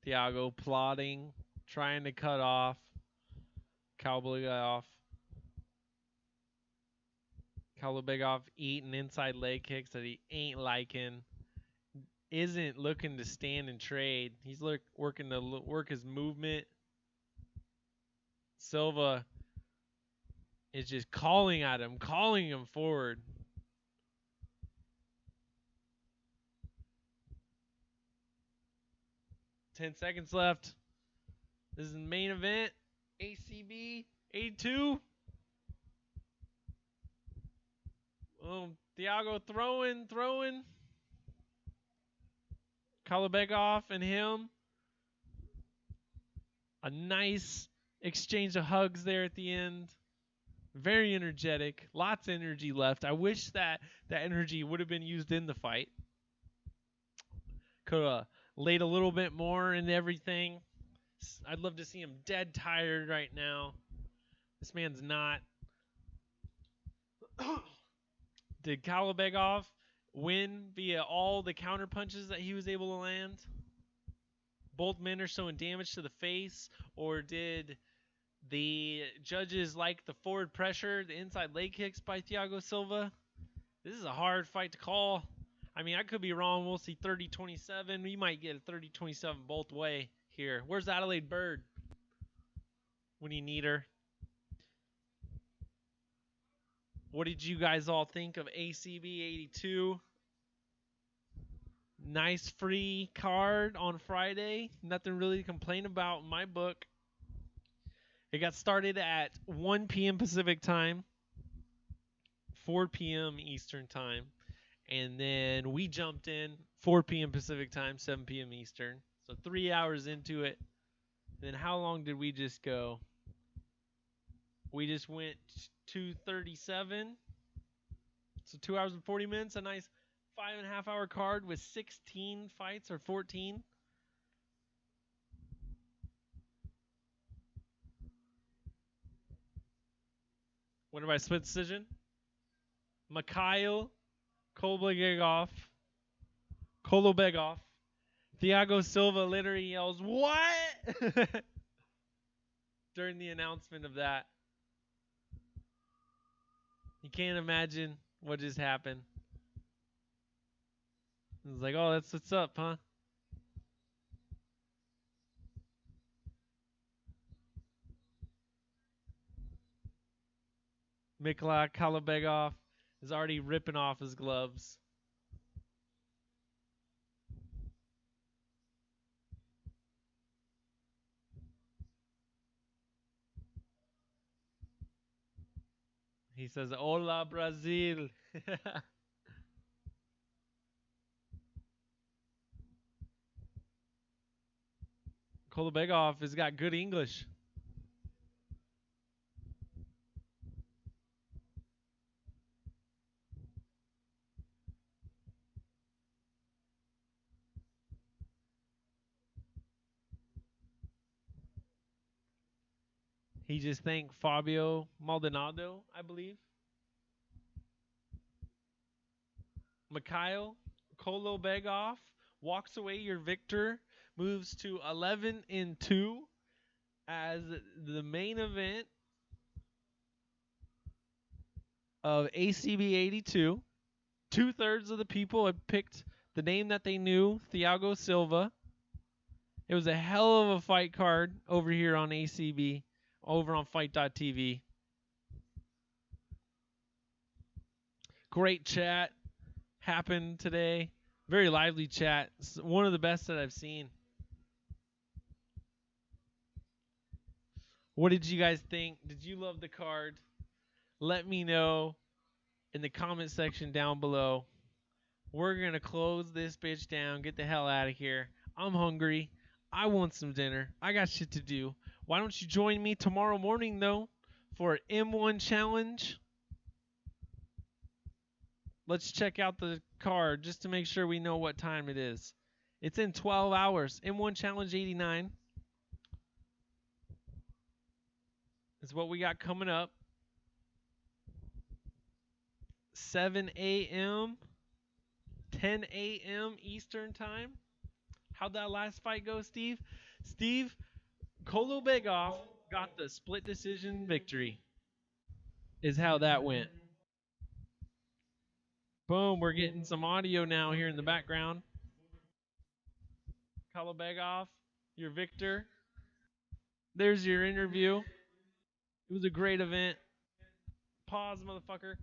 Thiago plotting, trying to cut off. Kolobegov eating inside leg kicks that he ain't liking. isn't looking to stand and trade. He's working to work his movement. Silva is just calling at him, calling him forward. Ten seconds left. This is the main event. ACB 82. Oh, Thiago throwing. Kolobegov and him. A nice exchange of hugs there at the end. Very energetic. Lots of energy left. I wish that energy would have been used in the fight. Could have laid a little bit more into everything. I'd love to see him dead tired right now. This man's not. Did Kolobegov win via all the counter punches that he was able to land? Both men are showing damage to the face, or did the judges like the forward pressure, the inside leg kicks by Thiago Silva? This is a hard fight to call. I mean, I could be wrong. We'll see 30-27. We might get a 30-27 both way here. Where's Adelaide Bird when you need her? What did you guys all think of ACB 82? Nice free card on Friday. Nothing really to complain about in my book. It got started at 1 p.m. Pacific time, 4 p.m. Eastern time. And then we jumped in 4 p.m. Pacific time, 7 p.m. Eastern. So 3 hours into it. Then how long did we just go? We just went 2:37. So 2 hours and 40 minutes. A nice 5.5 hour card with 16 fights or 14. Winner by split decision. Mikhail Kolobegov. Thiago Silva literally yells, "What?" during the announcement of that. You can't imagine what just happened. It was like, oh, that's what's up, huh? Mikhail Kolobegov is already ripping off his gloves. He says, "Hola, Brazil." Kolobegov has got good English. He just thanked Fabio Maldonado, I believe. Mikhail Kolobegov walks away your victor, moves to 11-2 as the main event of ACB 82. 2/3 of the people had picked the name that they knew, Thiago Silva. It was a hell of a fight card over here on ACB, over on Fight.tv. Great chat happened today. Very lively chat. It's one of the best that I've seen. What did you guys think? Did you love the card? Let me know in the comment section down below. We're going to close this bitch down. Get the hell out of here. I'm hungry. I want some dinner. I got shit to do. Why don't you join me tomorrow morning, though, for M1 Challenge? Let's check out the card just to make sure we know what time it is. It's in 12 hours. M1 Challenge 89 is what we got coming up. 7 a.m., 10 a.m. Eastern time. How'd that last fight go, Steve? Steve, Kolobegov got the split decision victory, is how that went. Boom, we're getting some audio now here in the background. Kolobegov, your victor. There's your interview. It was a great event. Pause, motherfucker.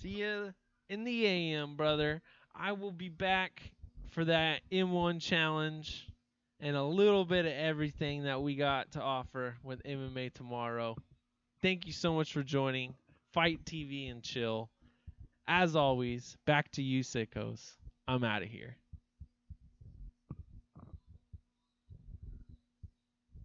See ya in the AM, brother. I will be back for that M1 challenge and a little bit of everything that we got to offer with MMA tomorrow. Thank you so much for joining Fight TV and Chill. As always, back to you, sickos. I'm out of here.